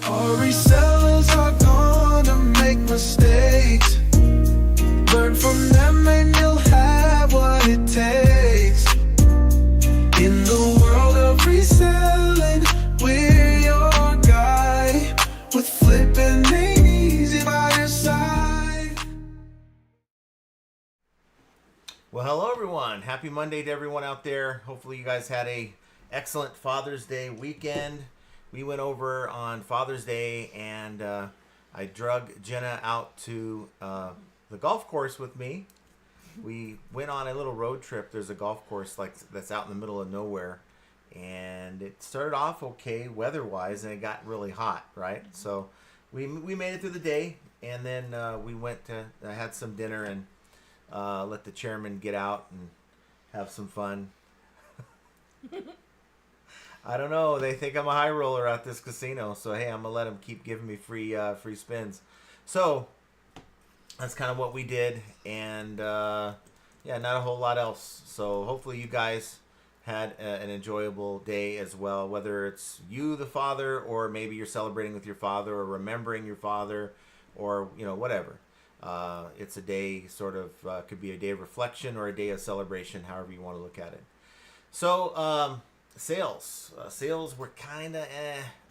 All resellers are gonna make mistakes. Learn from them and you'll have what it takes. In the world of reselling, we're your guy. With flipping ain't easy by your side. Well, hello everyone. Happy Monday to everyone out there. Hopefully you guys had a excellent Father's Day weekend. We went over on Father's Day and I drug Jenna out to the golf course with me. We went on a little road trip. There's a golf course that's out in the middle of nowhere, and it started off okay weather-wise, and it got really hot, right? So we made it through the day, and then we went to had some dinner and let the chairman get out and have some fun. I don't know. They think I'm a high roller at this casino, so hey, I'm gonna let them keep giving me free spins. So that's kind of what we did, and yeah, not a whole lot else. So hopefully you guys had an enjoyable day as well. Whether it's you, the father, or maybe you're celebrating with your father, or remembering your father, or whatever. It's a day could be a day of reflection or a day of celebration, however you want to look at it. So sales were kind of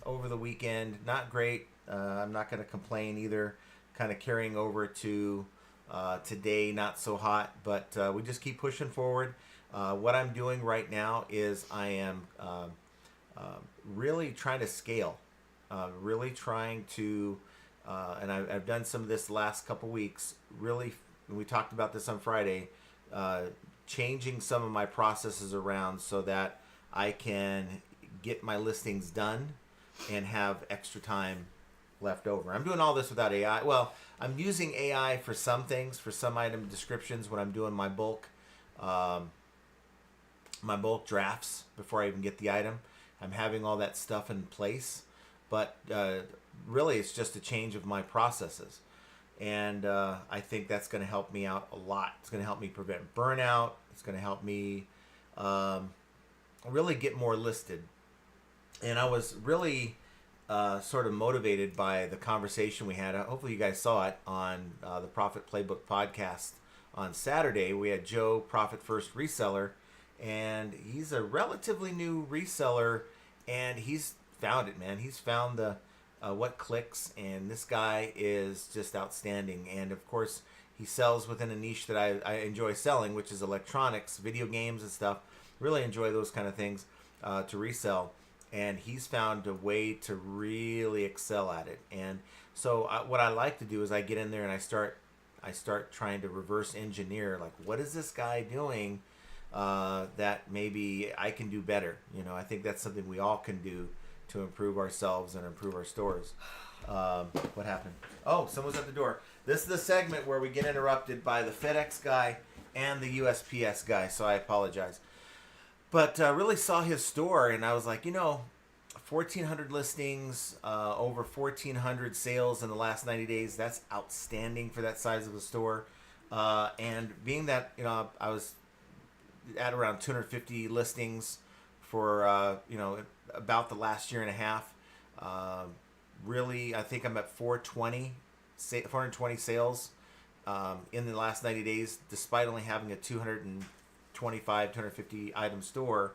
over the weekend. Not great. I'm not going to complain either. Kind of carrying over to today, not so hot, but we just keep pushing forward. What I'm doing right now is I am really trying to scale, really trying to, and I've done some of this the last couple weeks, really, we talked about this on Friday, changing some of my processes around so that I can get my listings done and have extra time left over. I'm doing all this without AI. Well, I'm using AI for some things, for some item descriptions when I'm doing my bulk drafts before I even get the item. I'm having all that stuff in place, but really it's just a change of my processes. And I think that's going to help me out a lot. It's going to help me prevent burnout. It's going to help me really get more listed. And I was really sort of motivated by the conversation we had. Hopefully you guys saw it on the Profit Playbook podcast on Saturday. We had Joe, Profit First Reseller, and he's a relatively new reseller, and he's found it, man. He's found the what clicks, and this guy is just outstanding. And of course, he sells within a niche that I enjoy selling, which is electronics, video games and stuff. Really enjoy those kind of things to resell. And he's found a way to really excel at it. And so what I like to do is I get in there and I start trying to reverse engineer, like, what is this guy doing that maybe I can do better? I think that's something we all can do to improve ourselves and improve our stores. What happened? Oh, someone's at the door. This is the segment where we get interrupted by the FedEx guy and the USPS guy, so I apologize. But really saw his store, and I was like, 1,400 listings, over 1,400 sales in the last 90 days. That's outstanding for that size of a store. And being that, I was at around 250 listings for, about the last year and a half. Really, I think I'm at 420 sales in the last 90 days, despite only having a 250 item store.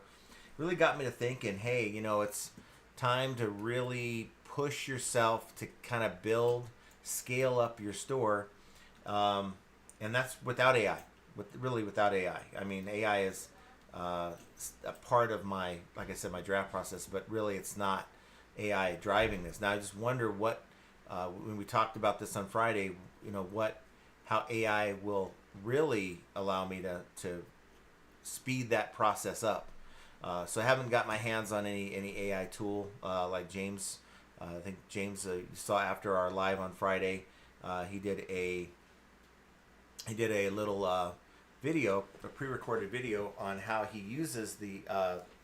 Really got me to thinking, hey, it's time to really push yourself to kind of scale up your store. And that's without AI, without AI. I mean, AI is a part of my, like I said, my draft process, but really it's not AI driving this. Now I just wonder what, when we talked about this on Friday, how AI will really allow me to speed that process up. So I haven't got my hands on any AI tool like James. I think James, you saw after our live on Friday, he did a little video, a pre-recorded video on how he uses the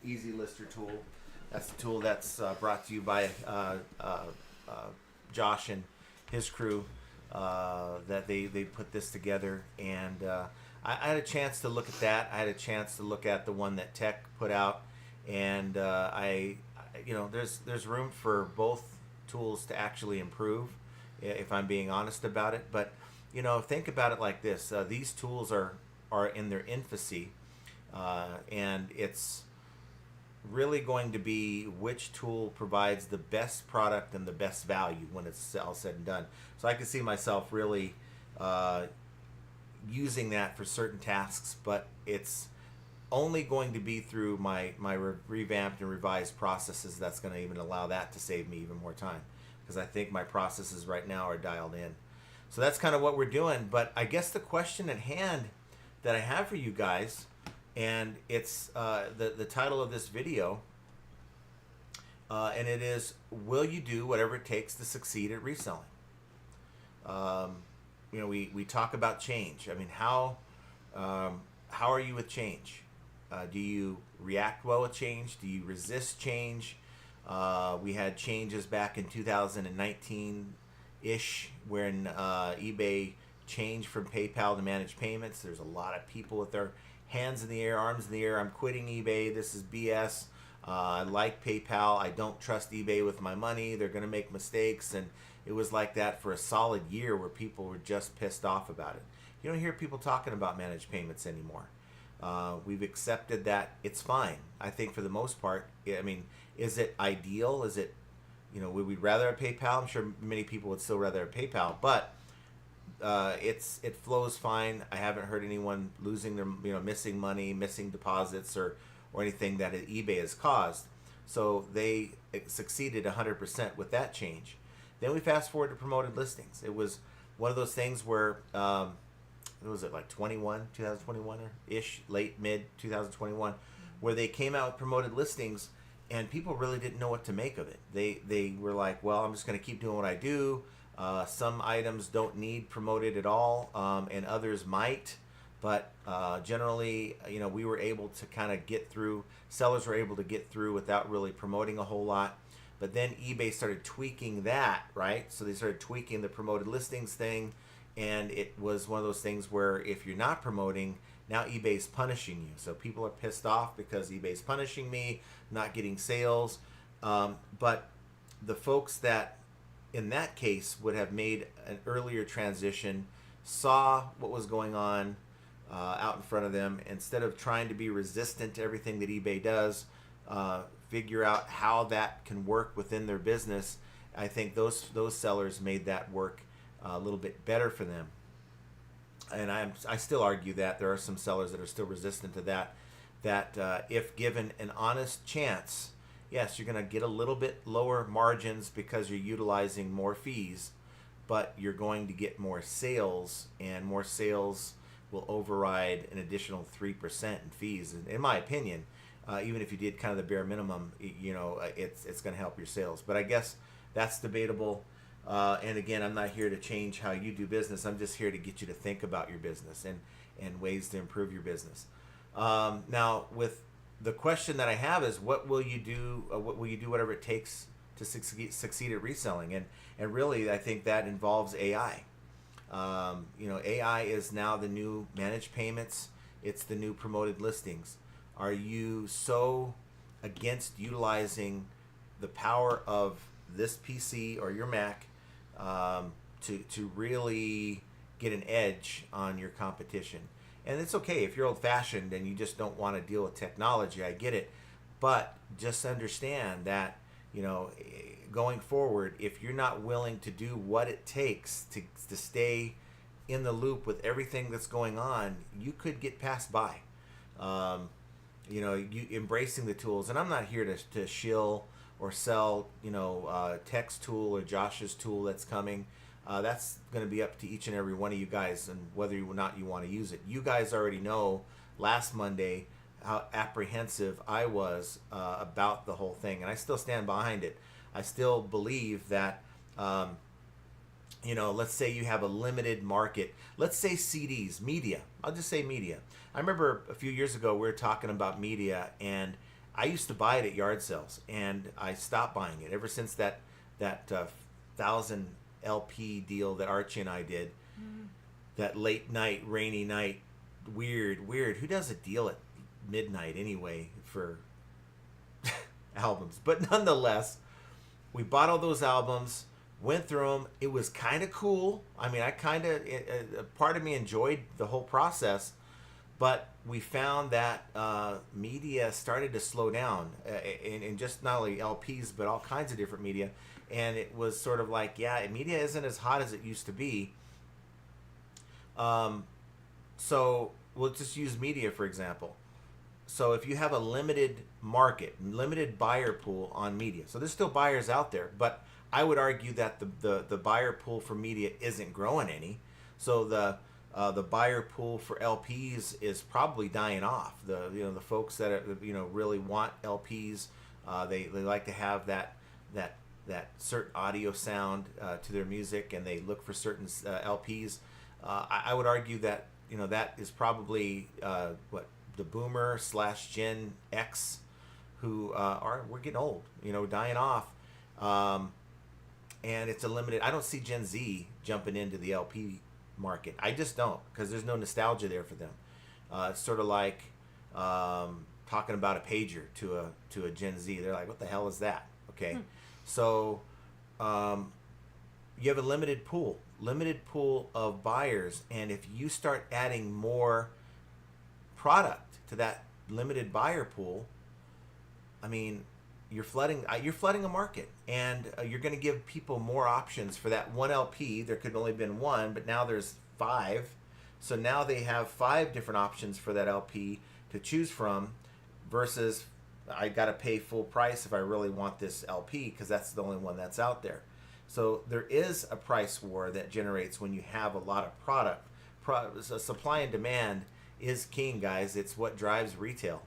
Easy Lister tool. That's the tool that's brought to you by Josh and his crew. That they put this together, and I had a chance to look at that. I had a chance to look at the one that Tech put out, and there's room for both tools to actually improve, if I'm being honest about it. But think about it like this: these tools are in their infancy, and it's really going to be which tool provides the best product and the best value when it's all said and done. So I can see myself really using that for certain tasks, but it's only going to be through my revamped and revised processes that's going to even allow that to save me even more time, because I think my processes right now are dialed in. So that's kind of what we're doing. But I guess the question at hand that I have for you guys, and it's the title of this video, and it is, will you do whatever it takes to succeed at reselling? We talk about change. I mean, how are you with change? Do you react well with change? Do you resist change? We had changes back in 2019-ish when eBay changed from PayPal to managed payments. There's a lot of people with their hands in the air, arms in the air. I'm quitting eBay. This is BS. I like PayPal. I don't trust eBay with my money. They're going to make mistakes. And it was like that for a solid year where people were just pissed off about it. You don't hear people talking about managed payments anymore. We've accepted that it's fine. I think for the most part, I mean, is it ideal? Is it, would we rather have PayPal? I'm sure many people would still rather have PayPal, but it flows fine. I haven't heard anyone losing their, missing money, missing deposits, or anything that eBay has caused. So they succeeded 100% with that change. Then we fast forward to promoted listings. It was one of those things where, what was it, like 2021-ish, late, mid 2021, where they came out with promoted listings, and people really didn't know what to make of it. They were like, well, I'm just going to keep doing what I do. Some items don't need promoted at all, and others might. But generally, we were able to kind of get through. Sellers were able to get through without really promoting a whole lot. But then eBay started tweaking that, right? So they started tweaking the promoted listings thing, and it was one of those things where if you're not promoting, now eBay's punishing you. So people are pissed off because eBay's punishing me, not getting sales. But the folks that, in that case, would have made an earlier transition, saw what was going on out in front of them. Instead of trying to be resistant to everything that eBay does, figure out how that can work within their business. I think those sellers made that work a little bit better for them. And I still argue that there are some sellers that are still resistant to that. That if given an honest chance, yes, you're going to get a little bit lower margins because you're utilizing more fees, but you're going to get more sales, and more sales will override an additional 3% in fees. And in my opinion, even if you did kind of the bare minimum, it's going to help your sales. But I guess that's debatable. And again, I'm not here to change how you do business. I'm just here to get you to think about your business and ways to improve your business. Now, with the question that I have is, what will you do? What will you do? Whatever it takes to succeed at reselling, and really, I think that involves AI. AI is now the new managed payments. It's the new promoted listings. Are you so against utilizing the power of this PC or your Mac to really get an edge on your competition? And it's okay if you're old-fashioned and you just don't want to deal with technology. I get it, but just understand that going forward, if you're not willing to do what it takes to stay in the loop with everything that's going on, you could get passed by. You embracing the tools, and I'm not here to shill or sell, Tech's tool or Josh's tool that's coming. That's going to be up to each and every one of you guys, and whether or not you want to use it. You guys already know last Monday how apprehensive I was about the whole thing, and I still stand behind it. I still believe that, let's say you have a limited market. Let's say CDs, media. I'll just say media. I remember a few years ago we were talking about media, and I used to buy it at yard sales, and I stopped buying it ever since that 1,000 LP deal that Archie and I did. That late night, rainy night, weird. Who does a deal at midnight anyway for albums? But nonetheless, we bought all those albums, went through them. It was kind of cool. I mean, part of me enjoyed the whole process, but we found that media started to slow down in just not only LPs, but all kinds of different media. And it was sort of like, yeah, media isn't as hot as it used to be. So we'll just use media, for example. So if you have a limited market, limited buyer pool on media, so there's still buyers out there, but I would argue that the buyer pool for media isn't growing any. So the buyer pool for LPs is probably dying off. The folks that really want LPs, they like to have that certain audio sound to their music, and they look for certain LPs. I would argue that that is probably the boomer / Gen X, who we're getting old, dying off, and it's a limited. I don't see Gen Z jumping into the LP market. I just don't, because there's no nostalgia there for them. It's sort of like talking about a pager to a Gen Z. They're like, what the hell is that? Okay, so you have a limited pool of buyers, and if you start adding more product to that limited buyer pool, I mean, you're flooding a market, and you're going to give people more options for that one LP. There could only have been one, but now there's 5. So now they have 5 different options for that LP to choose from, versus I got to pay full price if I really want this LP, because that's the only one that's out there. So there is a price war that generates when you have a lot of product. So supply and demand is king, guys. It's what drives retail.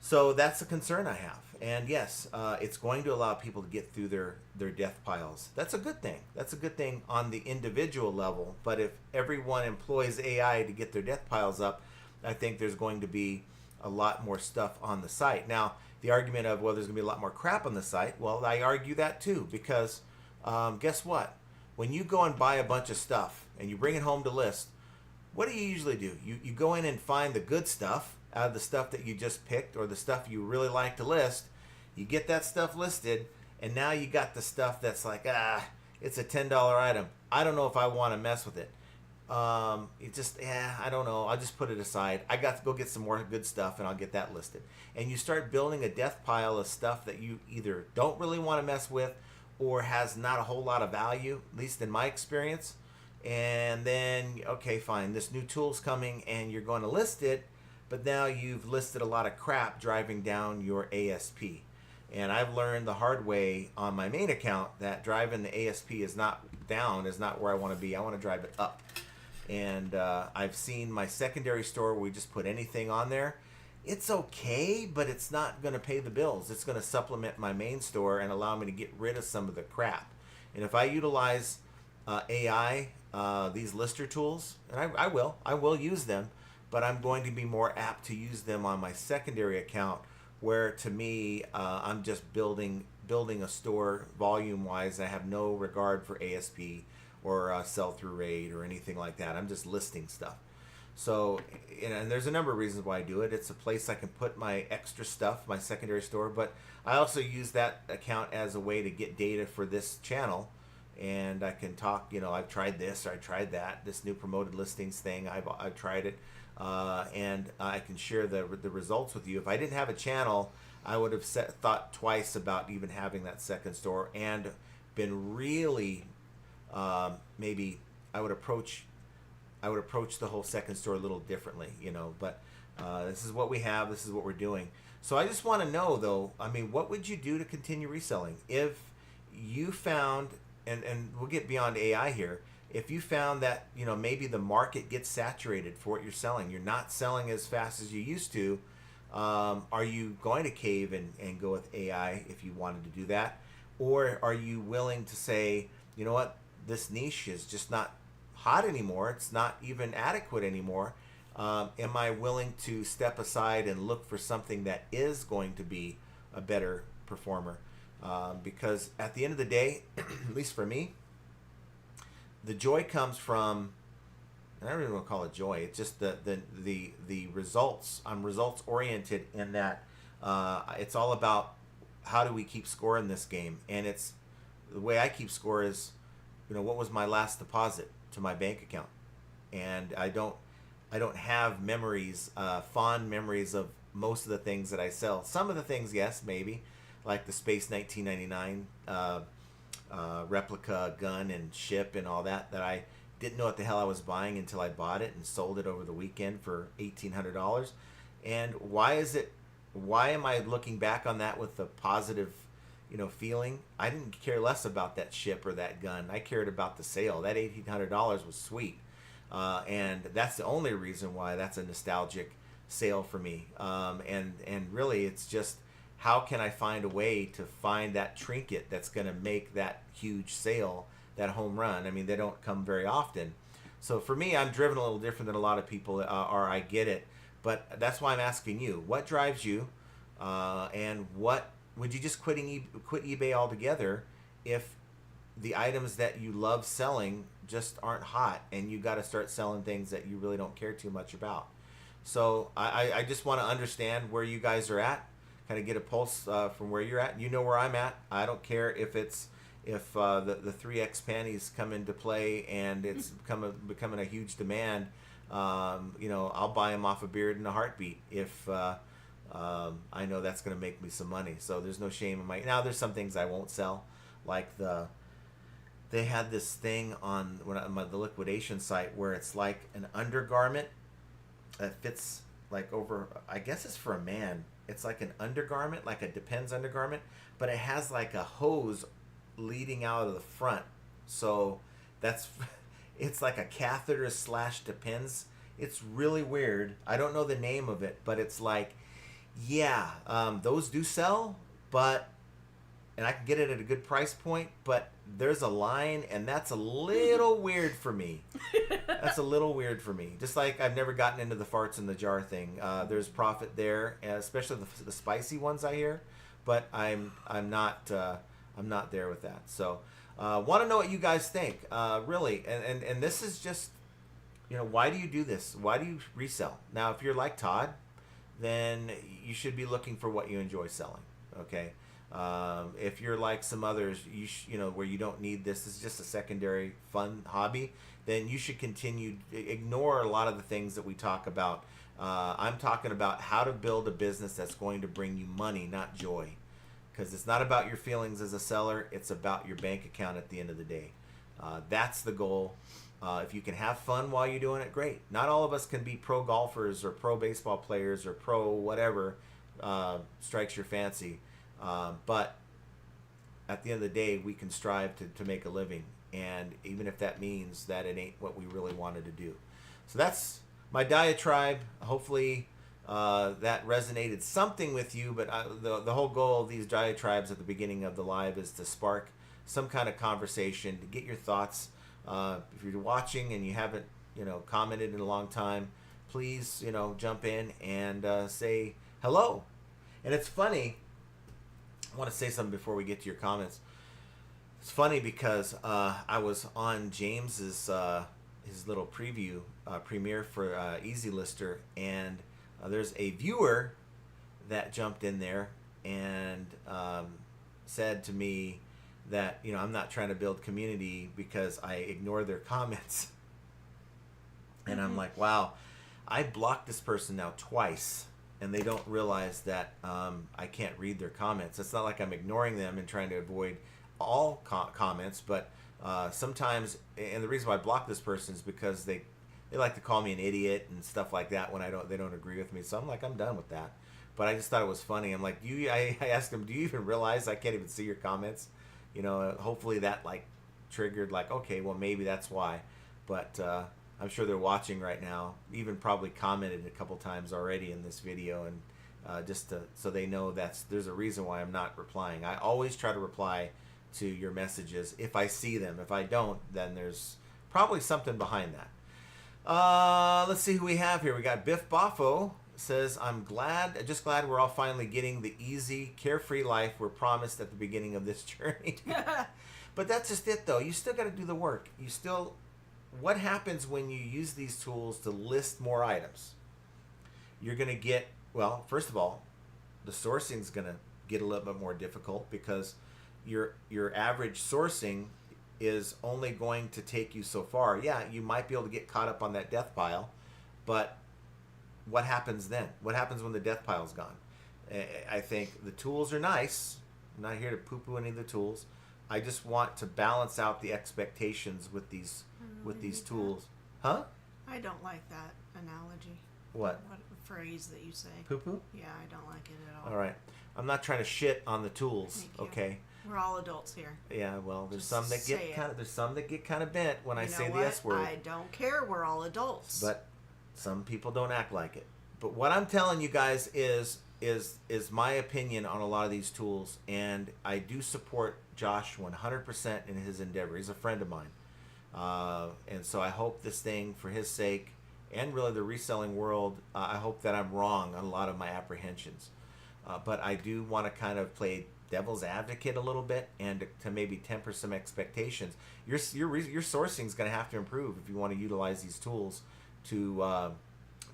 So that's a concern I have. And yes, it's going to allow people to get through their death piles. That's a good thing. That's a good thing on the individual level. But if everyone employs AI to get their death piles up, I think there's going to be a lot more stuff on the site. Now, the argument of, well, there's going to be a lot more crap on the site, well, I argue that too, because guess what? When you go and buy a bunch of stuff and you bring it home to list, what do you usually do? You go in and find the good stuff out of the stuff that you just picked, or the stuff you really like to list. You get that stuff listed, and now you got the stuff that's like, it's a $10 item. I don't know if I want to mess with it. I don't know. I'll just put it aside. I got to go get some more good stuff, and I'll get that listed. And you start building a death pile of stuff that you either don't really want to mess with, or has not a whole lot of value, at least in my experience. And then, okay, fine, this new tool's coming, and you're going to list it, but now you've listed a lot of crap, driving down your ASP. And I've learned the hard way on my main account that driving the ASP is not down, is not where I want to be. I want to drive it up. And I've seen my secondary store where we just put anything on there. It's okay, but it's not going to pay the bills. It's going to supplement my main store and allow me to get rid of some of the crap. And if I utilize AI, these lister tools, and I will use them, but I'm going to be more apt to use them on my secondary account, where to me, I'm just building a store volume-wise. I have no regard for ASP or sell-through rate or anything like that. I'm just listing stuff. So, and there's a number of reasons why I do it. It's a place I can put my extra stuff, my secondary store, but I also use that account as a way to get data for this channel. And I can talk, I've tried this, or I tried that, this new promoted listings thing, I've tried it, and I can share the results with you. If I didn't have a channel, I would have thought twice about even having that second store, and been really, maybe I would approach the whole second store a little differently, but this is what we have, this is what we're doing. So I just want to know, though, what would you do to continue reselling if you found, and we'll get beyond AI here, if you found that maybe the market gets saturated for what you're selling, you're not selling as fast as you used to, are you going to cave and go with AI if you wanted to do that? Or are you willing to say, you know what, this niche is just not hot anymore, it's not even adequate anymore, am I willing to step aside and look for something that is going to be a better performer? Because at the end of the day, at least for me, the joy comes from, and I don't even want to call it joy, it's just the results. I'm results oriented in that it's all about how do we keep score in this game? And it's the way I keep score is, what was my last deposit to my bank account? And I don't have memories, fond memories of most of the things that I sell. Some of the things, yes, maybe, like the Space 1999 replica gun and ship and all that I didn't know what the hell I was buying until I bought it and sold it over the weekend for $1,800. And why am I looking back on that with a positive, feeling? I didn't care less about that ship or that gun. I cared about the sale. That $1,800 was sweet. And that's the only reason why that's a nostalgic sale for me. And really, it's just, how can I find a way to find that trinket that's going to make that huge sale, that home run? I mean, they don't come very often. So for me, I'm driven a little different than a lot of people are. I get it. But that's why I'm asking you, what drives you? And what would you just quit eBay altogether if the items that you love selling just aren't hot, and you got to start selling things that you really don't care too much about? So I just want to understand where you guys are at, kind of get a pulse from where you're at. You know where I'm at. I don't care if the 3X panties come into play and it's becoming a huge demand. I'll buy them off a Beard in a heartbeat if I know that's going to make me some money. So there's no shame in now there's some things I won't sell, like they had this thing on the liquidation site where it's like an undergarment that fits like over, I guess it's for a man. It's like an undergarment, like a Depends undergarment, but it has like a hose leading out of the front. So it's like a catheter / Depends. It's really weird. I don't know the name of it, but it's like, those do sell, and I can get it at a good price point, but there's a line, and that's a little weird for me. That's a little weird for me. Just like I've never gotten into the farts in the jar thing. There's profit there, especially the spicy ones I hear, but I'm not there with that. So want to know what you guys think, really. And this is just, why do you do this? Why do you resell? Now, if you're like Todd, then you should be looking for what you enjoy selling. Okay. If you're like some others, where you don't need this is just a secondary fun hobby, then you should ignore a lot of the things that we talk about. I'm talking about how to build a business that's going to bring you money, not joy. Because it's not about your feelings as a seller, it's about your bank account at the end of the day. That's the goal. If you can have fun while you're doing it, great. Not all of us can be pro golfers or pro baseball players or pro whatever strikes your fancy. But at the end of the day, we can strive to make a living. And even if that means that it ain't what we really wanted to do. So that's my diatribe. Hopefully that resonated something with you. But the whole goal of these diatribes at the beginning of the live is to spark some kind of conversation, to get your thoughts. If you're watching and you haven't, commented in a long time, please, jump in and say hello. And it's funny. I want to say something before we get to your comments. It's funny because I was on James's his little preview premiere for Easy Lister, and there's a viewer that jumped in there and said to me that I'm not trying to build community because I ignore their comments. And I'm like, wow, I blocked this person now twice. And they don't realize that I can't read their comments. It's not like I'm ignoring them and trying to avoid all comments, but sometimes, and the reason why I block this person is because they like to call me an idiot and stuff like that when they don't agree with me. So I'm like, I'm done with that. But I just thought it was funny. I'm like, I asked him, do you even realize I can't even see your comments? Hopefully that triggered okay, well maybe that's why. But I'm sure they're watching right now, even probably commented a couple times already in this video, and so they know there's a reason why I'm not replying. I always try to reply to your messages if I see them. If I don't, then there's probably something behind that. Let's see who we have here. We got Biff Boffo says, I'm just glad we're all finally getting the easy, carefree life we're promised at the beginning of this journey. But that's just it, though. You still got to do the work. What happens when you use these tools to list more items? You're going to get, well, first of all, the sourcing's going to get a little bit more difficult, because your average sourcing is only going to take you so far. Yeah, you might be able to get caught up on that death pile, but what happens then? What happens when the death pile's gone? I think the tools are nice. I'm not here to poo-poo any of the tools. I just want to balance out the expectations with these tools. Huh? I don't like that analogy. What phrase that you say? Poo-poo? Yeah, I don't like it at all. All right. I'm not trying to shit on the tools. Thank you. Okay. We're all adults here. Yeah. Well, there's Just some that say it. there's some that get kind of bent when I You know say the what? S word. I don't care. We're all adults. But some people don't act like it. But what I'm telling you guys is my opinion on a lot of these tools, and I do support Josh 100% in his endeavor. He's a friend of mine, and so I hope this thing, for his sake, and really the reselling world, I hope that I'm wrong on a lot of my apprehensions. But I do want to kind of play devil's advocate a little bit, and to maybe temper some expectations. Your sourcing is going to have to improve if you want to utilize these tools to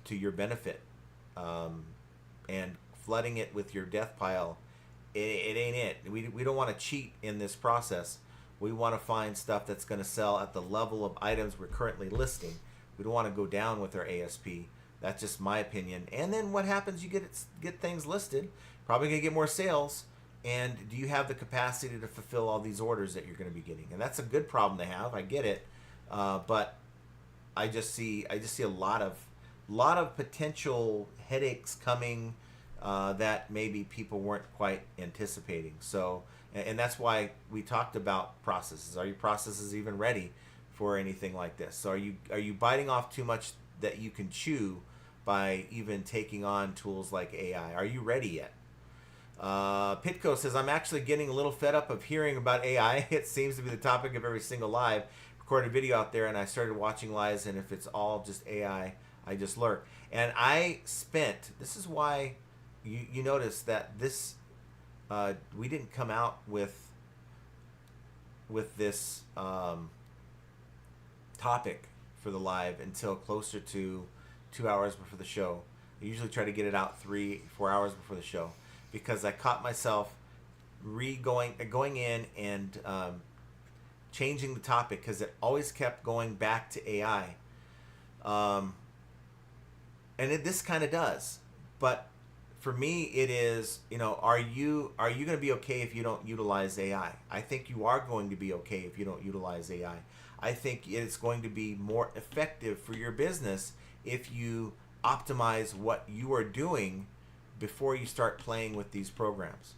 your benefit. And flooding it with your death pile, it ain't it. We don't want to cheat in this process. We want to find stuff that's going to sell at the level of items we're currently listing. We don't want to go down with our ASP. That's just my opinion. And then what happens? You get things listed, probably going to get more sales. And do you have the capacity to fulfill all these orders that you're going to be getting? And that's a good problem to have. I get it, but I just see a lot of potential headaches coming that maybe people weren't quite anticipating. So, and that's why we talked about processes. Are your processes even ready for anything like this? So are you biting off too much that you can chew by even taking on tools like AI? Are you ready yet? Pitco says, I'm actually getting a little fed up of hearing about AI. It seems to be the topic of every single live. Recorded a video out there, and I started watching lives, and if it's all just AI, I just lurk. And this is why you notice that this, we didn't come out with this topic for the live until closer to 2 hours before the show. I usually try to get it out 3-4 hours before the show, because I caught myself going in and changing the topic, because it always kept going back to AI. And this kind of does. But for me, it is, are you going to be okay if you don't utilize AI? I think you are going to be okay if you don't utilize AI. I think it's going to be more effective for your business if you optimize what you are doing before you start playing with these programs.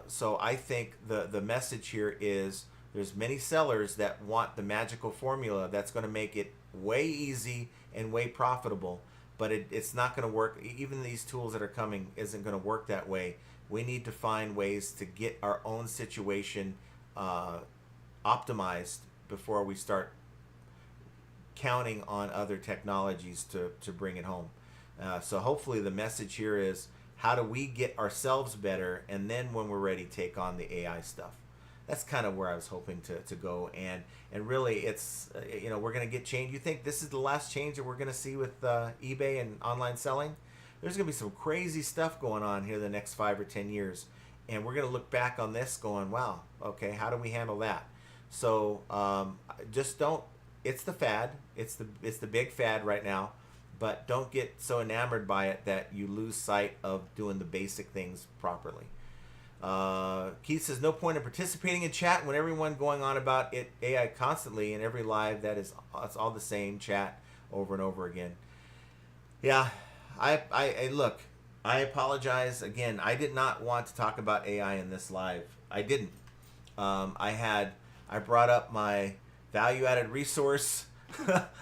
So I think the message here is, there's many sellers that want the magical formula that's going to make it way easy and way profitable, but it's not going to work. Even these tools that are coming isn't going to work that way. We need to find ways to get our own situation optimized before we start counting on other technologies to bring it home. So hopefully the message here is, how do we get ourselves better, and then when we're ready, take on the AI stuff. That's kind of where I was hoping to go, and really it's we're going to get change. You think this is the last change that we're going to see with eBay and online selling? There's going to be some crazy stuff going on here the next 5 or 10 years, and we're going to look back on this going, wow, okay, how do we handle that? So just don't. It's the fad. It's the big fad right now, but don't get so enamored by it that you lose sight of doing the basic things properly. Keith says, no point in participating in chat when everyone going on about it AI constantly in every live. It's all the same chat over and over again. Yeah, I look, I apologize again. I did not want to talk about AI in this live. I didn't. I brought up my value-added resource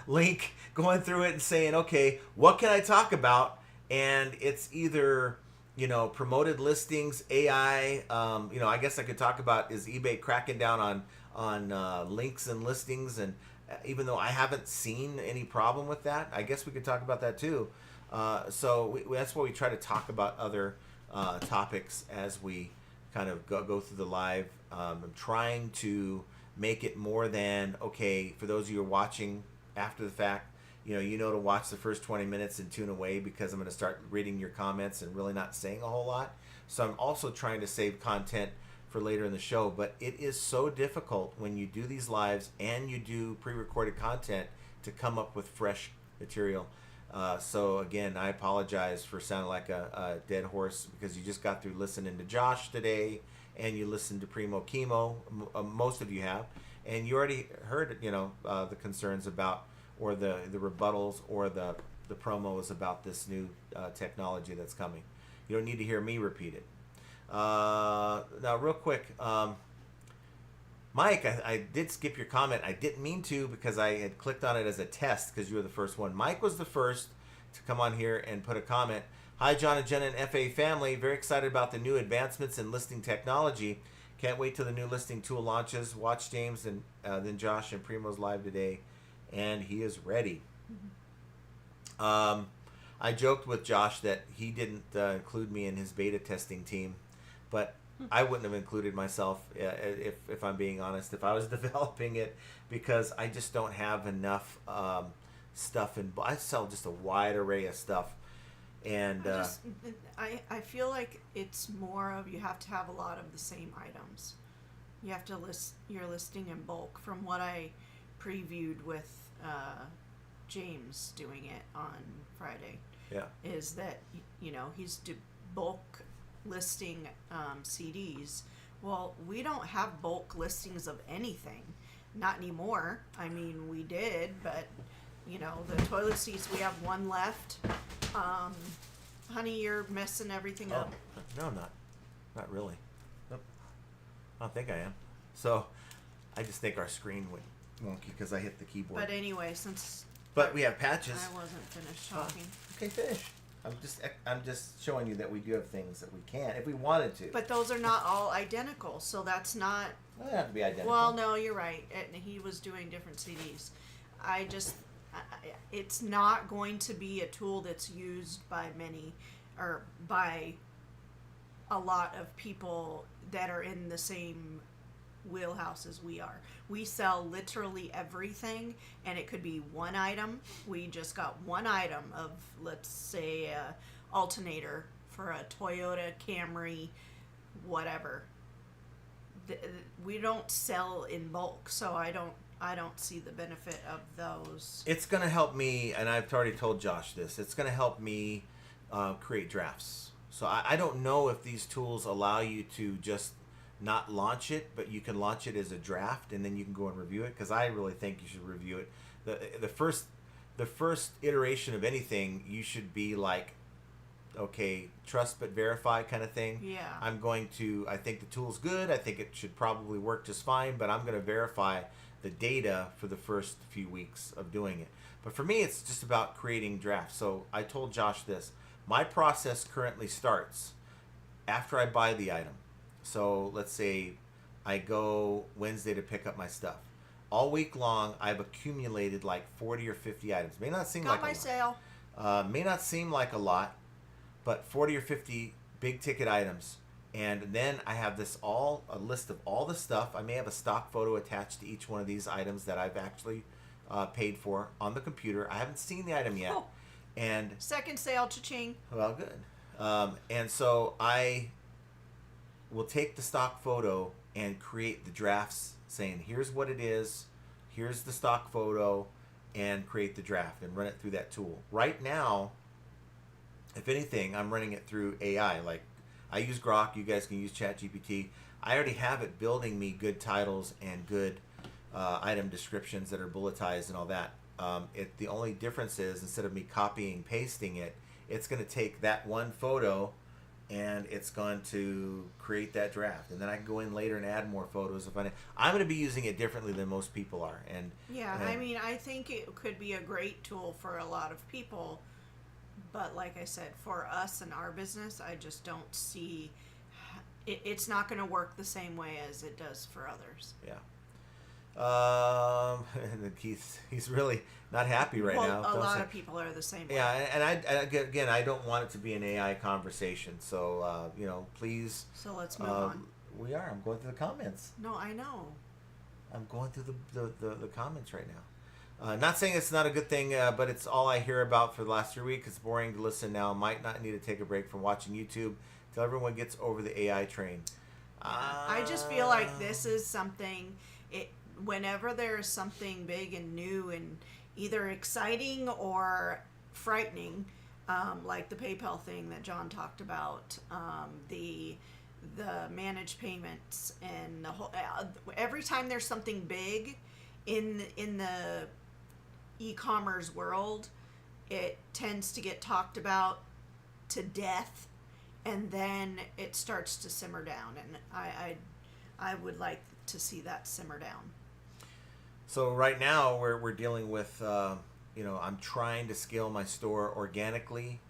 link, going through it and saying, okay, what can I talk about? And it's either promoted listings, AI. I guess I could talk about, is eBay cracking down on links and listings, and even though I haven't seen any problem with that, I guess we could talk about that too. So that's why we try to talk about other topics as we kind of go through the live. I'm trying to make it more than, okay, for those of you who are watching after the fact, to watch the first 20 minutes and tune away, because I'm going to start reading your comments and really not saying a whole lot. So I'm also trying to save content for later in the show, but it is so difficult when you do these lives and you do pre-recorded content to come up with fresh material. So again, I apologize for sounding like a dead horse, because you just got through listening to Josh today, and you listened to Primo Chemo. Most of you have, and you already heard, the concerns about, or the rebuttals, or the promos about this new technology that's coming. You don't need to hear me repeat it. Now, real quick, Mike, I did skip your comment. I didn't mean to, because I had clicked on it as a test because you were the first one. Mike was the first to come on here and put a comment. Hi, John and Jen and FA family. Very excited about the new advancements in listing technology. Can't wait till the new listing tool launches. Watch James and then Josh and Primo's live today, and he is ready. I joked with Josh that he didn't include me in his beta testing team, but I wouldn't have included myself if I'm being honest, if I was developing it, because I just don't have enough stuff. I sell just a wide array of stuff, and I feel like it's more of, you have to have a lot of the same items. You have to list your listing in bulk. From what I previewed with James doing it on Friday, is that he's bulk listing CDs. Well, we don't have bulk listings of anything, not anymore. I mean, we did, but the toilet seats, we have one left. Honey, you're messing everything up. No, I'm not really. Nope. I don't think I am. So I just think our screen went wonky because I hit the keyboard. But anyway, but we have patches. I wasn't finished talking. Okay, finish. I'm just showing you that we do have things that we can if we wanted to. But those are not all identical, so that's not. They don't have to be identical. Well, no, you're right. And he was doing different CDs. It's not going to be a tool that's used by many, or by a lot of people that are in the same wheelhouse as we are. We sell literally everything, and it could be one item. We just got one item of, let's say, a alternator for a Toyota Camry, whatever. We don't sell in bulk, so I don't see the benefit of those. It's going to help me, and I've already told Josh this, it's going to help me create drafts. So I don't know if these tools allow you to just not launch it, but you can launch it as a draft, and then you can go and review it, because I really think you should review it. The first iteration of anything, you should be like, okay, trust but verify kind of thing. Yeah. I think the tool's good. I think it should probably work just fine, but I'm going to verify the data for the first few weeks of doing it. But for me, it's just about creating drafts. So I told Josh this. My process currently starts after I buy the item. So let's say I go Wednesday to pick up my stuff. All week long, I've accumulated like 40 or 50 items. May not seem like a lot. Got my sale. May not seem like a lot, but 40 or 50 big ticket items. And then I have a list of all the stuff. I may have a stock photo attached to each one of these items that I've actually paid for on the computer. I haven't seen the item yet. Oh. And Second sale, cha-ching. well, good. And so I will take the stock photo and create the drafts saying, here's what it is, here's the stock photo, and create the draft and run it through that tool. Right now, if anything, I'm running it through AI. Like, I use Grok, you guys can use ChatGPT. I already have it building me good titles and good item descriptions that are bulletized and all that. The only difference is, instead of me copying, pasting it, it's going to take that one photo and it's going to create that draft, and then I can go in later and add more photos if I'm going to be using it differently than most people are. And I mean, I think it could be a great tool for a lot of people, but like I said, for us and our business, I just don't see it's not going to work the same way as it does for others. Yeah. And he's really not happy right now. A lot of people are the same way. Yeah, and I don't want it to be an AI conversation. So please. So let's move on. We are. I'm going through the comments. No, I know. I'm going through the comments right now. Not saying it's not a good thing, but it's all I hear about for the last 3 weeks. It's boring to listen now. Might not need to take a break from watching YouTube till everyone gets over the AI train. I just feel like this is something. Whenever there's something big and new and either exciting or frightening, like the PayPal thing that John talked about, the managed payments, and the whole. Every time there's something big in the e-commerce world, it tends to get talked about to death, and then it starts to simmer down, and I would like to see that simmer down. So right now we're dealing with I'm trying to scale my store organically,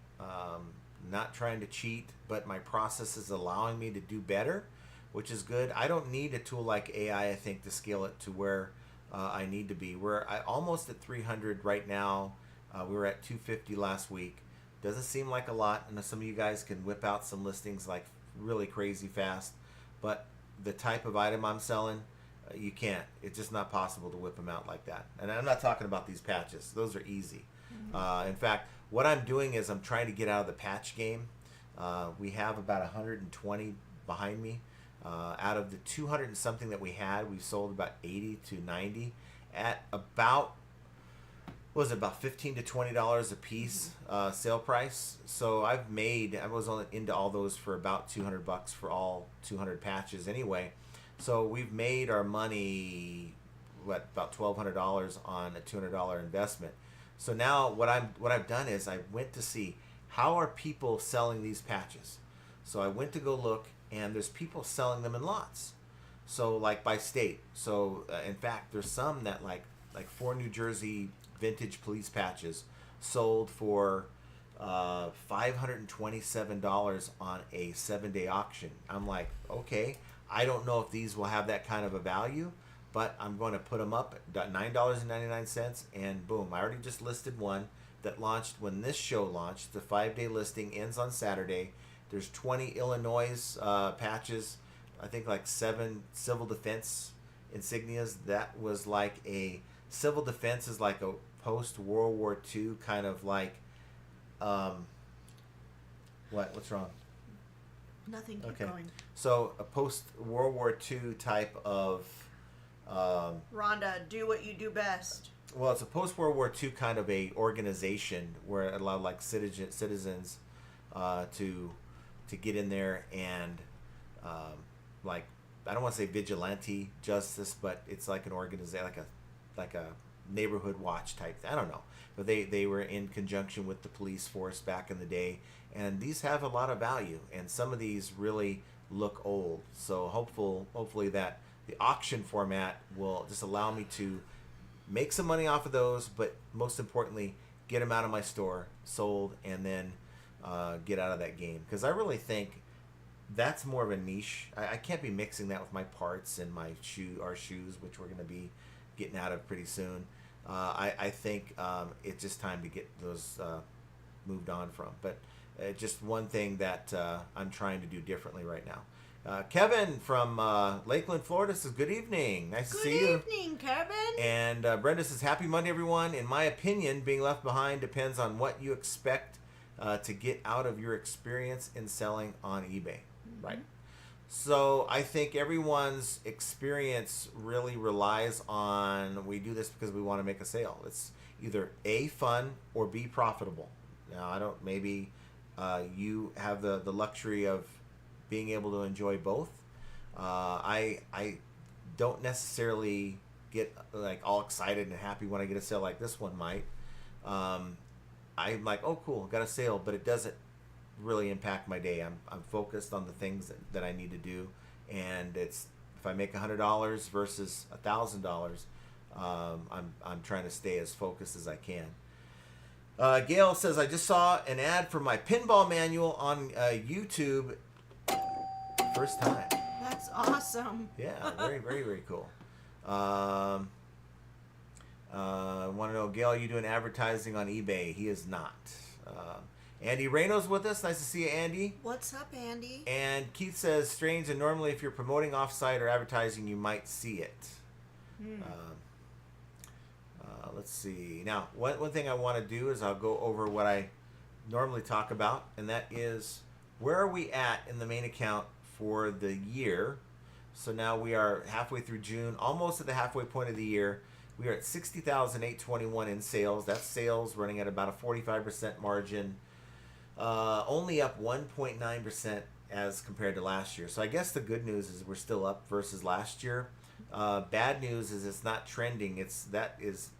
not trying to cheat, but my process is allowing me to do better, which is good. I don't need a tool like AI, I think, to scale it to where I need to be. We're almost at 300 right now. We were at 250 last week. Doesn't seem like a lot, and some of you guys can whip out some listings like really crazy fast, but the type of item I'm selling, you can't. It's just not possible to whip them out like that. And I'm not talking about these patches. Those are easy. In fact, what I'm doing is I'm trying to get out of the patch game. We have about 120 behind me. Out of the 200 and something that we had, we've sold about 80 to 90 at about, what was it, about $15 to $20 a piece sale price. So I was only into all those for about $200 for all 200 patches anyway. So we've made our money, about $1,200 on a $200 investment. So now what I've done is I went to see how are people selling these patches. So I went to go look, and there's people selling them in lots. So like by state. So in fact, there's some that like 4 New Jersey vintage police patches sold for $527 on a 7-day auction. I'm like, okay, I don't know if these will have that kind of a value, but I'm going to put them up at $9.99, and boom, I already just listed one that launched when this show launched. The 5-day listing ends on Saturday. There's 20 Illinois patches, I think like 7 civil defense insignias. That was like a civil defense is like a post World War II kind of like what's wrong? Nothing. Keep Okay. going. So a post World War II type of Rhonda, do what you do best. well, it's a post World War II kind of a organization where it allowed like citizens to get in there and like, I don't want to say vigilante justice, but it's like an organization, like a neighborhood watch type thing. I don't know, but they were in conjunction with the police force back in the day, and these have a lot of value, and some of these really look old. So hopefully that the auction format will just allow me to make some money off of those, but most importantly, get them out of my store, sold, and then get out of that game. Because I really think that's more of a niche. I can't be mixing that with my parts and our shoes, which we're going to be getting out of pretty soon. I think it's just time to get those moved on from. But just one thing that I'm trying to do differently right now. Kevin from Lakeland, Florida says, good evening. Nice to see you. Good evening, Kevin. And Brenda says, happy Monday, everyone. In my opinion, being left behind depends on what you expect to get out of your experience in selling on eBay. Mm-hmm. Right. So I think everyone's experience really relies on, we do this because we want to make a sale. It's either A, fun, or B, profitable. Now, maybe you have the luxury of being able to enjoy both. I don't necessarily get like all excited and happy when I get a sale like this one might. I'm like, oh cool, got a sale, but it doesn't really impact my day. I'm focused on the things that I need to do, and it's, if I make $100 versus $1,000, I'm trying to stay as focused as I can. Gail says, I just saw an ad for my pinball manual on YouTube. First time. That's awesome. Yeah, very, very, very cool. I want to know, Gail, are you doing advertising on eBay? He is not. Andy Reno's with us. Nice to see you, Andy. What's up, Andy? And Keith says, strange, and normally if you're promoting offsite or advertising, you might see it. Let's see. Now, one thing I want to do is I'll go over what I normally talk about, and that is where are we at in the main account for the year? So now we are halfway through June, almost at the halfway point of the year. We are at 60,821 in sales. That's sales running at about a 45% margin, only up 1.9% as compared to last year. So I guess the good news is we're still up versus last year. Bad news is it's not trending. That is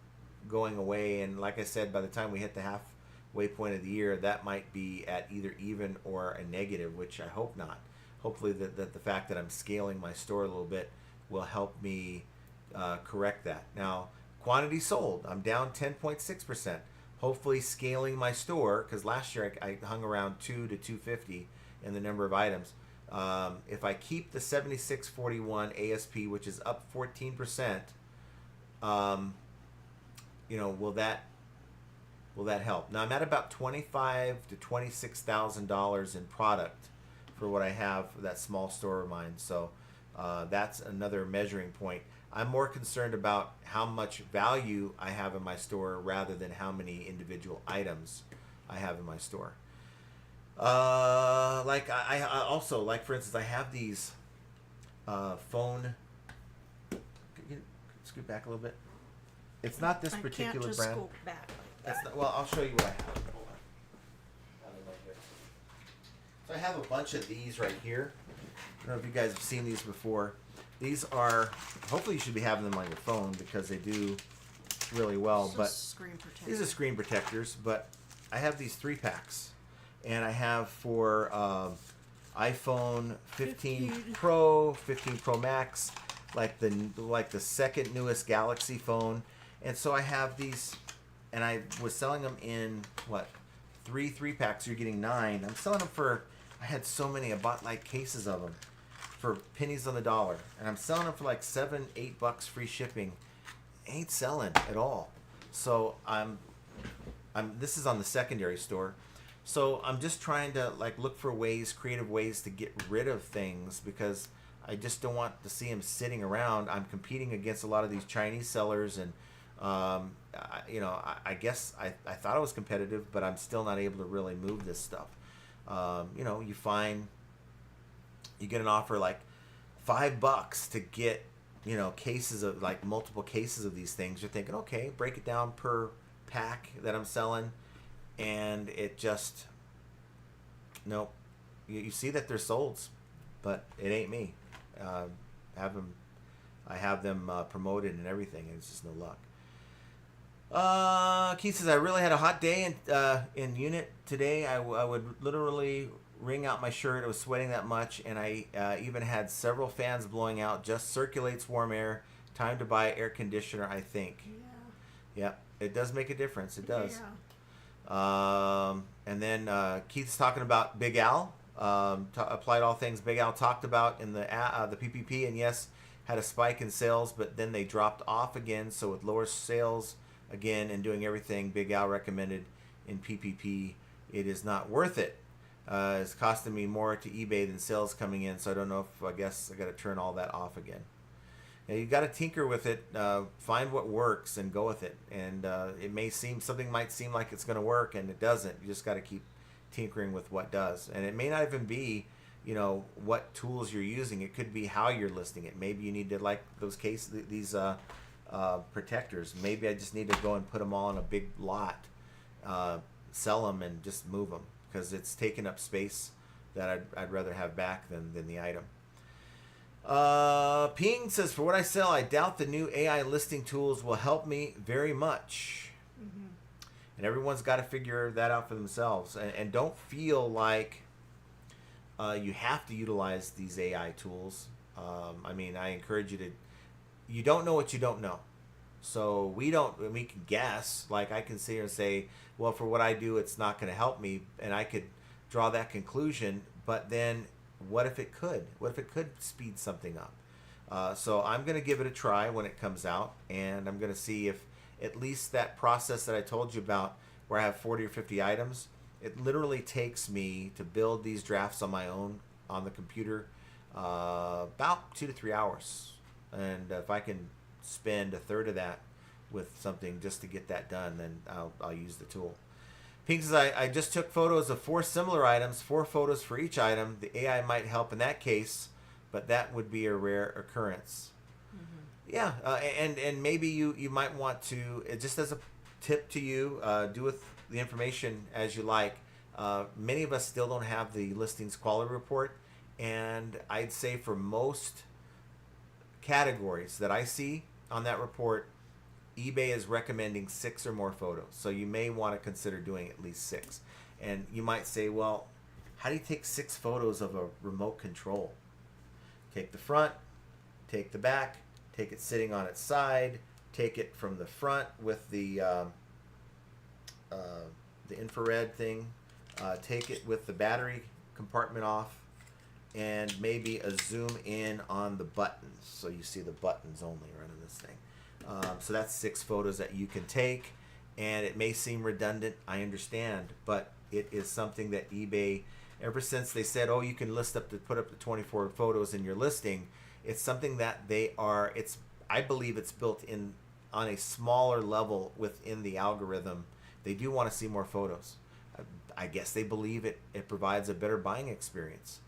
going away. And like I said, by the time we hit the halfway point of the year, that might be at either even or a negative, which I hope not. Hopefully that the fact that I'm scaling my store a little bit will help me correct that. Now, quantity sold, I'm down 10.6%. Hopefully scaling my store, because last year I hung around 2 to 250 in the number of items. If I keep the 7641 ASP, which is up 14%, will that help? Now I'm at about $25,000 to $26,000 in product for what I have for that small store of mine. So that's another measuring point. I'm more concerned about how much value I have in my store rather than how many individual items I have in my store. Like I also, like for instance, I have these phone. Can you scoot back a little bit? It's not this particular I can't just brand. scoop back like That's that. not, well, I'll show you what I have. Hold on. I don't know here. So I have a bunch of these right here. I don't know if you guys have seen these before. These are, hopefully you should be having them on your phone because they do really well. It's But just screen protector. these are screen protectors, but I have these 3-packs. And I have for iPhone 15 Pro, 15 Pro Max, like the second newest Galaxy phone. And so I have these, and I was selling them in, what, 3-packs, so you're getting 9. I'm selling them for, I had so many, I bought like cases of them for pennies on the dollar. And I'm selling them for like $7-8 free shipping. Ain't selling at all. So this is on the secondary store. So I'm just trying to like look for creative ways to get rid of things because I just don't want to see them sitting around. I'm competing against a lot of these Chinese sellers, and I guess I thought I was competitive, but I'm still not able to really move this stuff. You get an offer like $5 to get cases of like multiple cases of these things. You're thinking, okay, break it down per pack that I'm selling. And it just, nope. You see that they're solds, but it ain't me. I have them promoted and everything, and it's just no luck. Keith says, I really had a hot day in unit today. I would literally wring out my shirt. I was sweating that much, and I even had several fans blowing out. Just circulates warm air. Time to buy air conditioner, I think. Yeah, it does make a difference. It does. Yeah. And then Keith's talking about Big Al. Applied all things Big Al talked about in the PPP, and yes, had a spike in sales, but then they dropped off again. So with lower sales again and doing everything Big Al recommended in PPP, it is not worth it. It's costing me more to eBay than sales coming in. So I don't know if I guess I got to turn all that off again. You got to tinker with it, find what works and go with it. And something might seem like it's going to work, and it doesn't. You just got to keep tinkering with what does. And it may not even be, what tools you're using. It could be how you're listing it. Maybe you need to, like these protectors. Maybe I just need to go and put them all in a big lot, sell them, and just move them because it's taking up space that I'd rather have back than the item. Ping says, for what I sell, I doubt the new AI listing tools will help me very much. Mm-hmm. And everyone's got to figure that out for themselves. And don't feel like you have to utilize these AI tools. I encourage you to. You don't know what you don't know. So we can guess. Like I can sit here and say, well, for what I do, it's not going to help me. And I could draw that conclusion. But then what if it could? What if it could speed something up? So I'm going to give it a try when it comes out, and I'm going to see if at least that process that I told you about where I have 40 or 50 items, it literally takes me to build these drafts on my own on the computer about 2 to 3 hours. And if I can spend a third of that with something just to get that done, then I'll use the tool. Pink says, I just took photos of 4 similar items, 4 photos for each item. The AI might help in that case, but that would be a rare occurrence. Yeah, and maybe you might want to, just as a tip to you, do with the information as you like. Many of us still don't have the listings quality report, and I'd say for most categories that I see on that report, eBay is recommending 6 or more photos. So you may want to consider doing at least 6. And you might say, well, how do you take 6 photos of a remote control? Take the front, take the back, take it sitting on its side, take it from the front with the infrared thing, take it with the battery compartment off, and maybe a zoom in on the buttons, so you see the buttons only right on this thing. So that's 6 photos that you can take, and it may seem redundant, I understand, but it is something that eBay, ever since they said, oh, you can put up to 24 photos in your listing, it's something that I believe it's built in on a smaller level within the algorithm. They do want to see more photos. I guess they believe it provides a better buying experience.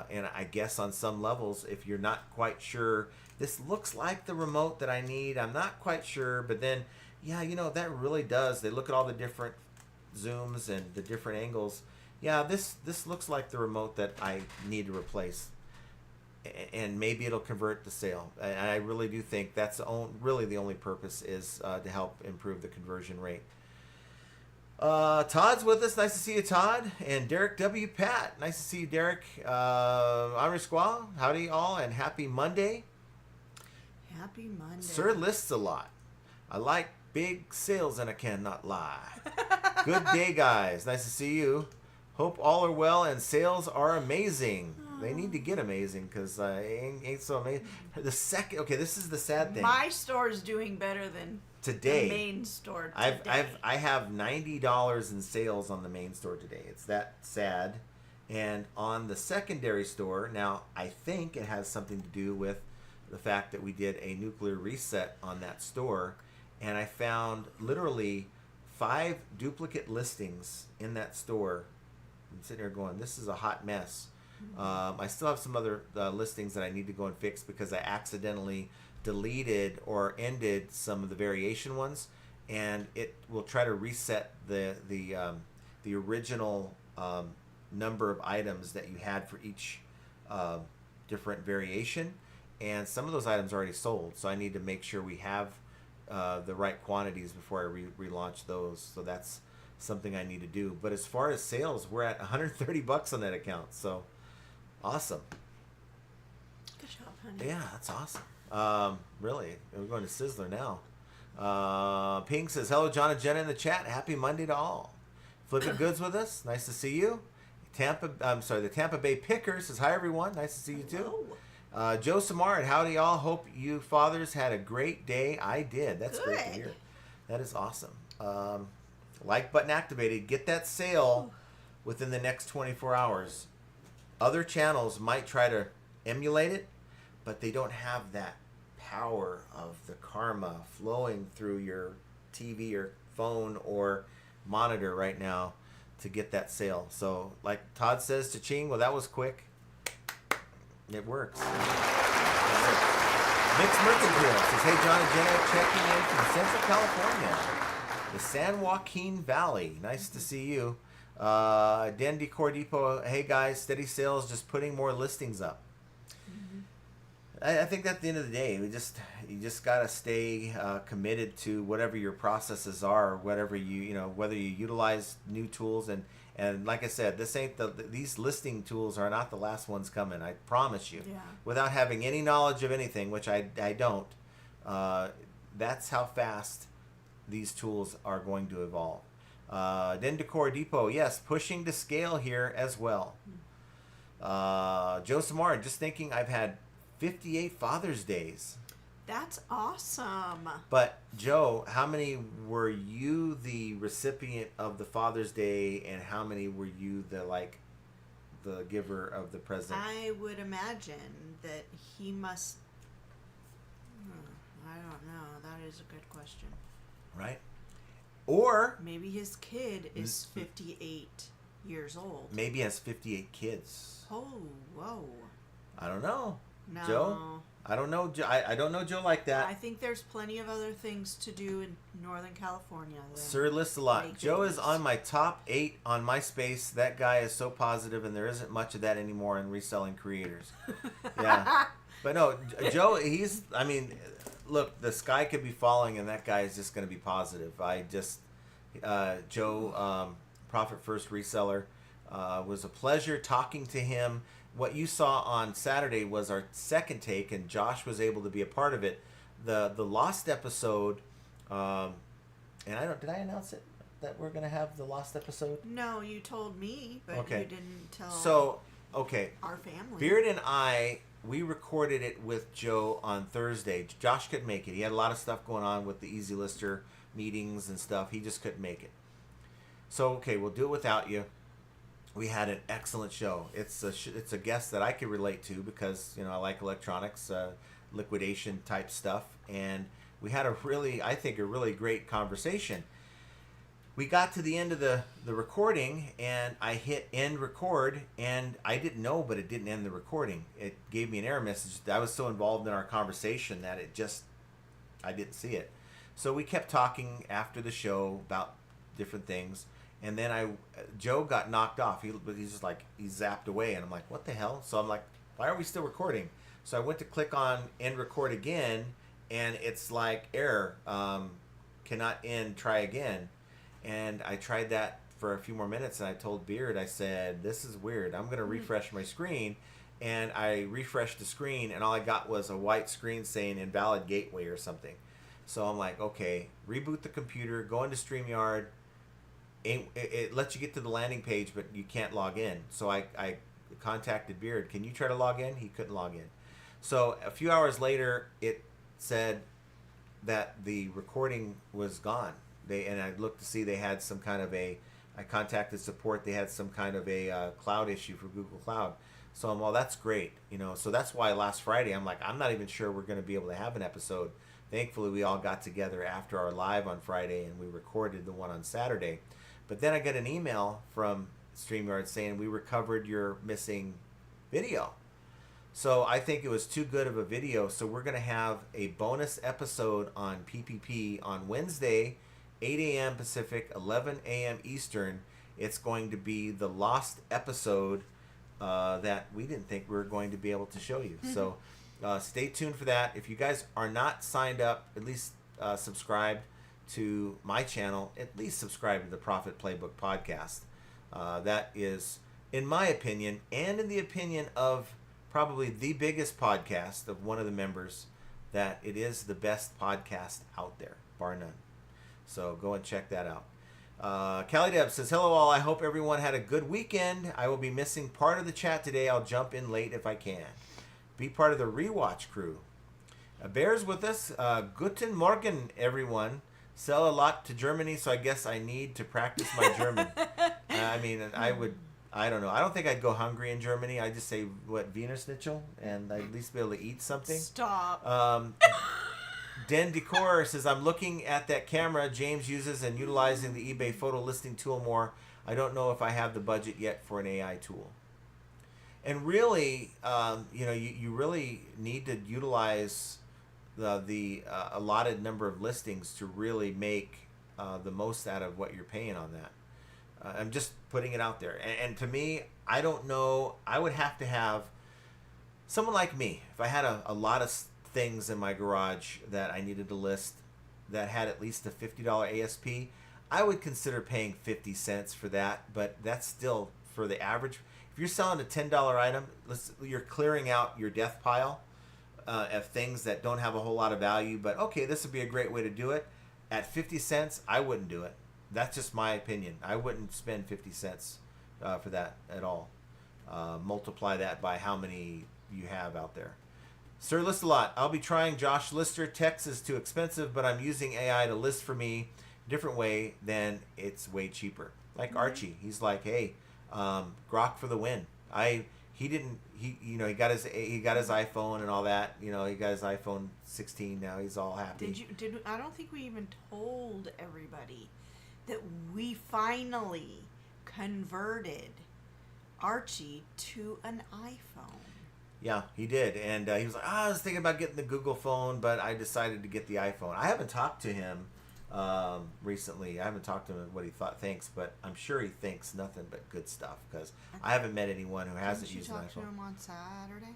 And I guess on some levels, if you're not quite sure, this looks like the remote that I need, I'm not quite sure, but then, yeah, that really does. They look at all the different zooms and the different angles. Yeah, this looks like the remote that I need to replace. And maybe it'll convert the sale. And I really do think that's really the only purpose is to help improve the conversion rate. Todd's with us. Nice to see you, Todd. And Derek W. Pat. Nice to see you, Derek. Henri Squaw. Howdy, all, and happy Monday. Happy Monday. Sir lists a lot. I like big sales and I cannot lie. Good day, guys. Nice to see you. Hope all are well and sales are amazing. They need to get amazing because ain't so amazing. This is the sad thing. My store is doing better than today. The main store today. I have $90 in sales on the main store today. It's that sad. And on the secondary store, now I think it has something to do with the fact that we did a nuclear reset on that store, and I found literally 5 duplicate listings in that store. I'm sitting here going, this is a hot mess. I still have some other listings that I need to go and fix because I accidentally deleted or ended some of the variation ones, and it will try to reset the original number of items that you had for each different variation, and some of those items are already sold, so I need to make sure we have the right quantities before I relaunch those. So that's something I need to do. But as far as sales, we're at $130 on that account, so awesome. Good job, honey. Yeah, that's awesome. Really, we're going to Sizzler now. Pink says, hello, John and Jenna in the chat. Happy Monday to all. Flipping Goods with us. Nice to see you. The Tampa Bay Picker says, hi, everyone. Nice to see you, too. Joe Samar, howdy, all. Hope you fathers had a great day. I did. That's Good. great to hear. That is awesome. Like button activated. Get that sale within the next 24 hours. Other channels might try to emulate it, but they don't have that power of the karma flowing through your TV or phone or monitor right now to get that sale. So like Todd says, cha-ching, well, that was quick. It works. Mixed Mercantile says, hey, John and Jenna, checking in from Central California, the San Joaquin Valley. Nice to see you. Den Decor Depot, hey guys, steady sales, just putting more listings up. I think at the end of the day, you just gotta stay committed to whatever your processes are, whatever whether you utilize new tools and like I said, these listing tools are not the last ones coming. I promise you. Yeah. Without having any knowledge of anything, which I don't, that's how fast these tools are going to evolve. Den Decor Depot, yes, pushing to scale here as well. Joe Samar, just thinking I've had 58 Father's Days. That's awesome. But Joe, how many were you the recipient of the Father's Day, and how many were you the giver of the present? I would imagine that he must. I don't know. That is a good question. Right? Or maybe his kid is 58 years old. maybe he has 58 kids. Oh, whoa. I don't know. No. Joe? I don't know. I don't know Joe like that. I think there's plenty of other things to do in Northern California. Sir lists a lot. make Joe is babies. on my top 8 on MySpace. That guy is so positive, and there isn't much of that anymore in reselling creators. Yeah. But no, Joe, I mean, look, the sky could be falling, and that guy is just going to be positive. Joe, Profit First Reseller, was a pleasure talking to him. What you saw on Saturday was our second take, and Josh was able to be a part of it. The lost episode, and did I announce it that we're gonna have the lost episode? No, you told me, but Okay. you didn't tell our family. Beard and we recorded it with Joe on Thursday. Josh couldn't make it. He had a lot of stuff going on with the Easy Lister meetings and stuff. He just couldn't make it. So okay, we'll do it without you. We had an excellent show. It's a guest that I could relate to because I like electronics, liquidation type stuff, and we had a really great conversation. We got to the end of the recording, and I hit end record, and I didn't know, but it didn't end the recording. It gave me an error message. I was so involved in our conversation that I didn't see it. So we kept talking after the show about different things. And then Joe got knocked off. He's just like, he zapped away. And I'm like, what the hell? So I'm like, why are we still recording? So I went to click on end record again. And it's like, error, cannot end, try again. And I tried that for a few more minutes. And I told Beard, I said, this is weird. I'm going to refresh my screen. And I refreshed the screen. And all I got was a white screen saying invalid gateway or something. So I'm like, okay, reboot the computer, go into StreamYard. It lets you get to the landing page, but you can't log in. So I contacted Beard. Can you try to log in? He couldn't log in. So a few hours later, it said that the recording was gone. And I looked to see they had some kind of I contacted support. They had some kind of a cloud issue for Google Cloud. So I'm, well, that's great. So that's why last Friday, I'm like, I'm not even sure we're going to be able to have an episode. Thankfully, we all got together after our live on Friday, and we recorded the one on Saturday. But then I got an email from StreamYard saying we recovered your missing video. So I think it was too good of a video. So we're going to have a bonus episode on PPP on Wednesday, 8 a.m. Pacific, 11 a.m. Eastern. It's going to be the lost episode that we didn't think we were going to be able to show you. So stay tuned for that. If you guys are not signed up, at least subscribe to my channel, at least subscribe to the Profit Playbook podcast. That is, in my opinion, and in the opinion of probably the biggest podcast of one of the members, that it is the best podcast out there, bar none. So go and check that out. Callie Deb says, hello all, I hope everyone had a good weekend. I will be missing part of the chat today. I'll jump in late if I can. Be part of the rewatch crew. Bears with us. Guten Morgen, everyone. Sell a lot to Germany, so I guess I need to practice my German. I don't know. I don't think I'd go hungry in Germany. I'd just say, Wiener Schnitzel? And I'd at least be able to eat something. Stop. Den Decor says, I'm looking at that camera James uses and utilizing the eBay photo listing tool more. I don't know if I have the budget yet for an AI tool. And really, you really need to utilize the allotted number of listings to really make the most out of what you're paying on that. I'm just putting it out there. And to me, I don't know. I would have to have someone like me. If I had a lot of things in my garage that I needed to list that had at least a $50 ASP, I would consider paying 50 cents for that. But that's still for the average. If you're selling a $10 item, you're clearing out your death pile of things that don't have a whole lot of value. But okay, this would be a great way to do it. At 50 cents, I wouldn't do it. That's just my opinion. I wouldn't spend 50 cents for that at all. Multiply that by how many you have out there. Sir List a Lot. I'll be trying Josh Lister. Text is too expensive, but I'm using AI to list for me a different way, then it's way cheaper. Like Archie. He's like, hey, grok for the win. He got his iPhone and all that. He got his iPhone 16 now. He's all happy. I don't think we even told everybody that we finally converted Archie to an iPhone. Yeah, he did. And he was like, I was thinking about getting the Google phone, but I decided to get the iPhone. I haven't talked to him recently. I haven't talked to him what he thinks, but I'm sure he thinks nothing but good stuff because I haven't met anyone who hasn't used an iPhone. Didn't you talk to him on Saturday?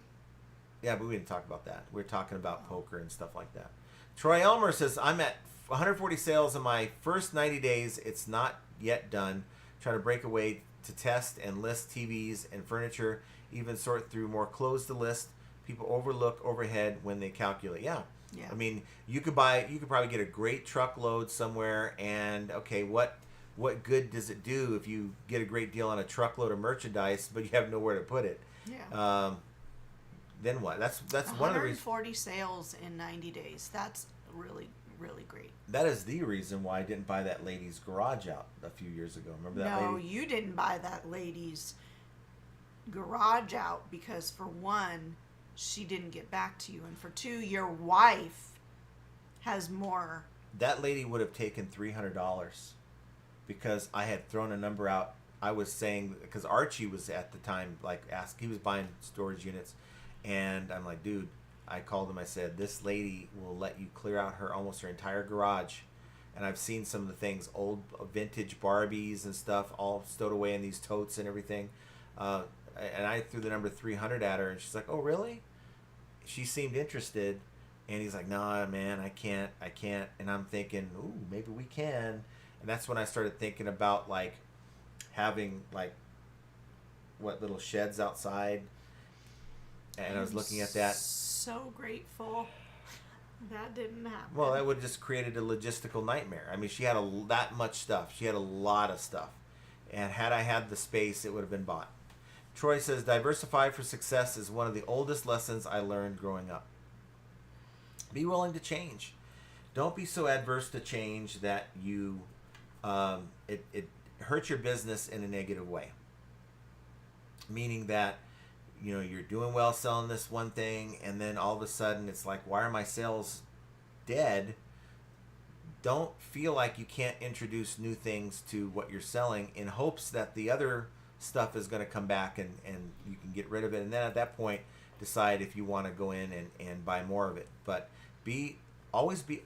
Yeah, but we didn't talk about that. We were talking about poker and stuff like that. Troy Elmer says, I'm at 140 sales in my first 90 days. It's not yet done. Trying to break away to test and list TVs and furniture, even sort through more clothes to list. People overlook overhead when they calculate. Yeah. I mean, you could probably get a great truckload somewhere, and okay, what good does it do if you get a great deal on a truckload of merchandise, but you have nowhere to put it? Yeah. Then what? That's one of the reasons. 140 sales in 90 days. That's really, really great. That is the reason why I didn't buy that lady's garage out a few years ago. Remember that lady? No, you didn't buy that lady's garage out because, for one, she didn't get back to you, and for two, your wife has more. That lady would have taken $300 because I had thrown a number out. I was saying, because Archie was at the time he was buying storage units, and I'm like, dude, I called him. I said, this lady will let you clear out almost her entire garage. And I've seen some of the things, old vintage Barbies and stuff, all stowed away in these totes and everything. And I threw the number 300 at her, and she's like, oh, really? She seemed interested. And he's like, nah, man, I can't. And I'm thinking, ooh, maybe we can. And that's when I started thinking about, having, little sheds outside. And I was looking at that. So grateful that didn't happen. Well, that would have just created a logistical nightmare. I mean, she had that much stuff. She had a lot of stuff. And had I had the space, it would have been bought. Troy says, diversify for success is one of the oldest lessons I learned growing up. Be willing to change. Don't be so adverse to change that you it hurts your business in a negative way. Meaning that, you're doing well selling this one thing, and then all of a sudden it's like, why are my sales dead? Don't feel like you can't introduce new things to what you're selling in hopes that the other stuff is going to come back and you can get rid of it. And then at that point, decide if you want to go in and buy more of it. But always be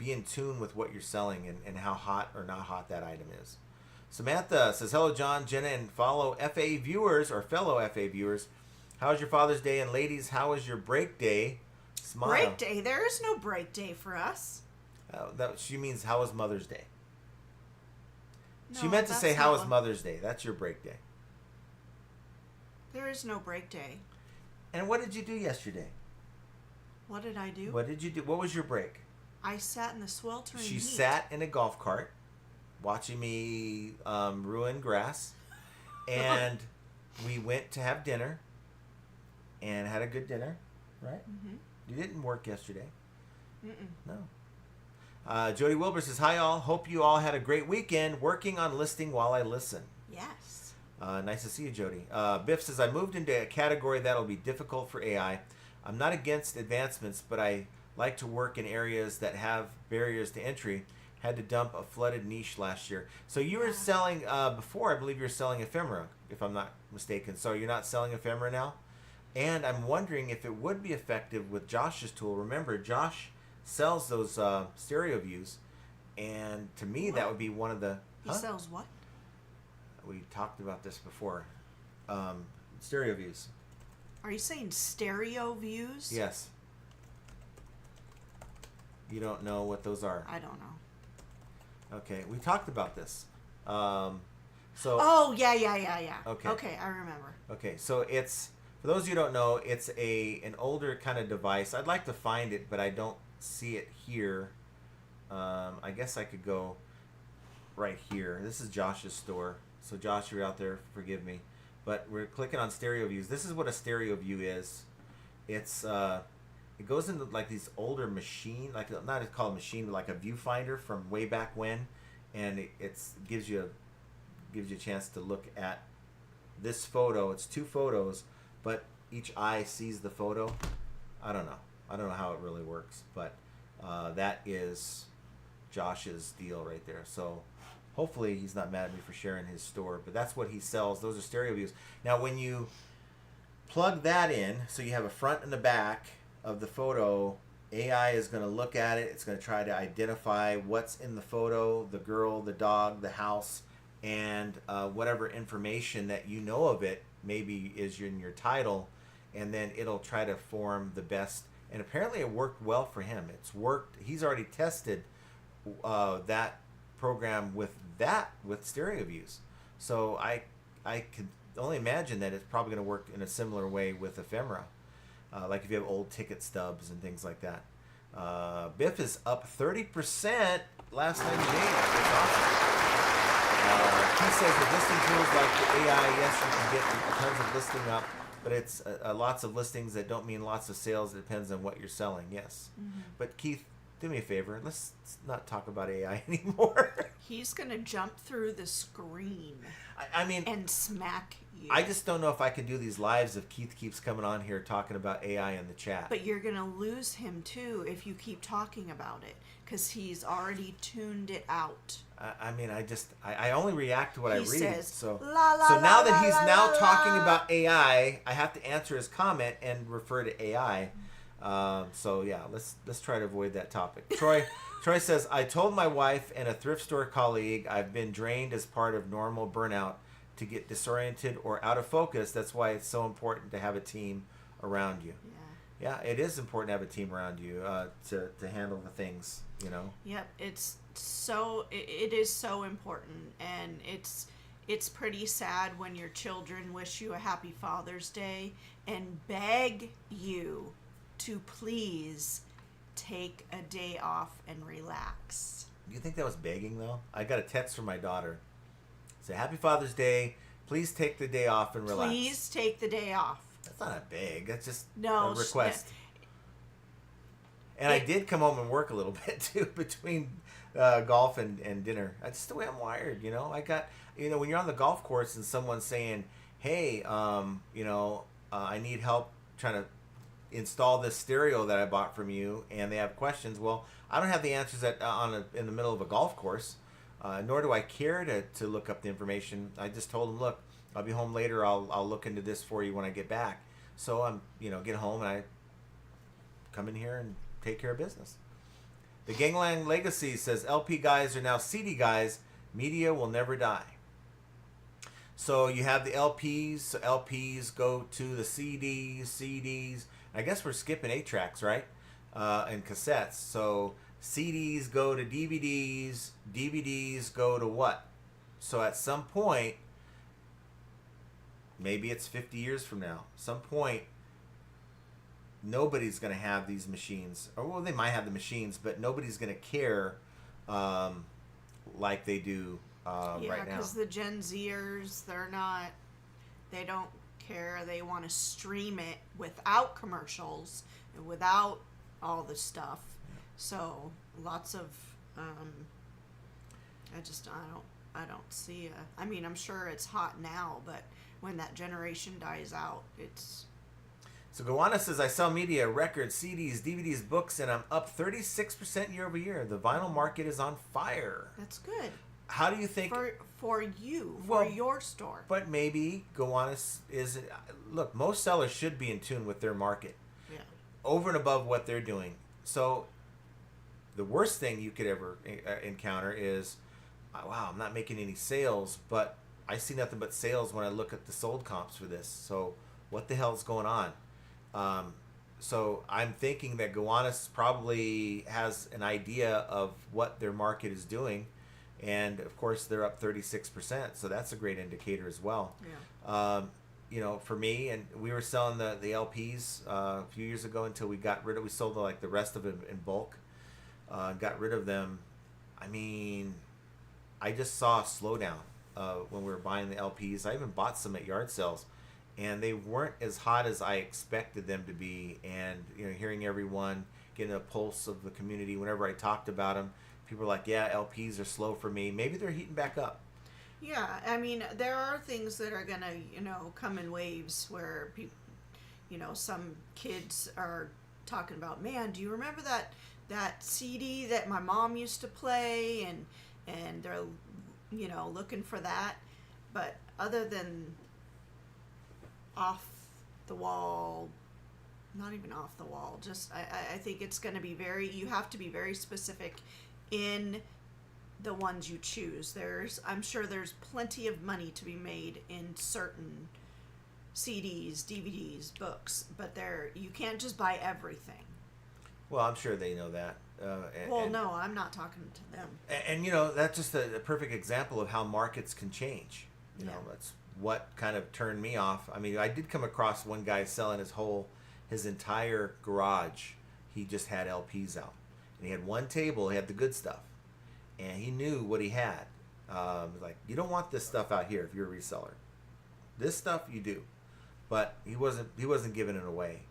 in tune with what you're selling and how hot or not hot that item is. Samantha says, hello, John, Jenna, and fellow FA viewers. How's your Father's Day? And ladies, how was your break day? Smile. Break day? There is no break day for us. She means, how was Mother's Day? No, she meant to say, how was not Mother's Day? That's your break day. There is no break day. And what did you do yesterday? What did I do? What did you do? What was your break? I sat in the sweltering She heat. sat in a golf cart watching me ruin grass. And we went to have dinner and had a good dinner, right? Mm-hmm. You didn't work yesterday. Mm-mm. No. Jody Wilbur says, hi, all. Hope you all had a great weekend working on listing while I listen. Yes. Nice to see you, Jody. Biff says, I moved into a category that'll be difficult for AI. I'm not against advancements, but I like to work in areas that have barriers to entry. Had to dump a flooded niche last year. So you were selling, before, I believe you were selling ephemera, if I'm not mistaken. So you're not selling ephemera now? And I'm wondering if it would be effective with Josh's tool. Remember, Josh sells those stereo views, and to me, that would be one of the... He sells what? We talked about this before. Stereo views. Are you saying stereo views? Yes. You don't know what those are? I don't know. Okay, we talked about this. So. Oh, yeah. Okay. Okay, I remember. Okay, so it's, for those of you who don't know, it's an older kind of device. I'd like to find it, but I don't see it here. I guess I could go right here. This is Josh's store. So Josh, if you're out there, forgive me. But we're clicking on stereo views. This is what a stereo view is. It's it goes into like these older machine, like not called a machine, but like a viewfinder from way back when, and it gives you a chance to look at this photo. It's two photos, but each eye sees the photo. I don't know how it really works, but that is Josh's deal right there. So Hopefully he's not mad at me for sharing his store, but that's what he sells. Those are stereo views. Now when you plug that in, so you have a front and the back of the photo, AI is going to look at it. It's going to try to identify what's in the photo, the girl, the dog, the house, and whatever information that you know of it maybe is in your title, and then it'll try to form the best. And apparently it worked well for him. It's worked. He's already tested that program with stereo views. So I could only imagine that it's probably going to work in a similar way with ephemera, like if you have old ticket stubs and things like that. Biff is up 30% last 90 days. That's awesome. He says with listing tools like the AI, yes, you can get tons of listing up, but it's lots of listings that don't mean lots of sales. It depends on what you're selling. Yes. Mm-hmm. But Keith, do me a favor. Let's not talk about AI anymore. He's going to jump through the screen. I mean, and smack you. I just don't know if I can do these lives if Keith keeps coming on here talking about AI in the chat. But you're going to lose him too if you keep talking about it, because he's already tuned it out. I mean, I only react to what I read. Says, so la, la, so now la, that he's la, now la, talking la. about AI, I have to answer his comment and refer to AI. So yeah, let's try to avoid that topic. Troy says, I told my wife and a thrift store colleague I've been drained as part of normal burnout to get disoriented or out of focus. That's why it's so important to have a team around you. Yeah, it is important to have a team around you to handle the things, you know. Yep, it is so important, and it's pretty sad when your children wish you a happy Father's Day and beg you to please take a day off and relax. Do you think that was begging, though? I got a text from my daughter. Say, Happy Father's Day. Please take the day off and relax. Please take the day off. That's not a beg. That's just a request. And I did come home and work a little bit, too, between golf and dinner. That's just the way I'm wired, you know? I got, you know, when you're on the golf course and someone's saying, hey, I need help trying to install this stereo that I bought from you, and they have questions. Well, I don't have the answers in the middle of a golf course, nor do I care to look up the information. I just told them, look, I'll be home later. I'll look into this for you when I get back. So I'm, get home and I come in here and take care of business. The Gangland Legacy says LP guys are now CD guys. Media will never die. So you have the LPs. So LPs go to the CDs. I guess we're skipping 8-tracks, right? And cassettes. So CDs go to DVDs. DVDs go to what? So at some point, maybe it's 50 years from now, some point, nobody's going to have these machines. Or, well, they might have the machines, but nobody's going to care like they do right now. Yeah, because the Gen Zers, they don't care. They want to stream it without commercials and without all the stuff. So lots of, I don't see I mean, I'm sure it's hot now, but when that generation dies out, it's... So Gowana says, I sell media, records, CDs, DVDs, books, and I'm up 36% year over year. The vinyl market is on fire. That's good. How do you think... For your store. But maybe Gowana is... Look, most sellers should be in tune with their market. Yeah. Over and above what they're doing. So the worst thing you could ever encounter is, wow, I'm not making any sales, but I see nothing but sales when I look at the sold comps for this. So what the hell's going on? So I'm thinking that Gowanus probably has an idea of what their market is doing. And of course they're up 36%. So that's a great indicator as well. Yeah. For me, and we were selling the LPs a few years ago until we got rid of, we sold the rest of them in bulk, got rid of them. I mean, I just saw a slowdown when we were buying the LPs. I even bought some at yard sales, and they weren't as hot as I expected them to be. And hearing everyone, getting a pulse of the community whenever I talked about them, people were like, yeah, LPs are slow for me. Maybe they're heating back up. Yeah, I mean, there are things that are gonna, come in waves where people, some kids are talking about, man, do you remember that CD that my mom used to play? And they're looking for that. But other than off the wall, not even off the wall, just I think it's going to be you have to be very specific in the ones you choose. I'm sure there's plenty of money to be made in certain CDs, DVDs, books, but you can't just buy everything. Well, I'm sure they know that. No, I'm not talking to them. And that's just a perfect example of how markets can change. That's what kind of turned me off. I mean, I did come across one guy selling his entire garage. He just had LPs out, and he had one table. He had the good stuff, and he knew what he had. Like, you don't want this stuff out here if you're a reseller. This stuff you do, but he wasn't giving it away.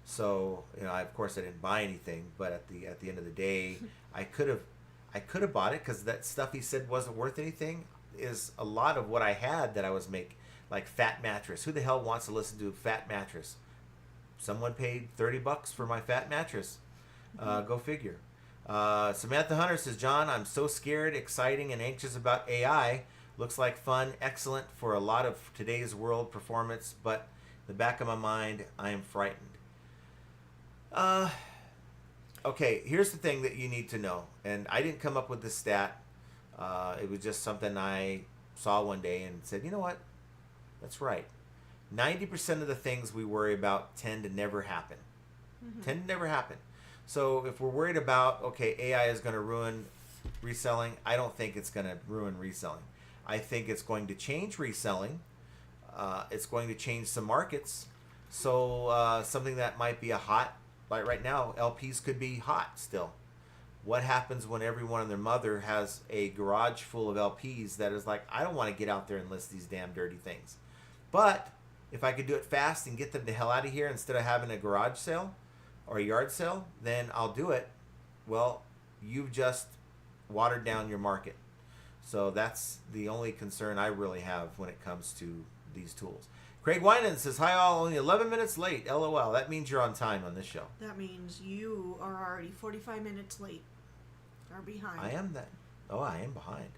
So of course I didn't buy anything, but at the end of the day, I could have bought it, because that stuff he said wasn't worth anything is a lot of what I had that I was making, like Fat Mattress. Who the hell wants to listen to Fat Mattress? Someone paid $30 for my Fat Mattress. Go figure. Samantha Hunter says, John, I'm so scared, exciting, and anxious about AI. Looks like fun, excellent for a lot of today's world performance, but in the back of my mind, I am frightened. Okay, here's the thing that you need to know, and I didn't come up with this stat. It was just something I saw one day and said, you know what? That's right. 90% of the things we worry about tend to never happen. Tend to never happen. So if we're worried about, okay, AI is going to ruin reselling, I don't think it's going to ruin reselling. I think it's going to change reselling. It's going to change some markets. So something that might be like right now, LPs could be hot still. What happens when everyone and their mother has a garage full of LPs that is like, I don't want to get out there and list these damn dirty things. But if I could do it fast and get them the hell out of here instead of having a garage sale or a yard sale, then I'll do it. Well, you've just watered down your market. So that's the only concern I really have when it comes to these tools. Craig Winan says, hi all, only 11 minutes late. LOL. That means you're on time on this show. That means you are already 45 minutes late or behind. I am that. Oh, I am behind.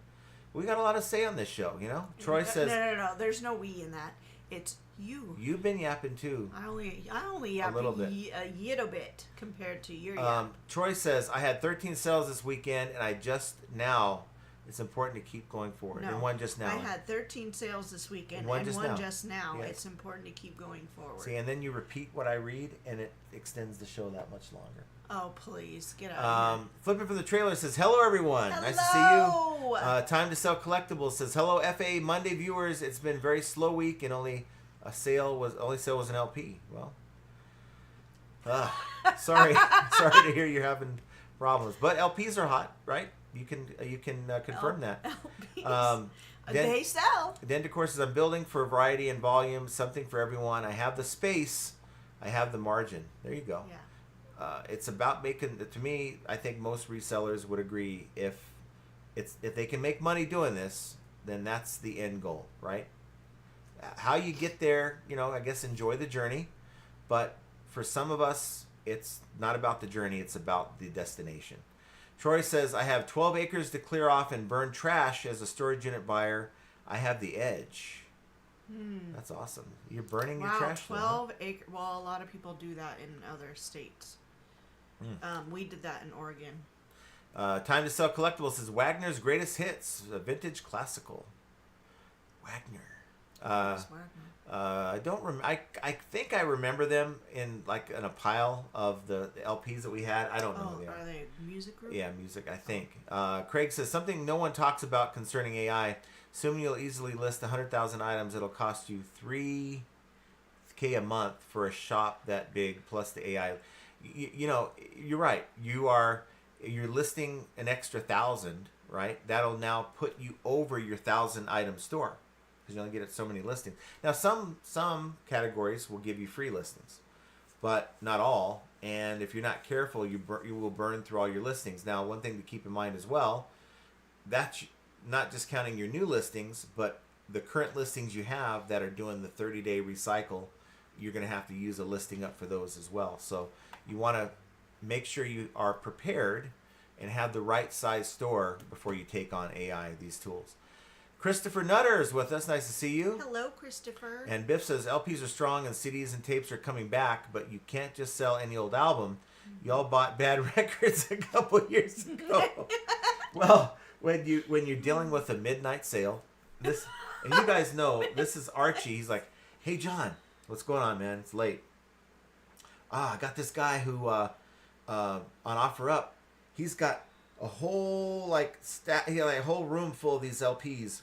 We got a lot to say on this show, Troy says... No. There's no we in that. It's you. You've been yapping too. I only yap a little bit compared to your yap. Troy says, I had 13 sales this weekend, and I just now... It's important to keep going forward. No, and one just now. I had 13 sales this weekend, and one just now. Yes. It's important to keep going forward. See, and then you repeat what I read, and it extends the show that much longer. Oh, please, get out of here. Flipping from the trailer says, hello, everyone. Hello. Nice to see you. Time to Sell Collectibles says, hello, FA Monday viewers. It's been a very slow week, and only sale was an LP. Well, sorry to hear you're having problems. But LPs are hot, right? You can confirm that. They sell. Then, of course, I'm building for variety and volume, something for everyone. I have the space. I have the margin. There you go. Yeah. It's about making. To me, I think most resellers would agree if they can make money doing this, then that's the end goal, right? How you get there, I guess enjoy the journey, but for some of us, it's not about the journey. It's about the destination. Troy says, I have 12 acres to clear off and burn trash as a storage unit buyer. I have the edge. That's awesome. You're burning your trash. 12 acres. Well, a lot of people do that in other states. We did that in Oregon. Time to Sell Collectibles says, Wagner's Greatest Hits, a vintage classical. Wagner. I don't remember. I think I remember them in a pile of the LPs that we had. I don't know who they are. Are they a music group? Yeah, music, I think. Craig says, something no one talks about concerning AI. Assuming you'll easily list 100,000 items, it'll cost you $3,000 a month for a shop that big plus the AI. You're right. You're listing an extra 1,000, right? That'll now put you over your 1,000 item store. Because you only get so many listings. Now, some categories will give you free listings, but not all. And if you're not careful, you will burn through all your listings. Now, one thing to keep in mind as well, that's not just counting your new listings, but the current listings you have that are doing the 30-day recycle, you're going to have to use a listing up for those as well. So you want to make sure you are prepared and have the right size store before you take on AI, these tools. Christopher Nutter is with us. Nice to see you. Hello, Christopher. And Biff says LPs are strong and CDs and tapes are coming back, but you can't just sell any old album. Y'all bought bad records a couple years ago. Well, when you're dealing with a midnight sale, this, and you guys know this is Archie. He's like, "Hey John, what's going on, man? It's late. I got this guy who on OfferUp, he's got a whole a whole room full of these LPs.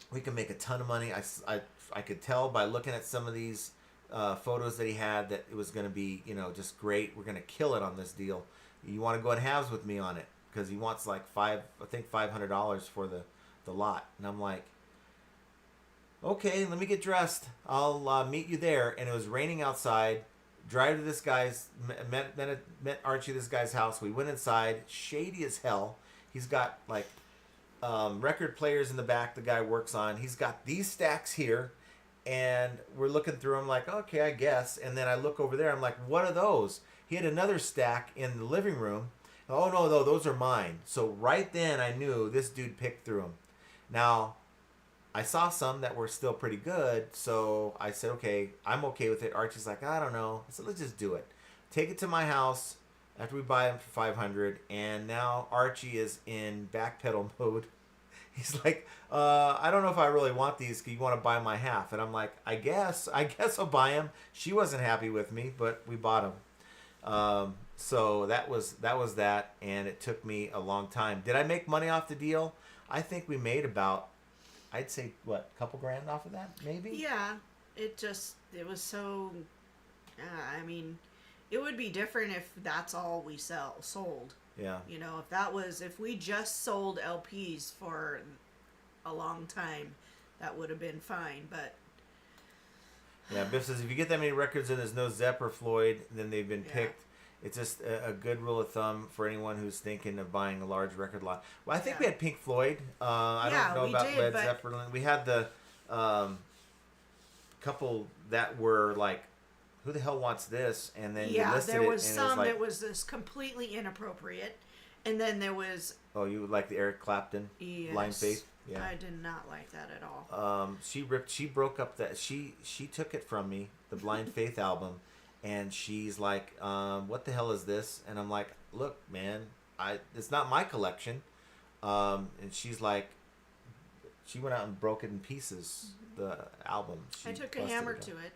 We can make a ton of money. I could tell by looking at some of these photos that he had that it was going to be, just great. We're going to kill it on this deal. You want to go in halves with me on it?" Because he wants like $500 for the lot. And I'm like, okay, let me get dressed. I'll meet you there. And it was raining outside. Drive to this guy's, met Archie at this guy's house. We went inside, shady as hell. He's got like record players in the back the guy works on. He's got these stacks here, and we're looking through them like, okay, I guess. And then I look over there, I'm like, what are those? He had another stack in the living room. Oh, no, those are mine. So right then I knew this dude picked through them. Now, I saw some that were still pretty good, so I said, okay, I'm okay with it. Archie's like, I don't know. I said, let's just do it. Take it to my house after we buy them for $500, and now Archie is in backpedal mode. He's like, I don't know if I really want these. You want to buy my half? And I'm like, I guess I'll buy them. She wasn't happy with me, but we bought them. So that was that, and it took me a long time. Did I make money off the deal? I think we made about, I'd say, a couple grand off of that, maybe? Yeah, it was so, I mean, it would be different if that's all we sold. Yeah. If we just sold LPs for a long time, that would have been fine, but. Yeah, Biff says, if you get that many records and there's no Zepp or Floyd, then they've been Yeah. picked. It's just a good rule of thumb for anyone who's thinking of buying a large record lot. Well, I think we had Pink Floyd. I don't know about Led Zeppelin. We had the couple that were like, who the hell wants this? And then you listed there was it, and some it was like, that was this completely inappropriate, and then there was. Oh, you would like the Eric Clapton Blind Faith? Yeah. I did not like that at all. She broke up that she took it from me, the Blind Faith album. And she's like, what the hell is this? And I'm like, look, man, it's not my collection. And she's like, she went out and broke it in pieces, the album. I took a hammer to it.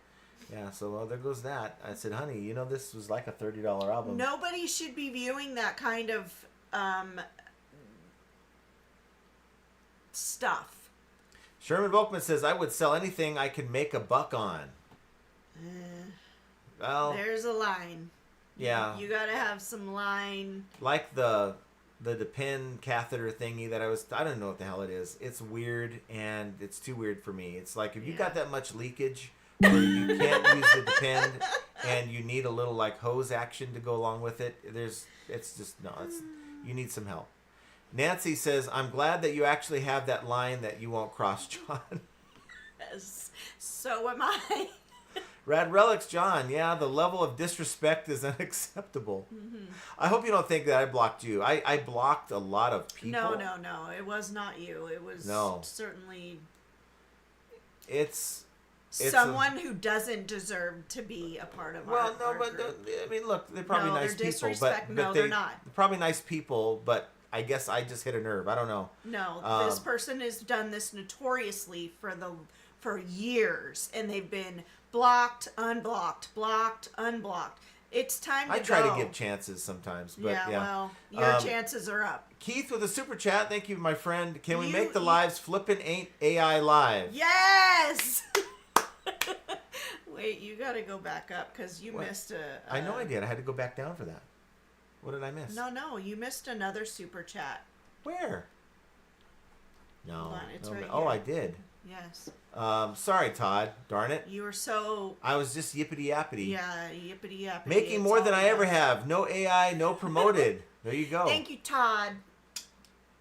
Yeah, so there goes that. I said, honey, this was like a $30 album. Nobody should be viewing that kind of stuff. Sherman Volkman says, I would sell anything I could make a buck on. Well, there's a line. Yeah. You gotta have some line. Like the Depend catheter thingy that I don't know what the hell it is. It's weird, and it's too weird for me. It's like if you got that much leakage where you can't use the Depend and you need a little like hose action to go along with it, you need some help. Nancy says, I'm glad that you actually have that line that you won't cross, John. Yes. So am I. Rad Relics, John. Yeah, the level of disrespect is unacceptable. Mm-hmm. I hope you don't think that I blocked you. I blocked a lot of people. No. It was not you. It was certainly. It's someone who doesn't deserve to be a part of our group. I mean, look, they're probably nice people, but they're not. They're probably nice people, but I guess I just hit a nerve. I don't know. No, this person has done this notoriously for years, and they've been blocked, unblocked, blocked, unblocked. It's time to go. I try to give chances sometimes, but yeah. Well, your chances are up. Keith with a super chat. Thank you, my friend. Can we make the lives flippin' ain't AI live? Yes! Wait, you got to go back up because you missed a... I know I did. I had to go back down for that. What did I miss? No, you missed another super chat. Where? No. Hold on, it's right Oh, here. I did. Yes. Sorry, Todd. Darn it. You were so... I was just yippity-yappity. Yeah, yippity-yappity. Making more than I ever have. No AI, no promoted. There you go. Thank you, Todd.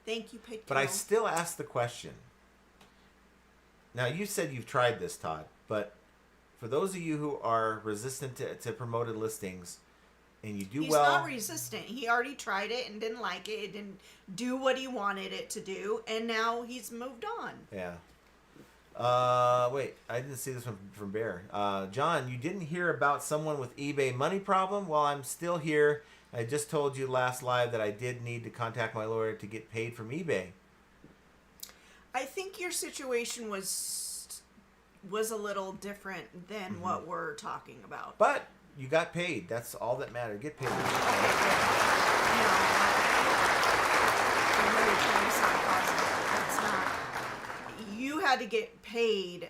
Thank you, Pedro. But I still ask the question. Now, you said you've tried this, Todd, but for those of you who are resistant to promoted listings, and you do He's well. not resistant. He already tried it and didn't like it. It didn't do what he wanted it to do, and now he's moved on. Yeah. Wait, I didn't see this one from Bear. John, you didn't hear about someone with eBay money problem? Well, I'm still here. I just told you last live that I did need to contact my lawyer to get paid from eBay. I think your situation was a little different than what we're talking about. But you got paid. That's all that mattered. Get paid. Okay, good. No, I know you're trying to sound positive. That's not. You had to get paid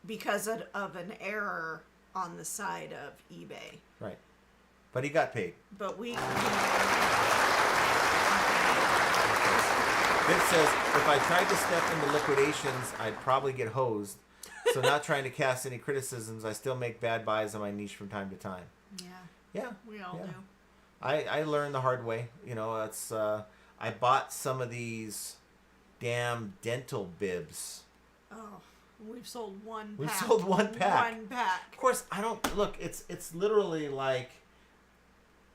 because of an error on the side of eBay. Right. But he got paid. But we. It says, if I tried to step into liquidations, I'd probably get hosed. So not trying to cast any criticisms, I still make bad buys on my niche from time to time. Yeah. Yeah. We all do. I learned the hard way. You know, it's I bought some of these damn dental bibs. Oh, we've sold one pack. We've sold one pack. One pack. Of course, I don't look. It's literally like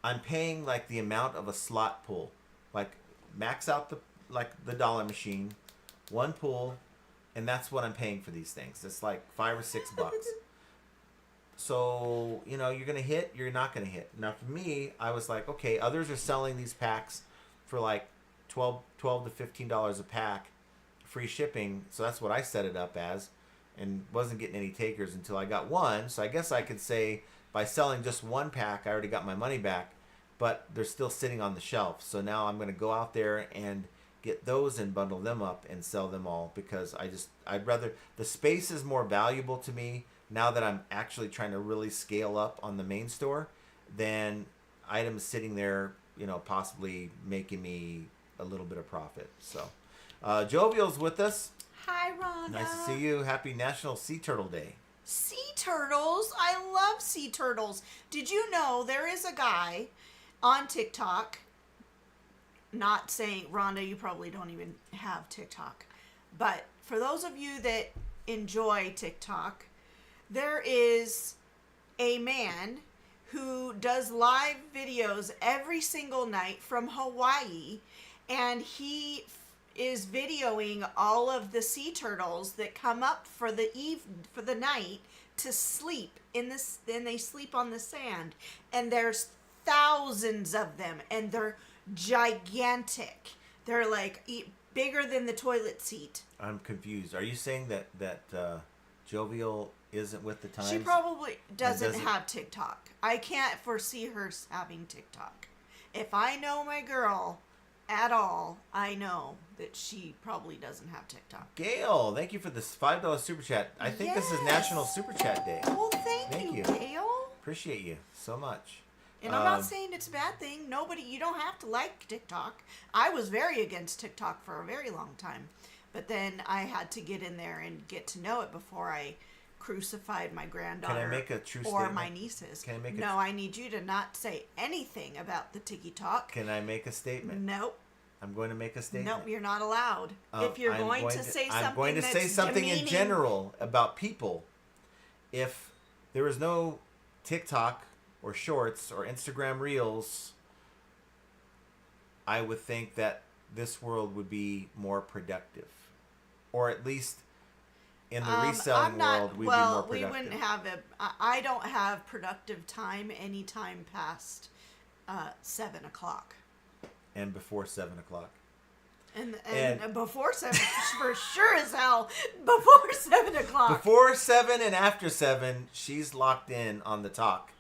I'm paying like the amount of a slot pull, like max out the dollar machine, one pull, and that's what I'm paying for these things. It's like $5 or $6. So, you know, you're going to hit, you're not going to hit. Now, for me, I was like, okay, others are selling these packs for like $12 to $15 a pack, free shipping. So that's what I set it up as, and wasn't getting any takers until I got one. So I guess I could say by selling just one pack, I already got my money back, but they're still sitting on the shelf. So now I'm going to go out there and get those and bundle them up and sell them all, because I'd rather, the space is more valuable to me now that I'm actually trying to really scale up on the main store than items sitting there, you know, possibly making me a little bit of profit. So, Jovial's with us. Hi, Rhonda. Nice to see you. Happy National Sea Turtle Day. Sea turtles. I love sea turtles. Did you know there is a guy on TikTok, not saying, Rhonda, you probably don't even have TikTok, but for those of you that enjoy TikTok, there is a man who does live videos every single night from Hawaii, and he is videoing all of the sea turtles that come up for the night to sleep in this. Then they sleep on the sand, and there's thousands of them, and they're gigantic. They're like bigger than the toilet seat. I'm confused. Are you saying that Jovial isn't with the times? She probably doesn't have TikTok. I can't foresee her having TikTok. If I know my girl at all, I know that she probably doesn't have TikTok. Gail, thank you for this $5 super chat. I think this is National Super Chat Day. Well, thank you, Gail. Appreciate you so much. And I'm not saying it's a bad thing. You don't have to like TikTok. I was very against TikTok for a very long time. But then I had to get in there and get to know it before I crucified my granddaughter. Can I make a true or statement? my nieces. Can I make No, I need you to not say anything about the TikTok. Can I make a statement? Nope. I'm going to make a statement. Nope, you're not allowed. If you're going to say something, I'm going to say something in general about people. If there was no TikTok or Shorts or Instagram Reels, I would think that this world would be more productive, or at least in the reselling world, we'd be more productive. We wouldn't have I don't have productive time anytime past 7 o'clock. And before 7 o'clock. And before 7, for sure as hell, before 7 o'clock. Before 7 and after 7, she's locked in on the talk.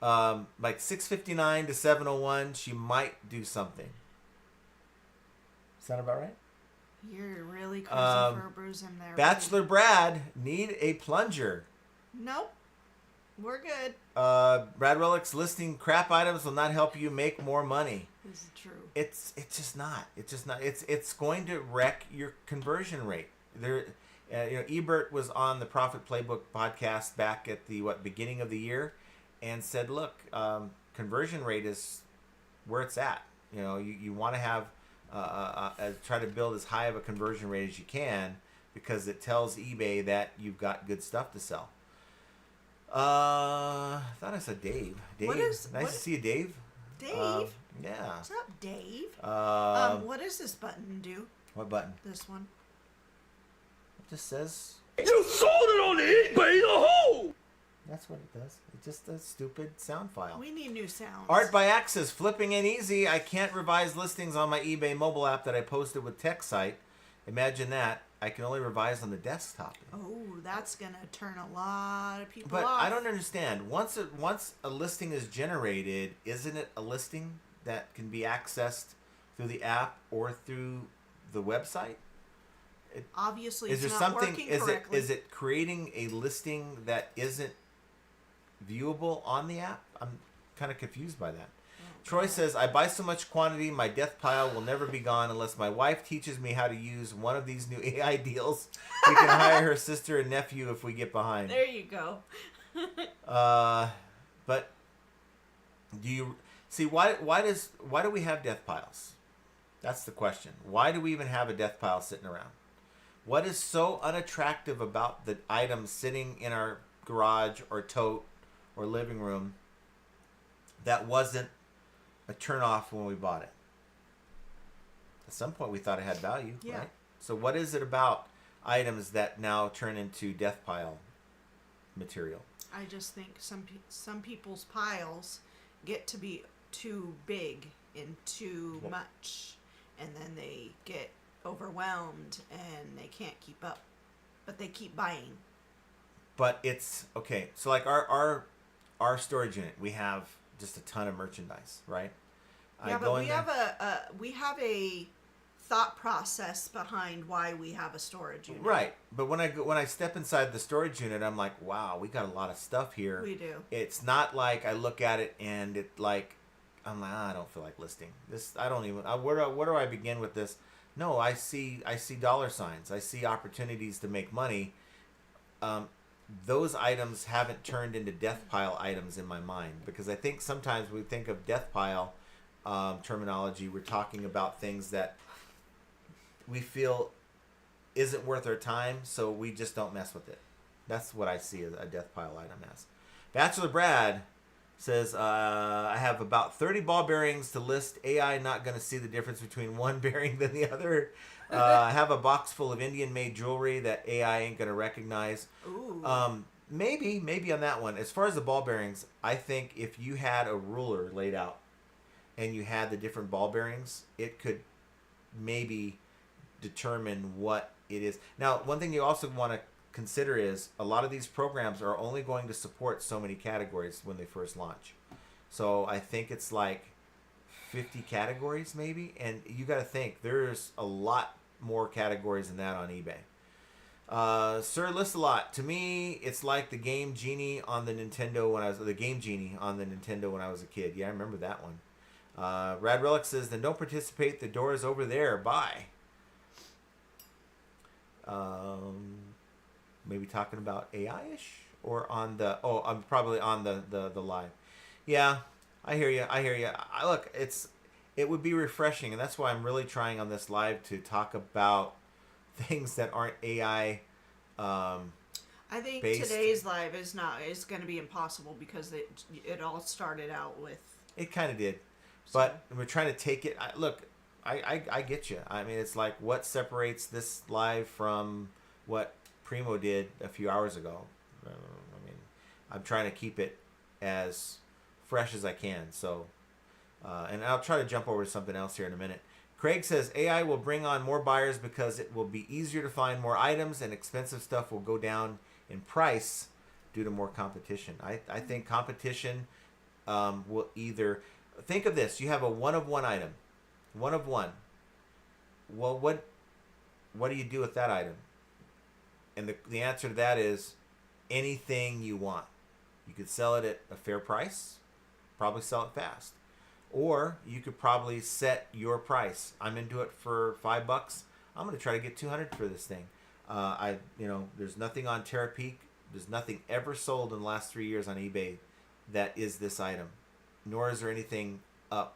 Like 6:59 to 7:01, she might do something. Sound about right? You're really cruising for a bruise in there. Bachelor Brad, need a plunger. Nope. We're good. Brad Relics, listing crap items will not help you make more money. This is true. It's just not. It's just not. It's going to wreck your conversion rate. There, Ebert was on the Profit Playbook podcast back at the beginning of the year, and said, look, conversion rate is where it's at. You want to have try to build as high of a conversion rate as you can, because it tells eBay that you've got good stuff to sell. Thought I saw Dave. Dave, What is- nice what- to see you, Dave. Dave? Yeah. What's up, Dave? What does this button do? What button? This one. It just says. You sold it on eBay the whole. That's what it does. It's just a stupid sound file. We need new sounds. Art by Axis, flipping ain't easy. I can't revise listings on my eBay mobile app that I posted with TechSite. Imagine that. I can only revise on the desktop. Oh, that's gonna turn a lot of people But off. I don't understand. Once a listing is generated, isn't it a listing that can be accessed through the app or through the website? Obviously, Is it's there not something? working Is correctly. it creating a listing that isn't viewable on the app? I'm kind of confused by that. Troy says, I buy so much quantity, my death pile will never be gone unless my wife teaches me how to use one of these new AI deals. We can hire her sister and nephew if we get behind. There you go. But do you see why do we have death piles? That's the question. Why do we even have a death pile sitting around? What is so unattractive about the item sitting in our garage or tote or living room that wasn't a turnoff when we bought it? At some point we thought it had value, Yeah. right? So what is it about items that now turn into death pile material? I just think some people's piles get to be too big and too much, and then they get overwhelmed and they can't keep up, but they keep buying. But it's okay. So like our storage unit, we have just a ton of merchandise, right? Yeah, but we have a thought process behind why we have a storage unit. Right, but when I step inside the storage unit, I'm like, wow, we got a lot of stuff here. We do. It's not like I look at it and it like I'm like, I don't feel like listing this. I don't even. Where do I begin with this? No, I see dollar signs. I see opportunities to make money. Those items haven't turned into death pile items in my mind, because I think sometimes we think of death pile terminology, we're talking about things that we feel isn't worth our time, so we just don't mess with it. That's what I see as a death pile item as. Bachelor Brad says, I have about 30 ball bearings to list. AI not going to see the difference between one bearing than the other. I have a box full of Indian-made jewelry that AI ain't going to recognize. Ooh. Maybe on that one. As far as the ball bearings, I think if you had a ruler laid out and you had the different ball bearings, it could maybe determine what it is. Now, one thing you also want to consider is a lot of these programs are only going to support so many categories when they first launch. So I think it's like 50 categories maybe, and you got to think there's a lot more categories than that on eBay. Sir lists a lot. To me, it's like the Game Genie on the Nintendo when I was a kid. Yeah, I remember that one. Rad Relic says, then don't participate. The door is over there. Bye. Maybe talking about AI-ish or on the. Oh, I'm probably on the live. Yeah, I hear you. Look, it would be refreshing, and that's why I'm really trying on this live to talk about things that aren't AI. I think based. today's live is going to be impossible because it all started out with. It kind of did, but we're trying to take it. I get you. I mean, it's like what separates this live from what Primo did a few hours ago. I mean, I'm trying to keep it as fresh as I can. So, and I'll try to jump over to something else here in a minute. Craig says AI will bring on more buyers because it will be easier to find more items, and expensive stuff will go down in price due to more competition. I think competition will either... Think of this. You have a one-of-one item. One of one. Well, what do you do with that item? And the answer to that is anything you want. You could sell it at a fair price, probably sell it fast. Or you could probably set your price. I'm into it for $5. I'm going to try to get $200 for this thing. There's nothing on Terapeak. There's nothing ever sold in the last 3 years on eBay that is this item. Nor is there anything up.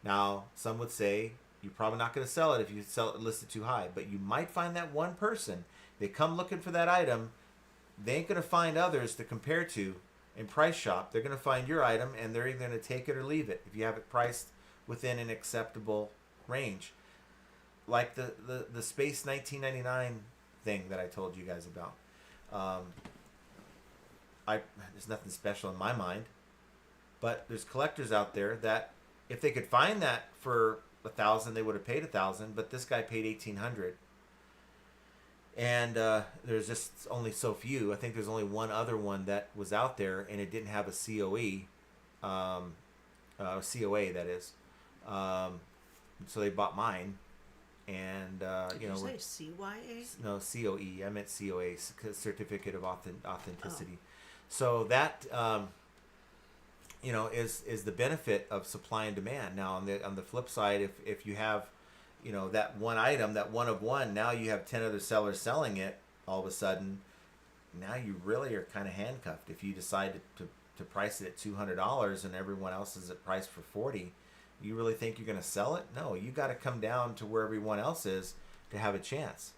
Now, some would say you're probably not going to sell it if you sell it listed too high, but you might find that one person. They come looking for that item, they ain't going to find others to compare to and price shop. They're going to find your item, and they're either going to take it or leave it if you have it priced within an acceptable range. Like the Space 1999 thing that I told you guys about. There's nothing special in my mind, but there's collectors out there that if they could find that for $1,000, they would have paid $1,000, but this guy paid $1,800. And there's just only so few. I think there's only one other one that was out there, and it didn't have a COE, COA that is. So they bought mine, and Did you say CYA? No, COE. I meant COA, Certificate of Authenticity. So that is the benefit of supply and demand. Now on the flip side, if you have that one item, that one of one, now you have 10 other sellers selling it, all of a sudden, now you really are kind of handcuffed. If you decide to price it at $200 and everyone else is at price for $40, you really think you're going to sell it? No, you got to come down to where everyone else is to have a chance.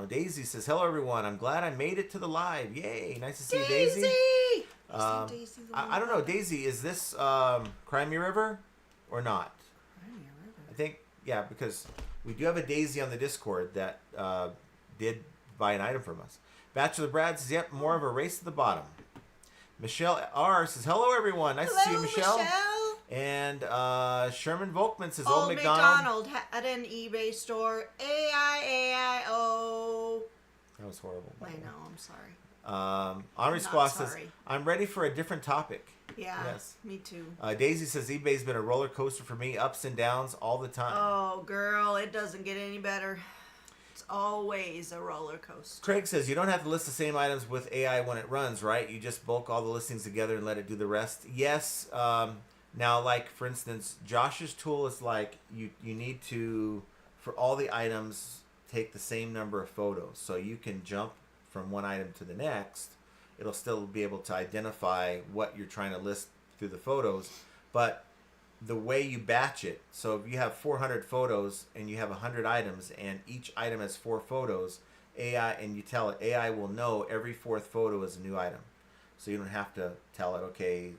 Daisy says, hello everyone, I'm glad I made it to the live. Yay, nice to see you, Daisy. I don't know, Daisy, is this Crimea River or not? Crimea River. I think, yeah, because we do have a Daisy on the Discord that did buy an item from us. Bachelor Brad says, yep, more of a race to the bottom. Michelle R says, hello everyone, nice to see you, Michelle. And Sherman Volkman says, Old McDonald had an eBay store. AIAIO. That was horrible. I know, I'm sorry. Henri Squaw says, I'm ready for a different topic. Yeah, yes. Me too. Daisy says, eBay's been a roller coaster for me, ups and downs all the time. Oh, girl, it doesn't get any better. It's always a roller coaster. Craig says, you don't have to list the same items with AI when it runs, right? You just bulk all the listings together and let it do the rest. Yes. Now, like, for instance, Josh's tool is like you need to, for all the items, take the same number of photos. So you can jump from one item to the next. It'll still be able to identify what you're trying to list through the photos. But the way you batch it, so if you have 400 photos and you have 100 items and each item has 4 photos, AI, and you tell it, AI will know every 4th photo is a new item. So you don't have to tell it, okay,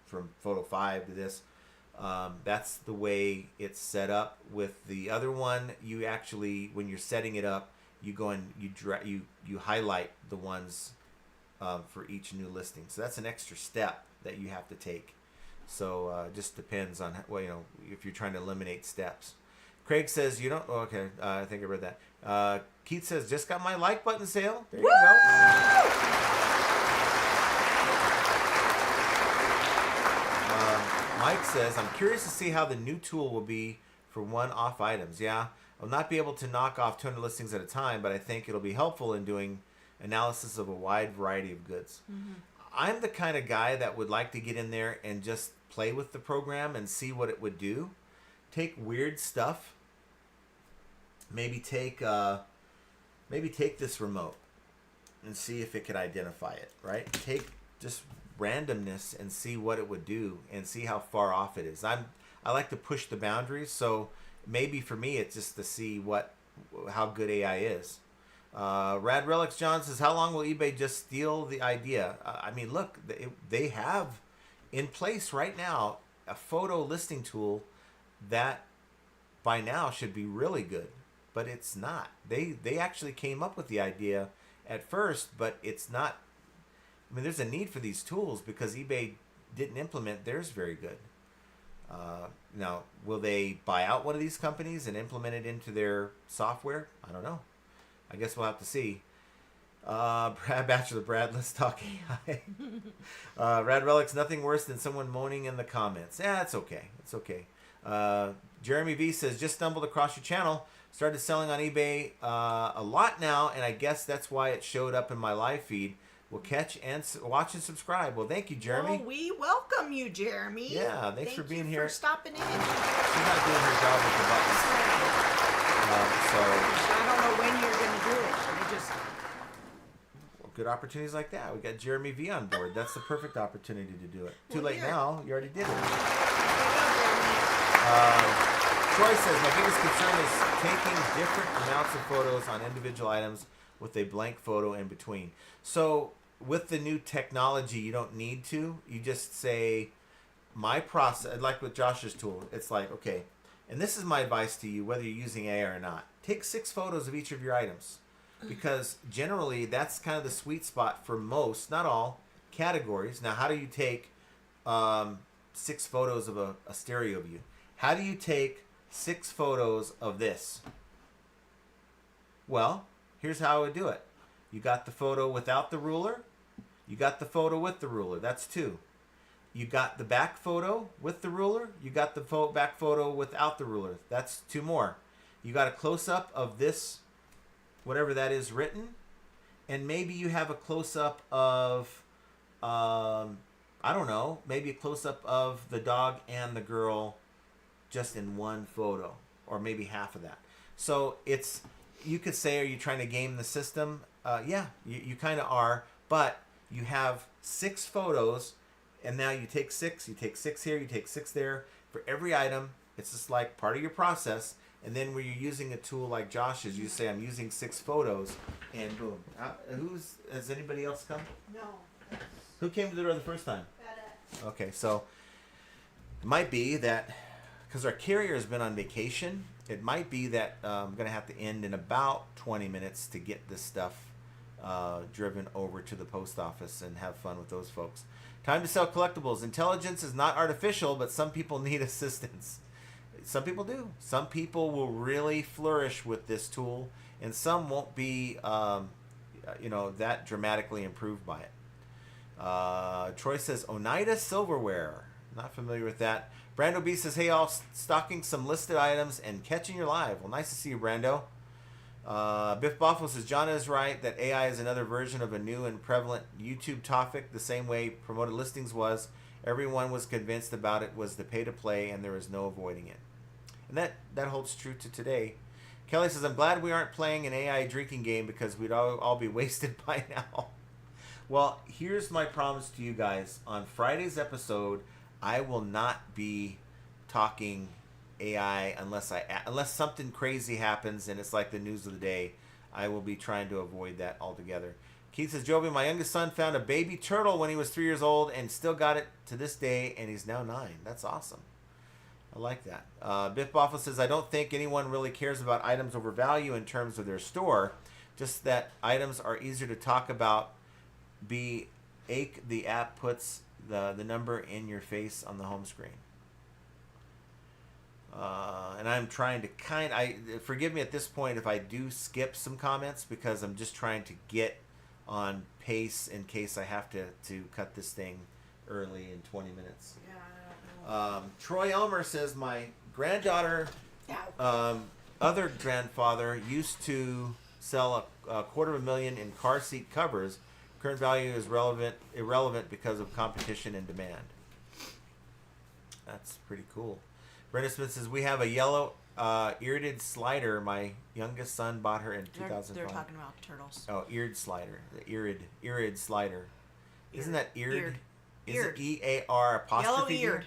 from photo 5 to this. That's the way it's set up. With the other one, you actually, when you're setting it up, you go and you highlight the ones for each new listing. So that's an extra step that you have to take. So just depends on if you're trying to eliminate steps. Craig says you don't. Oh, okay, I think I read that. Keith says just got my like button sale. There you go. Mike says, I'm curious to see how the new tool will be for one-off items. Yeah, I'll not be able to knock off 200 listings at a time, but I think it'll be helpful in doing analysis of a wide variety of goods. Mm-hmm. I'm the kind of guy that would like to get in there and just play with the program and see what it would do. Take weird stuff. Maybe take this remote and see if it could identify it, right? Take just randomness and see what it would do and see how far off it is. I like to push the boundaries, so maybe for me it's just to see how good AI is. Rad Relics John says, how long will eBay just steal the idea? I mean, look, they have in place right now a photo listing tool that by now should be really good, but it's not. They actually came up with the idea at first, but it's not. I mean, there's a need for these tools because eBay didn't implement theirs very good. Now, will they buy out one of these companies and implement it into their software? I don't know. I guess we'll have to see. Bachelor Brad, let's talk AI. Rad Relics, nothing worse than someone moaning in the comments. Yeah, it's okay. It's okay. Jeremy V says, just stumbled across your channel. Started selling on eBay a lot now, and I guess that's why it showed up in my live feed. We'll catch and watch and subscribe. Well, thank you, Jeremy. Oh, we welcome you, Jeremy. Yeah, thanks for being here. For stopping in. She's not doing her job with the buttons. I don't know when you're going to do it. Good opportunities like that. We got Jeremy V on board. That's the perfect opportunity to do it. Well, Too late here. now. You already did it. Troy says, my biggest concern is taking different amounts of photos on individual items with a blank photo in between. So with the new technology, you don't need to. You just say, my process, like with Josh's tool, it's like, okay, and this is my advice to you, whether you're using AI or not. Take 6 photos of each of your items, because generally that's kind of the sweet spot for most, not all, categories. Now, how do you take 6 photos of a stereo view? How do you take 6 photos of this? Well, here's how I would do it. You got the photo without the ruler. You got the photo with the ruler. That's 2. You got the back photo with the ruler. You got the back photo without the ruler. That's 2 more. You got a close-up of this, whatever that is written. And maybe you have a close-up of, I don't know, maybe a close-up of the dog and the girl just in one photo. Or maybe half of that. So it's, you could say, are you trying to game the system? Yeah, you kind of are. But you have 6 photos. And now you take 6 here, you take 6 there. For every item, it's just like part of your process. And then when you're using a tool like Josh's, you say, I'm using 6 photos, and boom. Has anybody else come? No. Who came to the door the first time? Okay, so it might be that, because our carrier has been on vacation, it might be that I'm going to have to end in about 20 minutes to get this stuff driven over to the post office and have fun with those folks. Time to sell collectibles. Intelligence is not artificial, but some people need assistance. Some people do. Some people will really flourish with this tool, and some won't be, that dramatically improved by it. Troy says, Oneida Silverware. Not familiar with that. Brando B says, hey, all, stocking some listed items and catching your live. Well, nice to see you, Brando. Biff Boffo says, John is right that AI is another version of a new and prevalent YouTube topic, the same way promoted listings was. Everyone was convinced about it was the pay-to-play, and there is no avoiding it. And that holds true to today. Kelly says, I'm glad we aren't playing an AI drinking game because we'd all be wasted by now. Well, here's my promise to you guys. On Friday's episode, I will not be talking AI unless something crazy happens and it's like the news of the day. I will be trying to avoid that altogether. Keith says, Joby, my youngest son found a baby turtle when he was 3 years old and still got it to this day, and he's now 9. That's awesome. I like that. Biff Boffo says, I don't think anyone really cares about items over value in terms of their store, just that items are easier to talk about. The app puts the number in your face on the home screen. And I'm trying to forgive me at this point if I do skip some comments, because I'm just trying to get on pace in case I have to cut this thing early in 20 minutes. Yeah, I don't know. Troy Elmer says, my granddaughter, other grandfather used to sell a $250,000 in car seat covers. Current value is irrelevant because of competition and demand. That's pretty cool. Brenda Smith says, we have a yellow eared slider. My youngest son bought her in 2005. They're talking about turtles. Oh, eared slider. The eared slider. Isn't that eared? Is Eared. it E-A-R apostrophe? Yellow eared.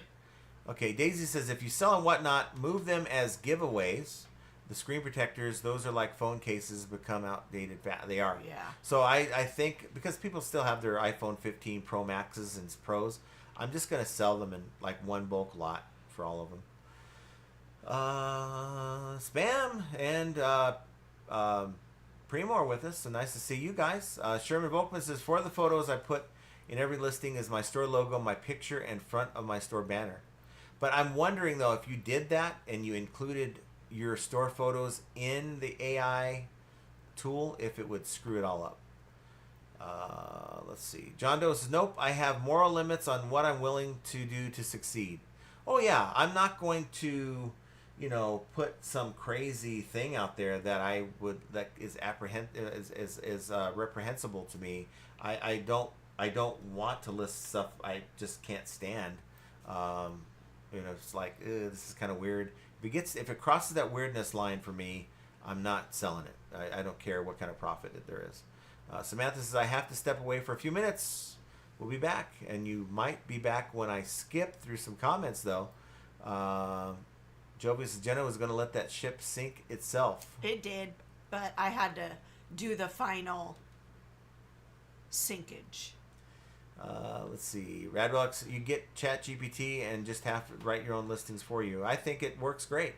Okay, Daisy says, if you sell and whatnot, move them as giveaways. The screen protectors, those are like phone cases, become outdated. They are. Yeah. So I think, because people still have their iPhone 15 Pro Maxes and Pros, I'm just going to sell them in like one bulk lot for all of them. Spam and Primo are with us, so nice to see you guys. Sherman Volkman says, for the photos I put in every listing is my store logo, my picture, and front of my store banner. But I'm wondering, though, if you did that and you included your store photos in the AI tool, if it would screw it all up. Let's see. John Doe says, nope, I have moral limits on what I'm willing to do to succeed. Oh, yeah, I'm not going to, put some crazy thing out there that is reprehensible to me. I don't want to list stuff I just can't stand. It's like, this is kind of weird. If it crosses that weirdness line for me, I'm not selling it. I don't care what kind of profit there is. Samantha says, I have to step away for a few minutes. We'll be back, and you might be back when I skip through some comments, though. Joby says, Jenna was going to let that ship sink itself. It did, but I had to do the final syncage. Let's see. Radwelks, you get ChatGPT and just have to write your own listings for you. I think it works great.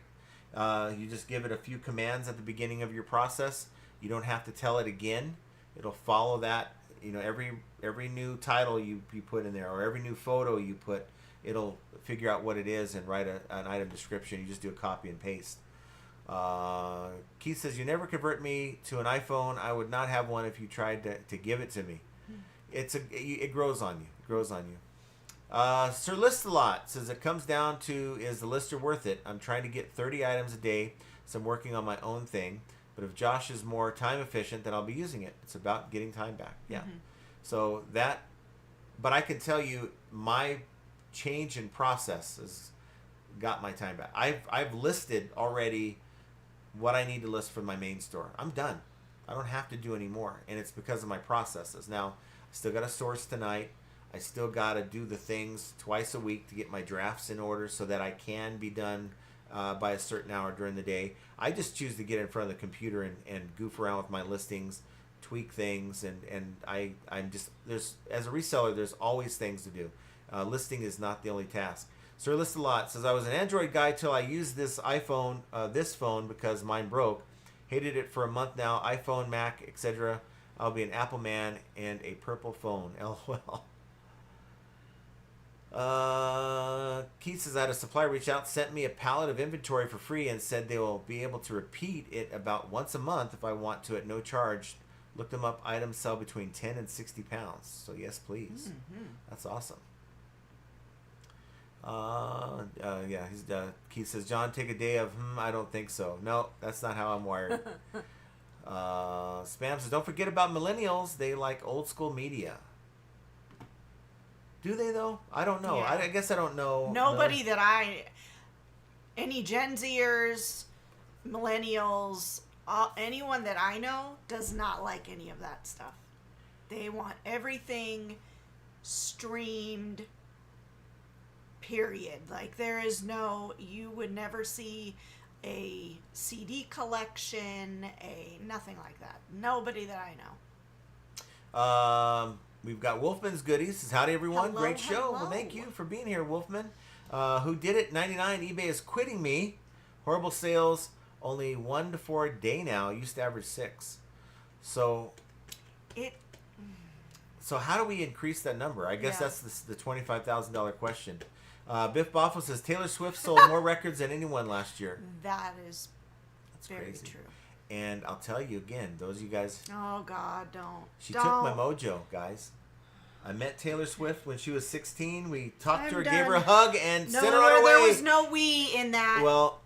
You just give it a few commands at the beginning of your process. You don't have to tell it again. It'll follow that. You know, every new title you put in there, or every new photo you put, it'll figure out what it is and write an item description. You just do a copy and paste. Keith says, you never convert me to an iPhone. I would not have one if you tried to give it to me. It grows on you. It grows on you. Sir List-A-Lot says, it comes down to, is the lister worth it? I'm trying to get 30 items a day, so I'm working on my own thing. But if Josh is more time efficient, then I'll be using it. It's about getting time back. Yeah. Mm-hmm. So that, but I can tell you, my change in process has got my time back. I've listed already what I need to list for my main store. I'm done. I don't have to do any more, and it's because of my processes. Now, I still got to source tonight. I still got to do the things twice a week to get my drafts in order so that I can be done by a certain hour during the day. I just choose to get in front of the computer and goof around with my listings, tweak things, and I'm just, as a reseller, there's always things to do. Listing is not the only task. Sir List-A-Lot says, I was an Android guy till I used this phone because mine broke. Hated it for a month now. iPhone, Mac, etc. I'll be an Apple man and a purple phone. LOL. Keith says, I had a supplier reach out, sent me a pallet of inventory for free, and said they will be able to repeat it about once a month if I want to at no charge. Looked them up. Items sell between 10 and 60 pounds. So yes, please. Mm-hmm. That's awesome. Keith says, John, take a day of, I don't think so. No, that's not how I'm wired. Spam says, don't forget about millennials. They like old school media. Do they, though? I don't know. Yeah. I guess I don't know. Nobody any Gen Zers, millennials, anyone that I know does not like any of that stuff. They want everything streamed, period. Like, there is you would never see a CD collection, nothing like that. Nobody that I know. We've got Wolfman's Goodies. Says, howdy, everyone. Hello, great show. hello. Well, thank you for being here, Wolfman. Who did it? 99. eBay is quitting me. Horrible sales. Only 1 to 4 a day now. Used to average 6. So how do we increase that number? I guess that's the $25,000 question. Biff Boffo says, Taylor Swift sold more records than anyone last year. That's very crazy. True. And I'll tell you again, those of you guys... Oh, God, don't. She took my mojo, guys. I met Taylor Swift when she was 16. We talked to her, gave her a hug, and sent her on her way. There was no we in that. Well,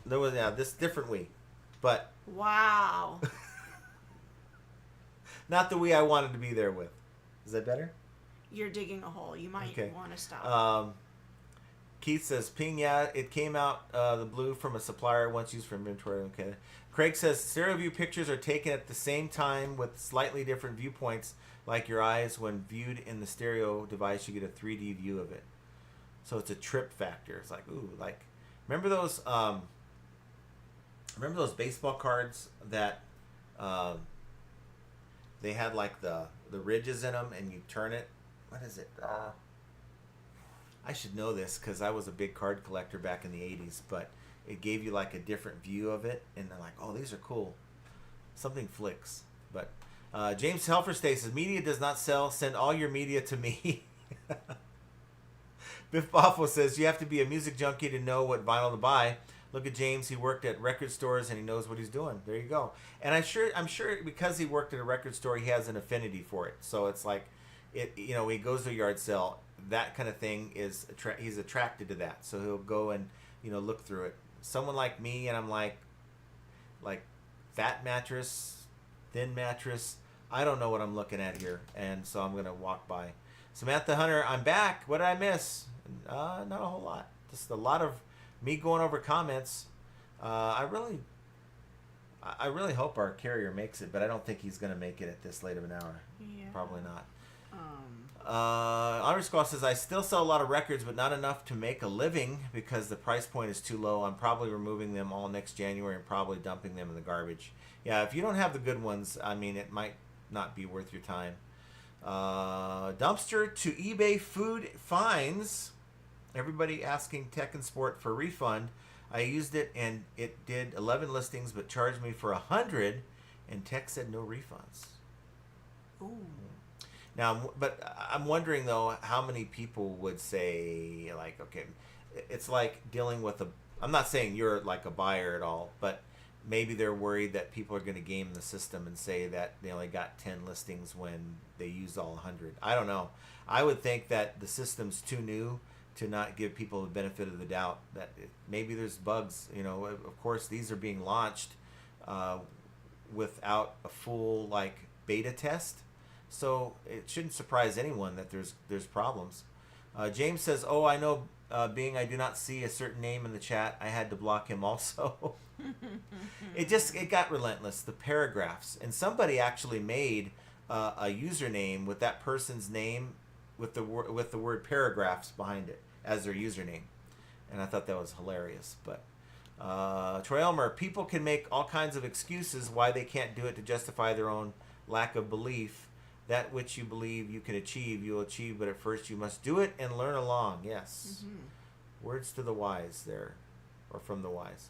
there was, this different we. But... Wow. Not the we I wanted to be there with. Is that better? You're digging a hole. You might want to stop. Keith says, ping, it came out the blue from a supplier once used for inventory. Okay. Craig says, stereo view pictures are taken at the same time with slightly different viewpoints, like your eyes. When viewed in the stereo device, you get a 3D view of it. So it's a trip factor. It's like, ooh, like, remember those baseball cards that they had like the ridges in them and you turn it? What is it? I should know this because I was a big card collector back in the 80s, but it gave you like a different view of it, and they're like, oh, these are cool. Something flicks. But James Helferstay says, media does not sell. Send all your media to me. Biff Boffo says, you have to be a music junkie to know what vinyl to buy. Look at James. He worked at record stores, and he knows what he's doing. There you go. And I'm sure because he worked at a record store, he has an affinity for it. So it's like, he goes to a yard sale. That kind of thing he's attracted to that. So he'll go and, look through it. Someone like me, and I'm like fat mattress, thin mattress. I don't know what I'm looking at here, and so I'm gonna walk by. Samantha Hunter, I'm back. What did I miss? Not a whole lot. Just a lot of me going over comments. I really hope our carrier makes it, but I don't think he's gonna make it at this late of an hour. Yeah. Probably not. Honor Squall says, I still sell a lot of records, but not enough to make a living because the price point is too low. I'm probably removing them all next January and probably dumping them in the garbage. Yeah, if you don't have the good ones, I mean, it might not be worth your time. Dumpster to eBay food fines. Everybody asking Tech and Sport for a refund. I used it and it did 11 listings, but charged me for 100, and Tech said no refunds. Ooh. Now, but I'm wondering though, how many people would say, like, okay, it's like dealing with I'm not saying you're like a buyer at all, but maybe they're worried that people are going to game the system and say that they only got 10 listings when they used all 100. I don't know. I would think that the system's too new to not give people the benefit of the doubt that maybe there's bugs. You know, of course, these are being launched without a full like beta test. So it shouldn't surprise anyone that there's problems. James says, "Oh, I know. Being I do not see a certain name in the chat, I had to block him also." It got relentless. The paragraphs, and somebody actually made a username with that person's name with the word paragraphs behind it as their username, and I thought that was hilarious. But Troy Elmer, people can make all kinds of excuses why they can't do it to justify their own lack of belief. That which you believe you can achieve, you'll achieve, but at first you must do it and learn along. Yes. Mm-hmm. Words to the wise there, or from the wise.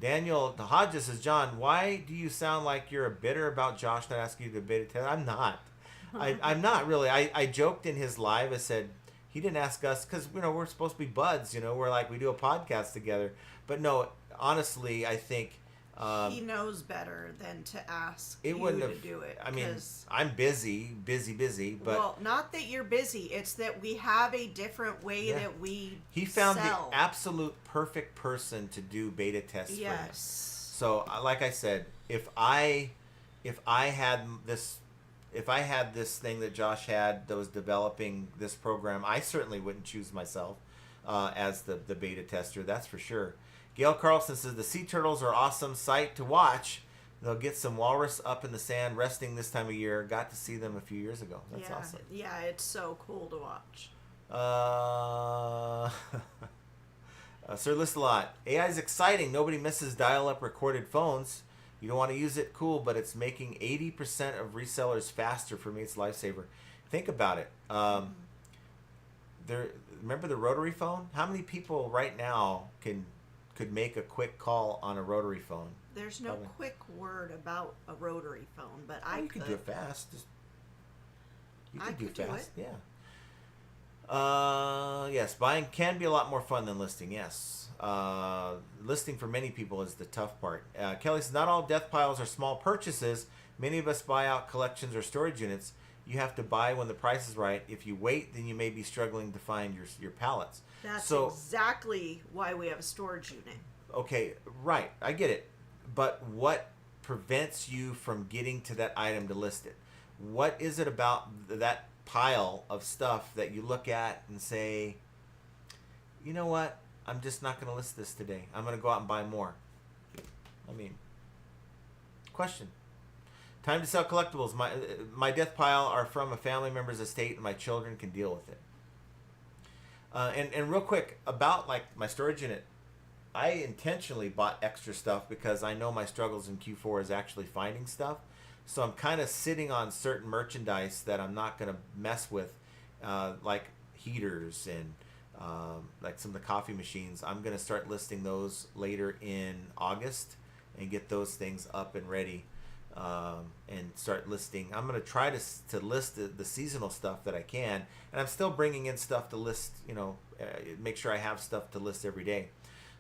Daniel Hodges says, John, why do you sound like you're bitter about Josh not asking you to beta test? I'm not. I'm not really. I joked in his live. I said, he didn't ask us because, you know, we're supposed to be buds. You know, we're like, we do a podcast together. But no, honestly, I think... he knows better than to ask it you wouldn't to have, do it. I mean, I'm busy, but... Well, not that you're busy. It's that we have a different way that we He found sell. the absolute perfect person to do beta tests for him. Yes. So, like I said, if I had this thing that Josh had that was developing this program, I certainly wouldn't choose myself as the beta tester. That's for sure. Gail Carlson says, the sea turtles are awesome sight to watch. They'll get some walrus up in the sand resting this time of year. Got to see them a few years ago. That's awesome. Yeah, it's so cool to watch. Sir Listalot, AI is exciting. Nobody misses dial-up recorded phones. You don't want to use it, cool, but it's making 80% of resellers faster. For me, it's a lifesaver. Think about it. Remember the rotary phone? How many people right now could make a quick call on a rotary phone? There's no quick word about a rotary phone, but you could do it fast. You could do it fast. Do it. Yeah. Yes, buying can be a lot more fun than listing. Yes. Listing for many people is the tough part. Kelly says, not all death piles are small purchases. Many of us buy out collections or storage units. You have to buy when the price is right. If you wait, then you may be struggling to find your pallets. That's exactly why we have a storage unit. Okay, right. I get it. But what prevents you from getting to that item to list it? What is it about that pile of stuff that you look at and say, you know what? I'm just not going to list this today. I'm going to go out and buy more. I mean, question. Time to sell collectibles. My death pile are from a family member's estate, and my children can deal with it. And real quick, about like my storage unit, I intentionally bought extra stuff because I know my struggles in Q4 is actually finding stuff. So I'm kind of sitting on certain merchandise that I'm not going to mess with, like heaters and like some of the coffee machines. I'm going to start listing those later in August and get those things up and ready. And start listing. I'm going to try to list the seasonal stuff that I can, and I'm still bringing in stuff to list, make sure I have stuff to list every day.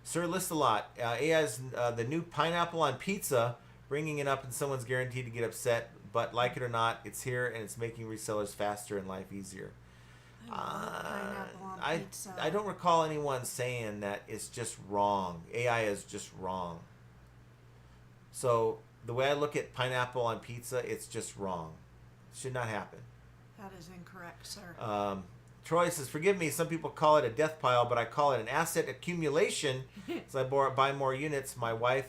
Sir List a Lot, AI's the new pineapple on pizza, bringing it up and someone's guaranteed to get upset, but like it or not, it's here and it's making resellers faster and life easier. Pineapple on pizza. I don't recall anyone saying that it's just wrong. AI is just wrong. So the way I look at pineapple on pizza, it's just wrong. It should not happen. That is incorrect, sir. Troy says, forgive me, some people call it a death pile, but I call it an asset accumulation. So I buy more units. My wife,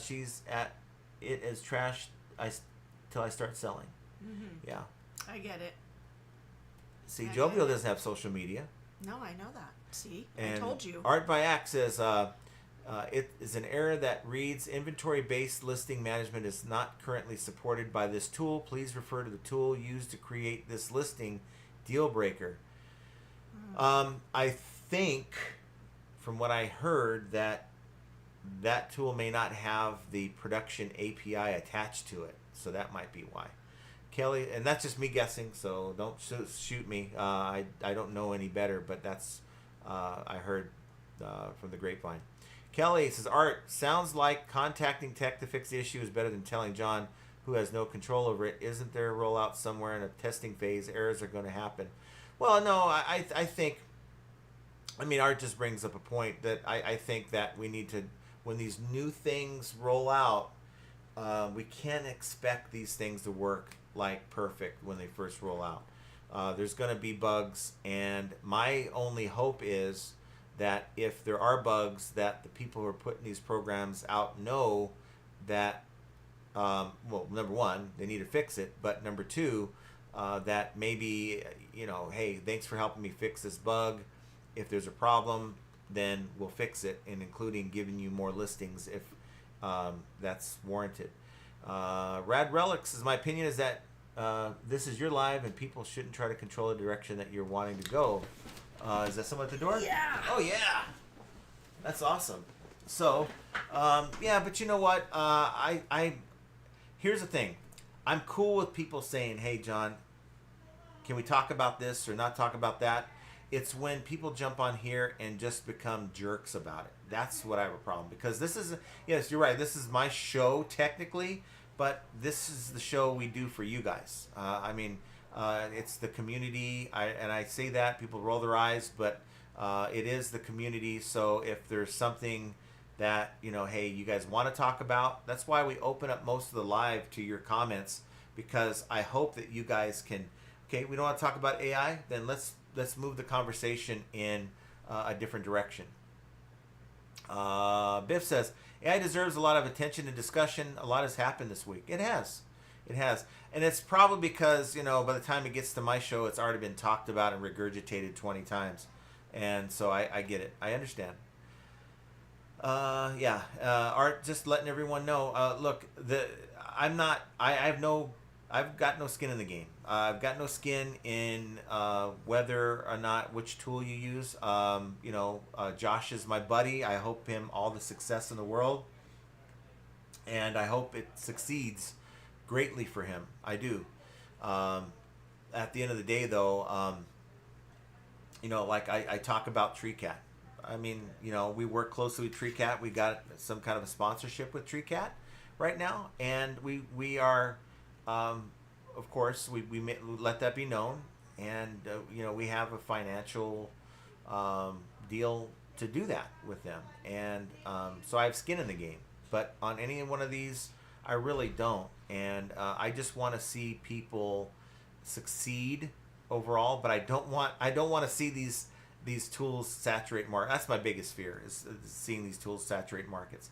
she's at it as trash till I start selling. Mm-hmm. Yeah. I get it. See, Jovial doesn't have social media. No, I know that. See, And I told you. Art by Axe says it is an error that reads inventory-based listing management is not currently supported by this tool. Please refer to the tool used to create this listing deal breaker. I think, from what I heard, that tool may not have the production API attached to it, so that might be why. Kelly, and that's just me guessing, so don't shoot me. I don't know any better, but that's I heard from the grapevine. Kelly says, Art, sounds like contacting tech to fix the issue is better than telling John, who has no control over it. Isn't there a rollout somewhere in a testing phase? Errors are going to happen. Well, no, I think, I mean, Art just brings up a point that I think that we need to, when these new things roll out, we can't expect these things to work like perfect when they first roll out. There's going to be bugs, and my only hope is that if there are bugs, that the people who are putting these programs out know that, well, number one, they need to fix it, but number two, that maybe, hey, thanks for helping me fix this bug. If there's a problem, then we'll fix it, and including giving you more listings if that's warranted. Rad Relics is my opinion is that this is your live, and people shouldn't try to control the direction that you're wanting to go. Is that someone at the door? Yeah. Oh, yeah. That's awesome. So, yeah, but you know what? Here's the thing. I'm cool with people saying, hey, John, can we talk about this or not talk about that? It's when people jump on here and just become jerks about it. That's what I have a problem. Because this is, yes, you're right. This is my show technically, but this is the show we do for you guys. It's the community, and I say that, people roll their eyes, but it is the community. So if there's something that, hey, you guys want to talk about, that's why we open up most of the live to your comments, because I hope that you guys can, okay, we don't want to talk about AI, then let's move the conversation in a different direction. Biff says, AI deserves a lot of attention and discussion. A lot has happened this week. It has. And it's probably because, by the time it gets to my show, it's already been talked about and regurgitated 20 times. And so I get it. I understand. Art, just letting everyone know. Look, I've got no skin in the game. I've got no skin in whether or not which tool you use. Josh is my buddy. I hope him all the success in the world. And I hope it succeeds greatly for him. I do. At the end of the day, though, like I talk about TreeCat. I mean, we work closely with TreeCat. We got some kind of a sponsorship with TreeCat right now, and we are, of course, we let that be known, and we have a financial deal to do that with them, and so I have skin in the game. But on any one of these, I really don't. And I just want to see people succeed overall, but I don't want to see these tools saturate market. That's my biggest fear, is seeing these tools saturate markets.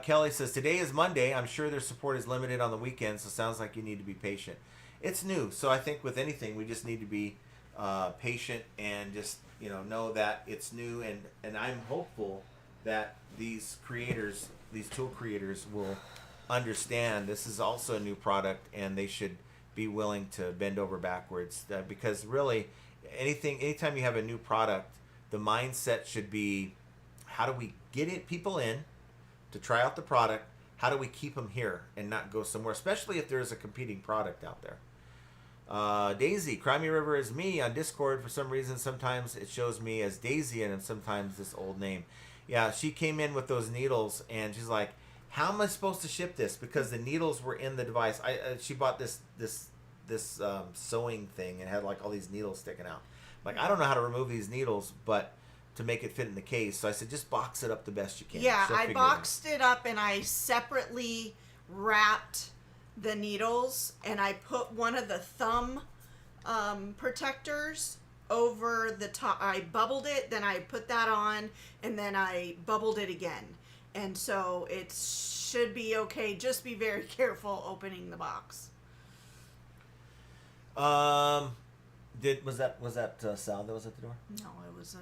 Kelly says, today is Monday. I'm sure their support is limited on the weekend, so sounds like you need to be patient. It's new, so I think with anything, we just need to be patient and just know that it's new, and I'm hopeful that these tool creators will understand this is also a new product, and they should be willing to bend over backwards, because really anytime you have a new product, the mindset should be, how do we get people in to try out the product? How do we keep them here and not go somewhere, especially if there's a competing product out there? Daisy, Crimey River is me on Discord. For some reason, sometimes it shows me as Daisy and sometimes this old name. Yeah, she came in with those needles, and she's like, how am I supposed to ship this? Because the needles were in the device. She bought this sewing thing and had like all these needles sticking out. Like, I don't know how to remove these needles, but to make it fit in the case. So I said, just box it up the best you can. Yeah, I boxed it up, and I separately wrapped the needles, and I put one of the thumb protectors over the top. I bubbled it, then I put that on, and then I bubbled it again. And so it should be okay. Just be very careful opening the box. Was that Sal that was at the door? No, it was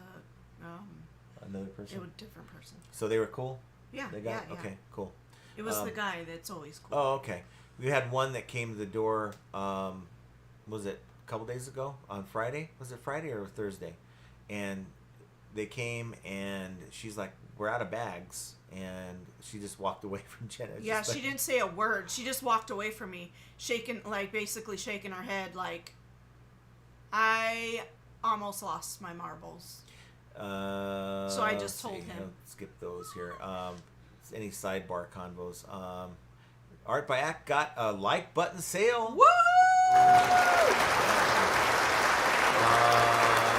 Another person. it was a different person. So they were cool. Yeah, They got yeah. okay, cool. It was the guy that's always cool. Oh, okay. We had one that came to the door. Was it a couple days ago on Friday? Was it Friday or Thursday? And they came and she's like, "We're out of bags," and she just walked away from Jenna. Yeah, Just she didn't say a word. She just walked away from me, basically shaking her head, like, I almost lost my marbles. So I just told him. Let's skip those here. Any sidebar convos? Art by Act got a like button sale. Woo!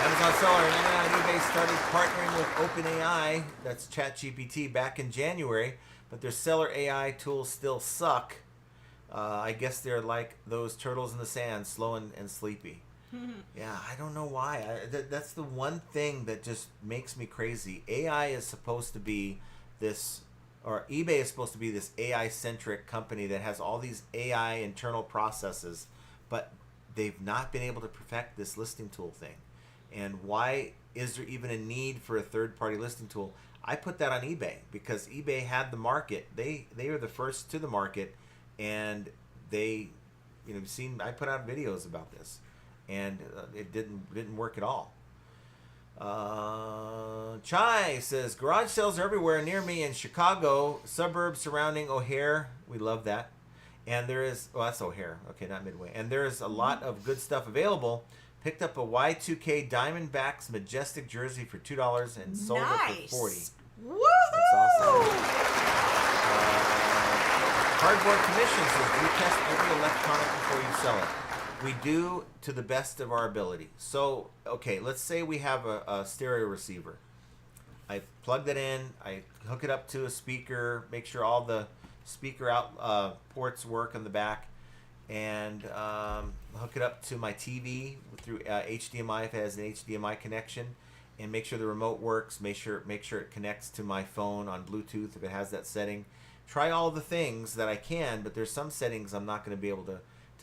Amazon seller and eBay started partnering with OpenAI, that's ChatGPT, back in January, but their seller AI tools still suck. I guess they're like those turtles in the sand, slow and sleepy. Yeah, I don't know why. That's the one thing that just makes me crazy. AI is supposed to be this, or eBay is supposed to be this AI-centric company that has all these AI internal processes, but they've not been able to perfect this listing tool thing. And why is there even a need for a third-party listing tool? I put that on eBay because eBay had the market. They are the first to the market, and they, you've seen. I put out videos about this, and it didn't work at all. Chai says garage sales are everywhere near me in Chicago, suburbs surrounding O'Hare. We love that. And there is, that's O'Hare. Okay, not Midway. And there is a lot of good stuff available. Picked up a Y2K Diamondbacks Majestic jersey for $2 and sold it for $40. Woo! That's awesome. Cardboard Commission says, do you test every electronic before you sell it? We do, to the best of our ability. So, okay, let's say we have a stereo receiver. I plug that in, I hook it up to a speaker, make sure all the speaker out ports work on the back, and hook it up to my TV through HDMI if it has an HDMI connection, and make sure the remote works. Make sure it connects to my phone on Bluetooth if it has that setting. Try all the things that I can, but there's some settings I'm not going to be able to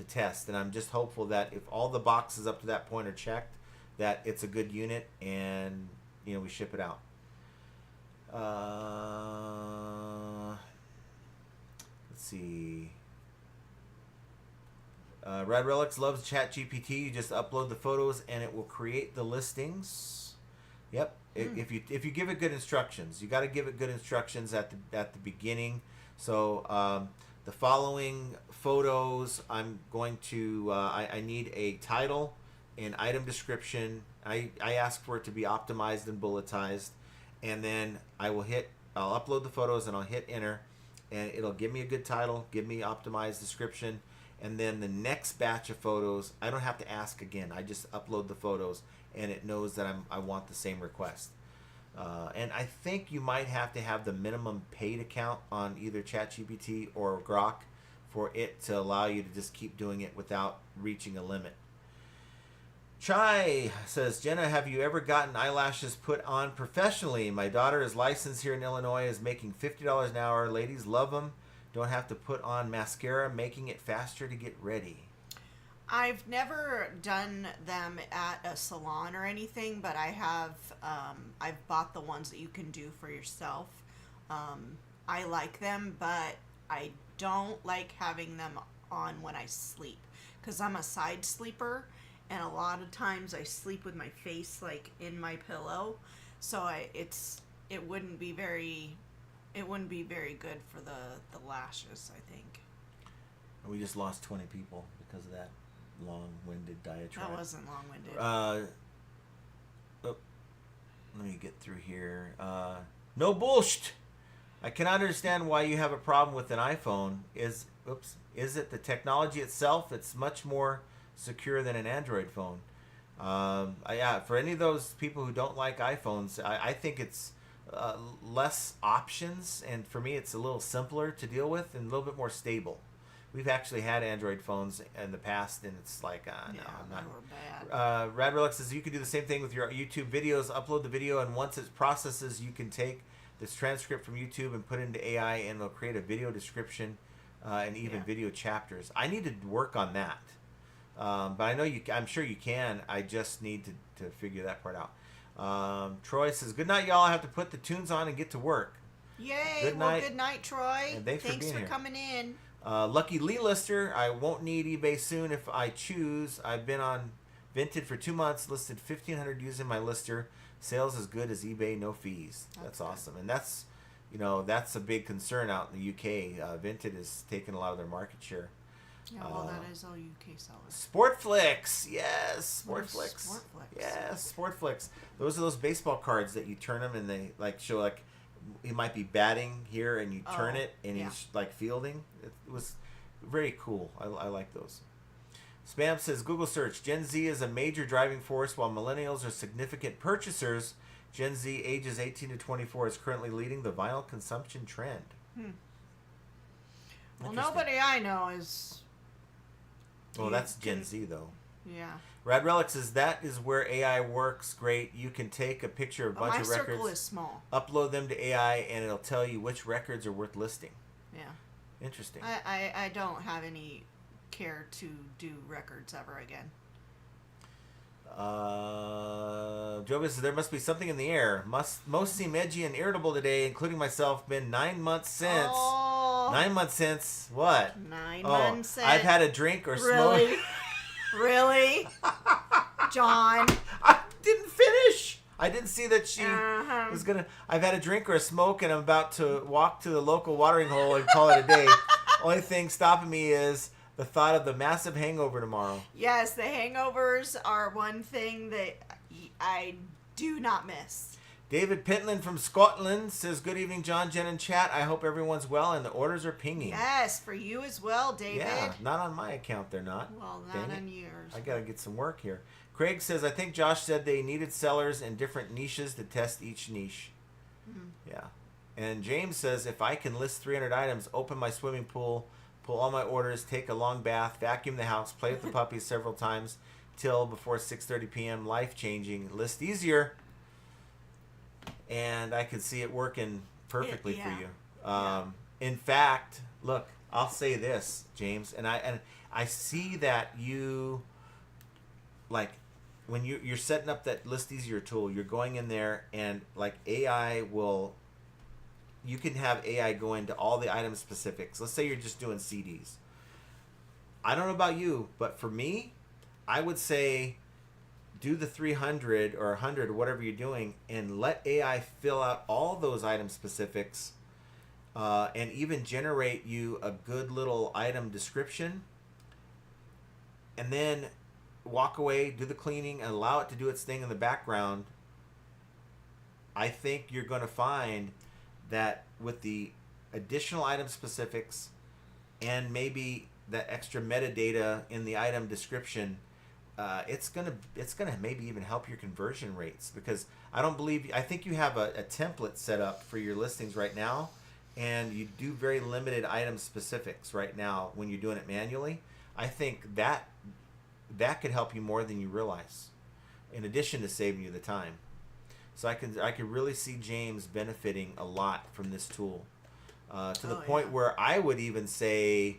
test, and I'm just hopeful that if all the boxes up to that point are checked, that it's a good unit, and we ship it out. Let's see. Rad Relics loves ChatGPT. You just upload the photos and it will create the listings. Yep. If you give it good instructions, you got to give it good instructions at the beginning. So the following photos, I'm going to I need a title, an item description. I ask for it to be optimized and bulletized, and then I'll upload the photos and I'll hit enter, and it'll give me a good title, give me optimized description, and then the next batch of photos, I don't have to ask again. I just upload the photos, and it knows that I want the same request. And I think you might have to have the minimum paid account on either ChatGPT or Grok for it to allow you to just keep doing it without reaching a limit. Chai says, Jenna, have you ever gotten eyelashes put on professionally? My daughter is licensed here in Illinois, is making $50 an hour. Ladies love them. Don't have to put on mascara, making it faster to get ready. I've never done them at a salon or anything, but I have. I've bought the ones that you can do for yourself. I like them, but I don't like having them on when I sleep because I'm a side sleeper, and a lot of times I sleep with my face like in my pillow, so it wouldn't be very good for the lashes, I think. We just lost 20 people because of that long-winded diatribe. That wasn't long-winded. Let me get through here. No bullshit. I cannot understand why you have a problem with an iPhone. Is it the technology itself? It's much more secure than an Android phone. For any of those people who don't like iPhones, I think it's less options, and for me it's a little simpler to deal with and a little bit more stable. We've actually had Android phones in the past, and it's like, no, I'm not. Bad. Rad Relic says you can do the same thing with your YouTube videos. Upload the video, and once it processes, you can take this transcript from YouTube and put it into AI, and it'll create a video description and even video chapters. I need to work on that. But I know I'm sure you can. I just need to figure that part out. Troy says, "Good night, y'all. I have to put the tunes on and get to work." Yay! Good Well, night. good night, Troy. And thanks for being here. coming in. Lucky Lee Lister, I won't need eBay soon if I choose. I've been on Vinted for 2 months, listed 1,500 using my lister. Sales as good as eBay, no fees. That's awesome. And that's, that's a big concern out in the UK. Vinted is taking a lot of their market share. Yeah, well, that is all UK sellers. Sportflix, yes, Sportflix. Sportflix. Yes, Sportflix. Those are those baseball cards that you turn them and they show he might be batting here and you turn it and he's fielding. It was very cool. I like those. Spam says, Google search, Gen Z is a major driving force while millennials are significant purchasers. Gen Z ages 18 to 24 is currently leading the vinyl consumption trend. Well, nobody I know is... Well, that's Gen Z though. Yeah. Rad Relic says, that is where AI works great. You can take a picture of a bunch of records. My circle is small. Upload them to AI and it'll tell you which records are worth listing. Yeah. Interesting. I don't have any care to do records ever again. Joe says, there must be something in the air. Most seem edgy and irritable today, including myself. Been 9 months since. Oh, 9 months since what? 9 months since. I've had a drink or Really? smoke. Really? John. I didn't finish. I didn't see that she Uh-huh. was gonna. I've had a drink or a smoke, and I'm about to walk to the local watering hole and call it a day. Only thing stopping me is the thought of the massive hangover tomorrow. Yes, the hangovers are one thing that I do not miss. David Pentland from Scotland says, good evening, John, Jen, and chat. I hope everyone's well and the orders are pinging. Yes, for you as well, David. Yeah, not on my account they're not. Well, Dang not it. on yours. I got to get some work here. Craig says, I think Josh said they needed sellers in different niches to test each niche. Yeah. And James says, if I can list 300 items, open my swimming pool, pull all my orders, take a long bath, vacuum the house, play with the puppies several times till before 6:30 p.m., life-changing, list easier. And I could see it working perfectly for you. In fact, look, I'll say this, James, and I see that you, like, when you're setting up that list easier tool, you're going in there and like AI will, you can have AI go into all the item specifics. Let's say you're just doing CDs. I don't know about you, but for me, I would say do the 300 or 100 or whatever you're doing and let AI fill out all those item specifics and even generate you a good little item description, and then walk away, do the cleaning, and allow it to do its thing in the background. I think you're going to find that with the additional item specifics and maybe that extra metadata in the item description, it's gonna maybe even help your conversion rates, because I think you have a template set up for your listings right now, and you do very limited item specifics right now when you're doing it manually. I think that could help you more than you realize, in addition to saving you the time. So I could really see James benefiting a lot from this tool, to the point where I would even say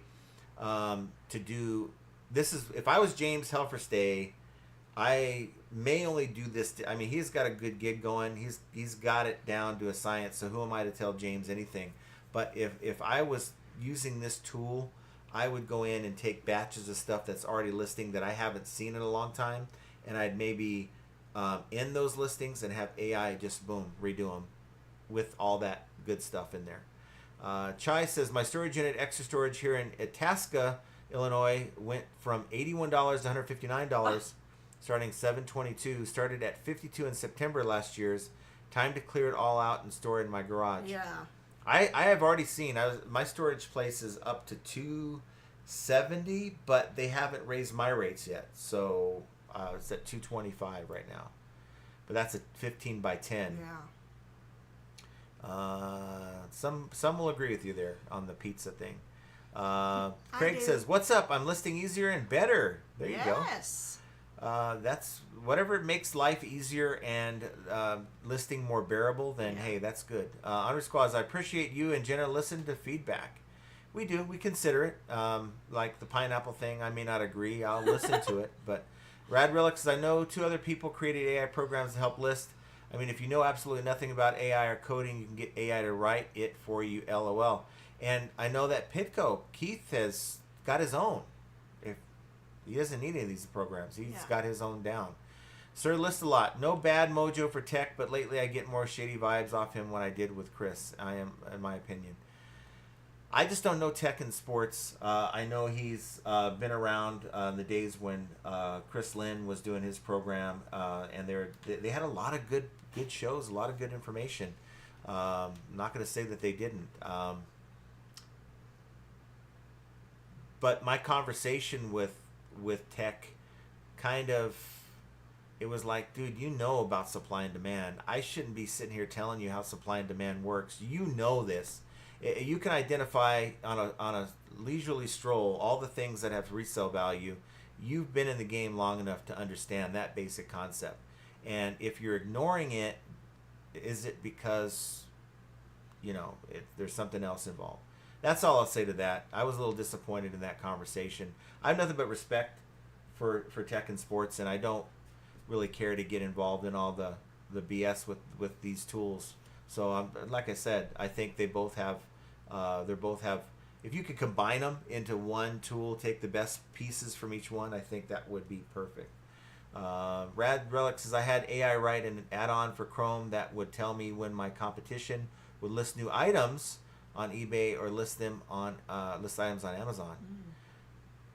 to do. This is, if I was James Helferstay, I may only do this. I mean, he's got a good gig going. He's got it down to a science. So who am I to tell James anything? But if I was using this tool, I would go in and take batches of stuff that's already listing that I haven't seen in a long time, and I'd maybe end those listings and have AI just boom redo them with all that good stuff in there. Chai says, my storage unit, extra storage here in Itasca, Illinois, went from $81 to $159, starting 7/22. Started at $52 in September last year's. Time to clear it all out and store it in my garage. Yeah. I have already seen. My storage place is up to $270, but they haven't raised my rates yet, so it's at $225 right now. But that's a 15 by 10. Yeah. Some will agree with you there on the pizza thing. Craig says, what's up? I'm listing easier and better. There you go. Yes. That's whatever makes life easier and listing more bearable, then hey, that's good. Honor Squads, I appreciate you and Jenna listen to feedback. We do. We consider it. Like the pineapple thing, I may not agree. I'll listen to it. But Rad Relic says, I know 2 other people created AI programs to help list. I mean, if you know absolutely nothing about AI or coding, you can get AI to write it for you, LOL. And I know that Pitco, Keith, has got his own. If he doesn't need any of these programs, he's got his own down. Sir lists a lot. No bad mojo for tech, but lately I get more shady vibes off him than I did with Chris. I am, in my opinion. I just don't know tech and sports. I know he's been around in the days when Chris Lynn was doing his program, and they had a lot of good shows, a lot of good information. I'm not going to say that they didn't. But my conversation with tech kind of, it was like, dude, you know about supply and demand. I shouldn't be sitting here telling you how supply and demand works. You know this. You can identify on a leisurely stroll all the things that have resale value. You've been in the game long enough to understand that basic concept. And if you're ignoring it, is it because, there's something else involved? That's all I'll say to that. I was a little disappointed in that conversation. I have nothing but respect for tech and sports, and I don't really care to get involved in all the BS with these tools. So like I said, I think they both have, if you could combine them into one tool, take the best pieces from each one, I think that would be perfect. Rad Relic says, I had AI write an add-on for Chrome that would tell me when my competition would list new items on eBay or list items on Amazon.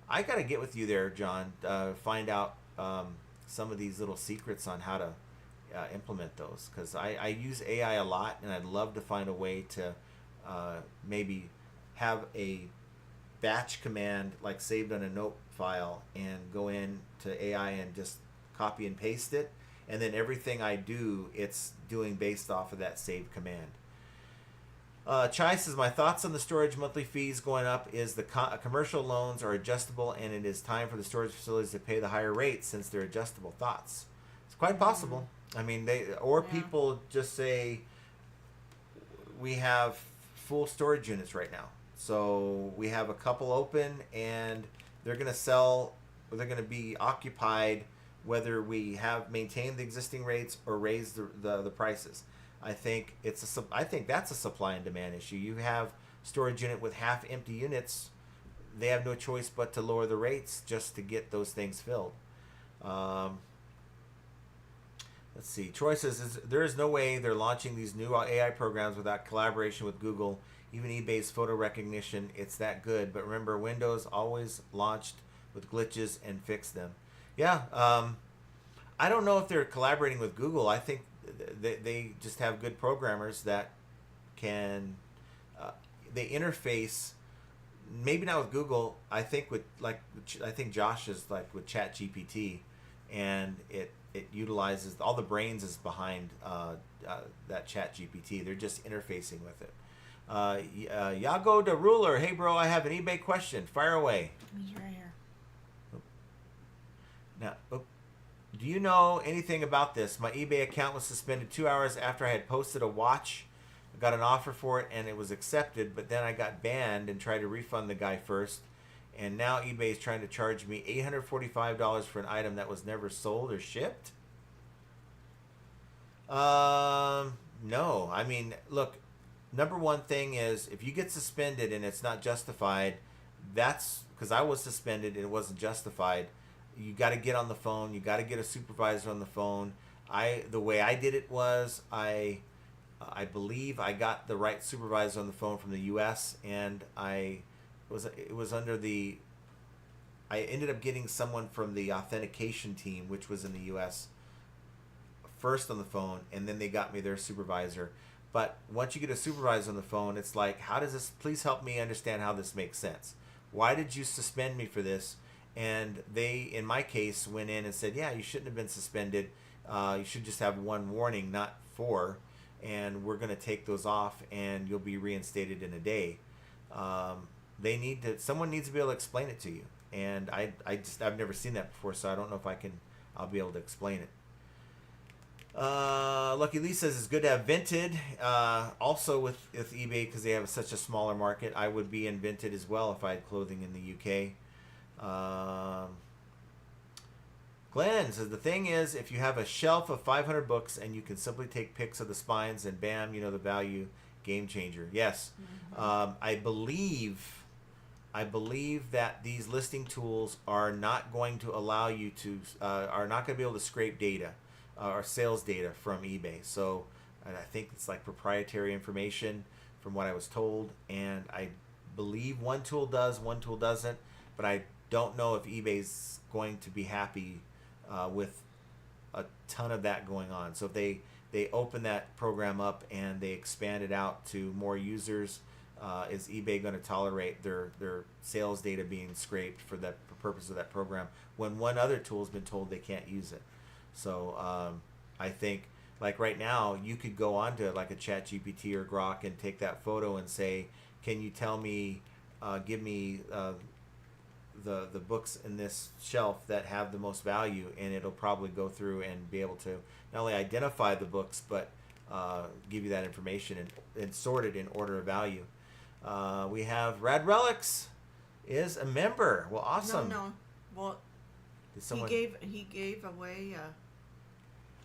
I got to get with you there, John, find out some of these little secrets on how to implement those, because I use AI a lot, and I'd love to find a way to maybe have a batch command like saved on a note file and go in to AI and just copy and paste it, and then everything I do, it's doing based off of that saved command. Chai says, my thoughts on the storage monthly fees going up is the commercial loans are adjustable, and it is time for the storage facilities to pay the higher rates since they're adjustable. Thoughts? It's quite possible. I mean, people just say we have full storage units right now, so we have a couple open, and they're going to sell, or they're going to be occupied, whether we have maintained the existing rates or raise the prices. I think that's a supply and demand issue. You have storage unit with half empty units, they have no choice but to lower the rates just to get those things filled. Let's see. Troy says, there is no way they're launching these new AI programs without collaboration with Google. Even eBay's photo recognition, it's that good. But remember, Windows always launched with glitches and fixed them. Yeah, I don't know if they're collaborating with Google. I think they just have good programmers that can, they interface, maybe not with Google. I think Josh is like with ChatGPT, and it utilizes all the brains is behind that ChatGPT. They're just interfacing with it. Yago the Ruler, hey bro, I have an eBay question. Fire away. He's right here. Now, do you know anything about this? My eBay account was suspended 2 hours after I had posted a watch. I got an offer for it and it was accepted, but then I got banned and tried to refund the guy first. And now eBay is trying to charge me $845 for an item that was never sold or shipped? No. I mean, look, number one thing is, if you get suspended and it's not justified, that's because I was suspended and it wasn't justified. You got to get on the phone. You got to get a supervisor on the phone. The way I did it was I believe I got the right supervisor on the phone from the U.S. and it was under the. I ended up getting someone from the authentication team, which was in the U.S. first on the phone, and then they got me their supervisor. But once you get a supervisor on the phone, it's like, how does this? Please help me understand how this makes sense. Why did you suspend me for this? And they, in my case, went in and said, yeah, you shouldn't have been suspended. You should just have one warning, not 4. And we're going to take those off, and you'll be reinstated in a day. Someone needs to be able to explain it to you. And I've never seen that before, so I don't know if I'll be able to explain it. Lucky Lee says it's good to have Vinted. Also with eBay, because they have such a smaller market, I would be in Vinted as well if I had clothing in the UK. Glenn says the thing is, if you have a shelf of 500 books and you can simply take pics of the spines and bam, you know the value. Game changer. Yes. I believe that these listing tools are not going to allow you to are not going to be able to scrape data or sales data from eBay. So I think it's like proprietary information from what I was told, and I believe one tool does, one tool doesn't, but I don't know if eBay's going to be happy with a ton of that going on. So if they open that program up and they expand it out to more users, is eBay going to tolerate their sales data being scraped for the purpose of that program when one other tool has been told they can't use it? So I think, like right now, you could go onto like a ChatGPT or Grok and take that photo and say, can you tell me, give me the books in this shelf that have the most value, and it'll probably go through and be able to not only identify the books but give you that information and sort it in order of value. We have Rad Relics is a member. Well, awesome. No. Well, Did someone? he gave away.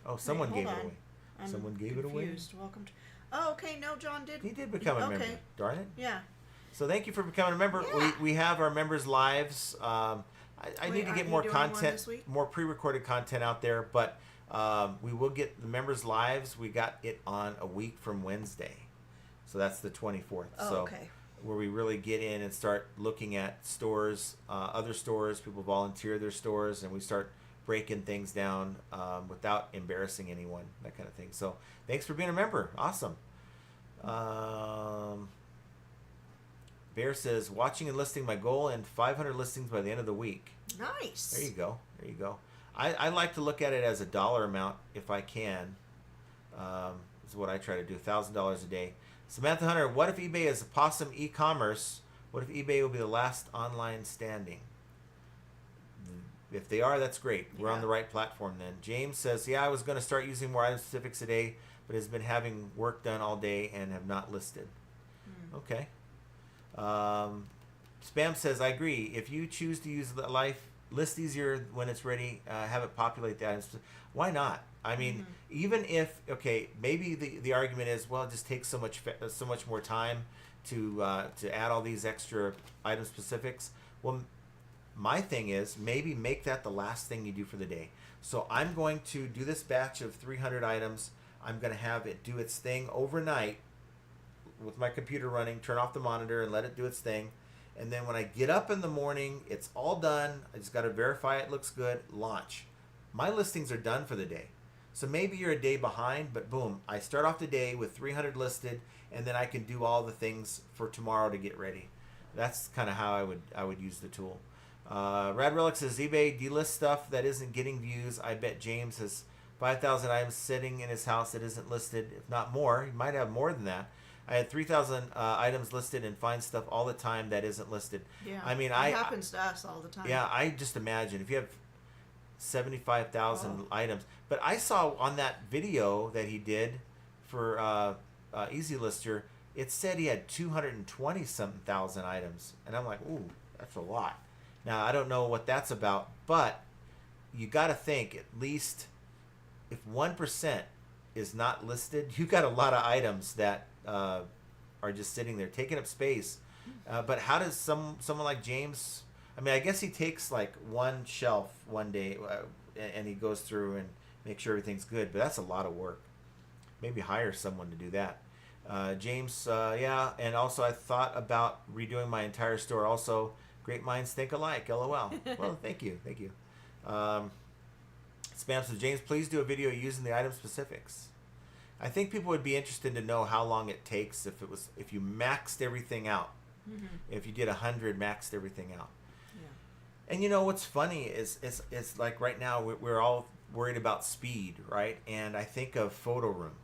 Oh, someone Wait, gave hold it on. away. I'm Someone gave it away? confused. Welcome to. Oh, okay. No, John did. He did become a member. Okay. Darn it. Yeah. So thank you for becoming a member. Yeah. We have our members' lives. I Wait, need to aren't get you more doing one content, this week? more pre-recorded content out there, but we will get the members' lives. We got it on a week from Wednesday, so that's the 24th. Oh, so okay. where we really get in and start looking at stores, other stores, people volunteer their stores, and we start breaking things down without embarrassing anyone, that kind of thing. So thanks for being a member. Awesome. Bear says, watching and listing my goal and 500 listings by the end of the week. Nice. There you go. There you go. I like to look at it as a dollar amount if I can. Is what I try to do. $1,000 a day. Samantha Hunter, what if eBay is a possum e-commerce? What if eBay will be the last online standing? If they are, that's great. We're on the right platform then. James says, yeah, I was going to start using more item specifics today, but has been having work done all day and have not listed. Okay. Spam says, I agree. If you choose to use the life, list easier when it's ready, have it populate the items. Why not? I mean, even if, okay, maybe the argument is, well, it just takes so much more time to add all these extra item specifics. Well, my thing is, maybe make that the last thing you do for the day. So I'm going to do this batch of 300 items. I'm going to have it do its thing overnight with my computer running, turn off the monitor and let it do its thing. And then when I get up in the morning, it's all done. I just got to verify it looks good, launch. My listings are done for the day. So maybe you're a day behind, but boom, I start off the day with 300 listed, and then I can do all the things for tomorrow to get ready. That's kind of how I would use the tool. Rad Relic says, eBay delist stuff that isn't getting views. I bet James has 5,000 items sitting in his house that isn't listed, if not more. He might have more than that. I had 3,000 items listed and find stuff all the time that isn't listed. Yeah. I mean, it happens to us all the time. Yeah, I just imagine if you have 75,000 items. But I saw on that video that he did for Easy Lister, it said he had 220-something thousand items. And I'm like, ooh, that's a lot. Now, I don't know what that's about, but you got to think at least if 1% is not listed, you got a lot of items that are just sitting there taking up space. But how does someone like James, I mean, I guess he takes like one shelf one day and he goes through and makes sure everything's good, but that's a lot of work. Maybe hire someone to do that. James, yeah, and also I thought about redoing my entire store. Also, great minds think alike, LOL. Well, thank you. Spam says, James, please do a video using the item specifics. I think people would be interested to know how long it takes if you maxed everything out. If you did 100, maxed everything out. Yeah. And you know what's funny is it's like right now we're all worried about speed, right? And I think of Photo Room.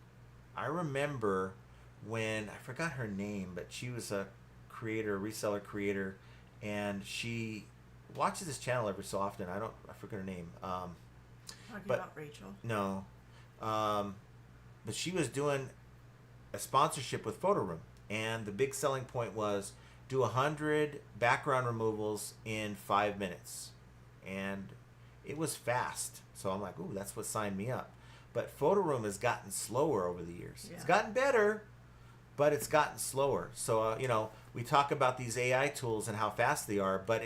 I remember when, I forgot her name, but she was a reseller creator, and she watches this channel every so often. I forget her name. Talking about Rachel. No. But she was doing a sponsorship with Photo Room, and the big selling point was do 100 background removals in 5 minutes, and it was fast. So I'm like, ooh, that's what signed me up. But Photo Room has gotten slower over the years. Yeah. It's gotten better, but it's gotten slower. So we talk about these AI tools and how fast they are, but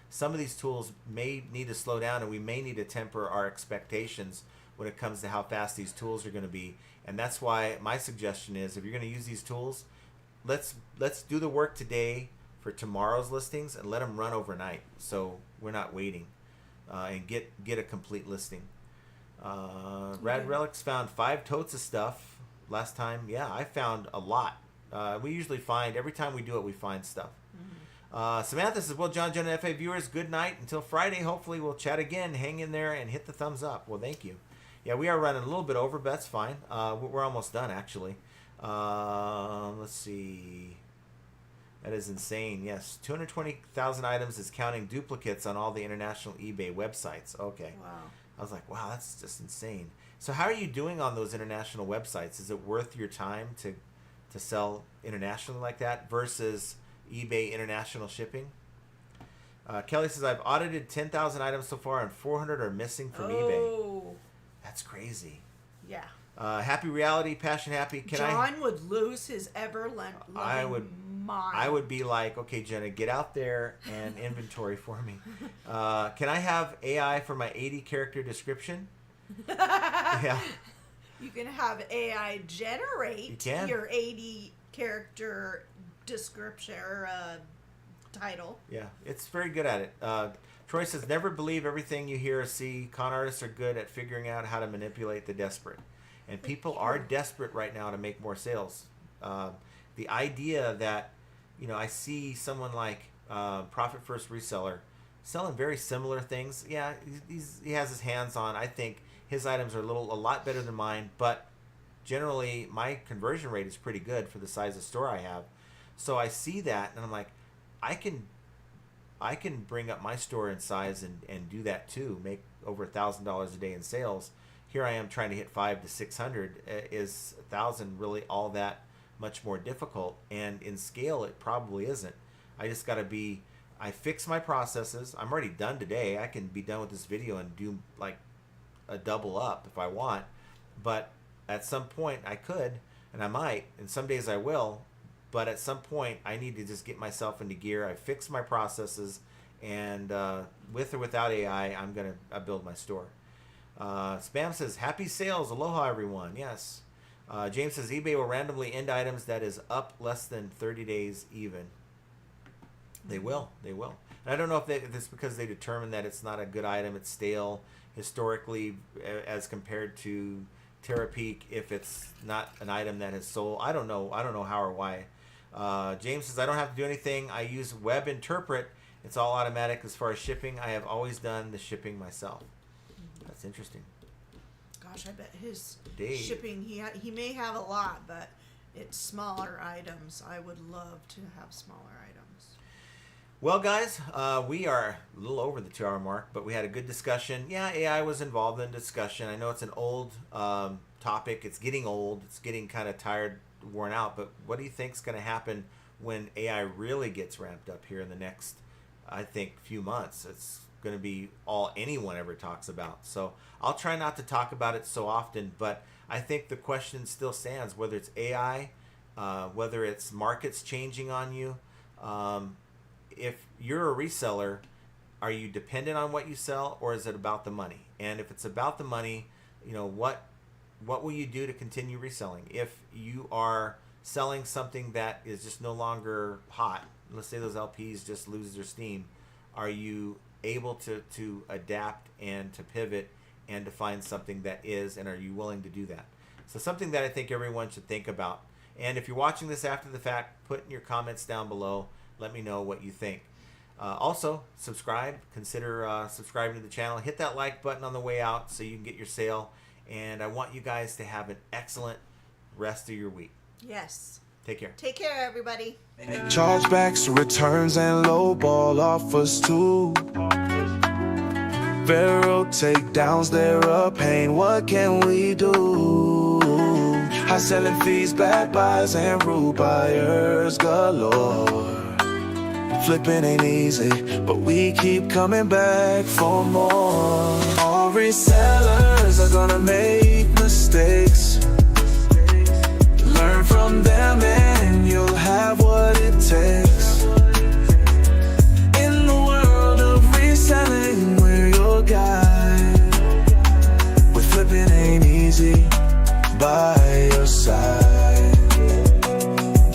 some of these tools may need to slow down, and we may need to temper our expectations when it comes to how fast these tools are going to be. And that's why my suggestion is, if you're going to use these tools, let's do the work today for tomorrow's listings and let them run overnight, so we're not waiting, and get a complete listing. Rad Relics found 5 totes of stuff last time. Yeah, I found a lot. We usually find, every time we do it, we find stuff. Samantha says, well, John, and FA viewers, good night until Friday. Hopefully we'll chat again. Hang in there and hit the thumbs up. Well, thank you. Yeah, we are running a little bit over, but that's fine. We're almost done, actually. Let's see. That is insane. Yes, 220,000 items is counting duplicates on all the international eBay websites. Okay. Wow. I was like, wow, that's just insane. So how are you doing on those international websites? Is it worth your time to sell internationally like that versus eBay international shipping? Kelly says, I've audited 10,000 items so far and 400 are missing from eBay. That's crazy. Yeah. Happy Reality, Passion Happy. John would lose his ever-loving mind. I would be like, okay, Jenna, get out there and inventory for me. Can I have AI for my 80 character description? Yeah. You can have AI generate your 80 character description or title. Yeah, it's very good at it. Troy says, never believe everything you hear or see. Con artists are good at figuring out how to manipulate the desperate. And people are desperate right now to make more sales. The idea that, I see someone like Profit First Reseller selling very similar things. Yeah, he has his hands on. I think his items are a lot better than mine, but generally my conversion rate is pretty good for the size of store I have. So I see that and I'm like, I can bring up my store in size and do that too, make over $1,000 a day in sales. Here I am trying to hit 500 to 600. Is 1,000 really all that much more difficult? And in scale, it probably isn't. I just got to I fix my processes. I'm already done today. I can be done with this video and do like a double up if I want. But at some point I could, and I might, and some days I will. But at some point, I need to just get myself into gear. I fix my processes, and with or without AI, I'm going to build my store. Spam says, happy sales. Aloha, everyone. Yes. James says, eBay will randomly end items that is up less than 30 days even. They will. They will. And I don't know if it's because they determined that it's not a good item. It's stale historically as compared to Terapeak, if it's not an item that has sold. I don't know how or why. James says, I don't have to do anything. I use Web Interpret. It's all automatic as far as shipping. I have always done the shipping myself. That's interesting. Gosh, I bet his Dave. shipping, he may have a lot, but it's smaller items. I would love to have smaller items. Well, guys, we are a little over the 2-hour mark, but we had a good discussion. Yeah, AI was involved in discussion. I know it's an old topic. It's getting old. It's getting kind of tired, worn out. But what do you think is going to happen when AI really gets ramped up here in the next, I think, few months? It's going to be all anyone ever talks about. So I'll try not to talk about it so often, but I think the question still stands, whether it's AI, whether it's markets changing on you. If you're a reseller, are you dependent on what you sell, or is it about the money? And if it's about the money, what will you do to continue reselling? If you are selling something that is just no longer hot, let's say those LPs just lose their steam, are you able to adapt and to pivot and to find something that is, and are you willing to do that? So something that I think everyone should think about. And if you're watching this after the fact, put in your comments down below. Let me know what you think. Also, subscribe. Consider subscribing to the channel. Hit that like button on the way out so you can get your sale. And I want you guys to have an excellent rest of your week. Yes. Take care. Take care, everybody. Chargebacks, returns, and lowball offers too. Vero takedowns, they're a pain. What can we do? High selling fees, bad buys, and rude buyers galore. Flipping ain't easy, but we keep coming back for more. All resellers are gonna make mistakes. Learn from them and you'll have what it takes. In the world of reselling, we're your guide. With flipping ain't easy, by your side.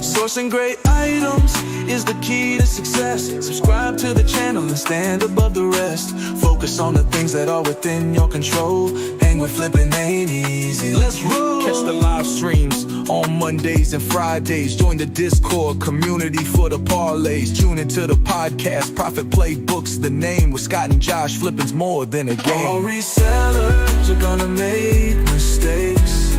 Sourcing great items is the key to success. Subscribe to the channel and stand above the rest. Focus on the things that are within your control. Hang with flipping ain't easy. Let's roll. Catch the live streams on Mondays and Fridays. Join the Discord community for the parlays. Tune into the podcast Profit Playbooks. The name with Scott and Josh. Flipping's more than a game. All resellers are gonna make mistakes.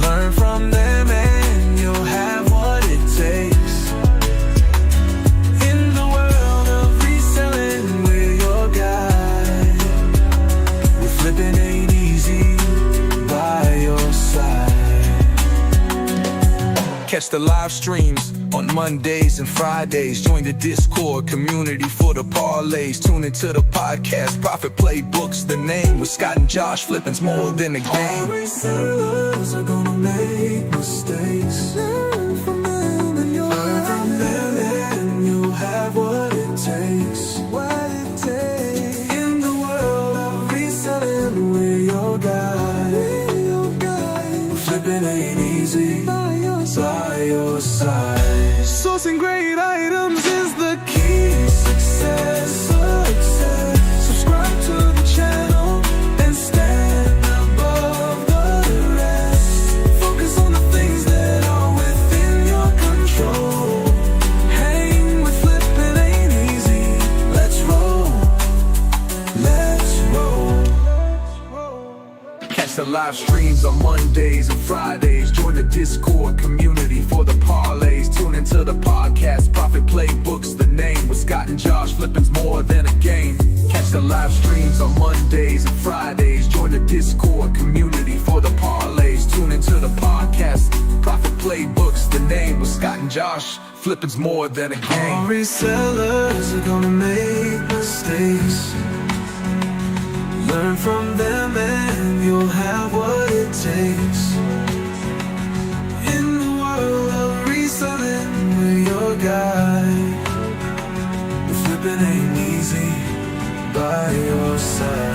Learn from them and you'll have what it takes. In the world of reselling, we're your guide. With flipping ain't easy, by your side. Catch the live streams on Mondays and Fridays. Join the Discord community for the parlays. Tune into the podcast Profit Playbooks. The name with Scott and Josh. Flipping's more than a game. All resellers are gonna make mistakes. Learn from them and you'll have what it takes. In the world of reselling, we're your guide. Flipping ain't easy, by your side. Sourcing great items is the key to success. Subscribe to the channel and stand above the rest. Focus on the things that are within your control. Hang with flipping ain't easy. Let's roll. Let's roll. Catch the live streams on Mondays and Fridays. Join the Discord community for the parlays. Tune into the podcast Profit Playbooks. The name with Scott and Josh. Flipping's more than a game. Catch the live streams on Mondays and Fridays. Join the Discord community for the parlays. Tune into the podcast Profit Playbooks. The name with Scott and Josh. Flipping's more than a game. All resellers are gonna make mistakes. Learn from them and you'll have what it takes. In the world of reselling, we're your guide. The flipping ain't easy, by your side.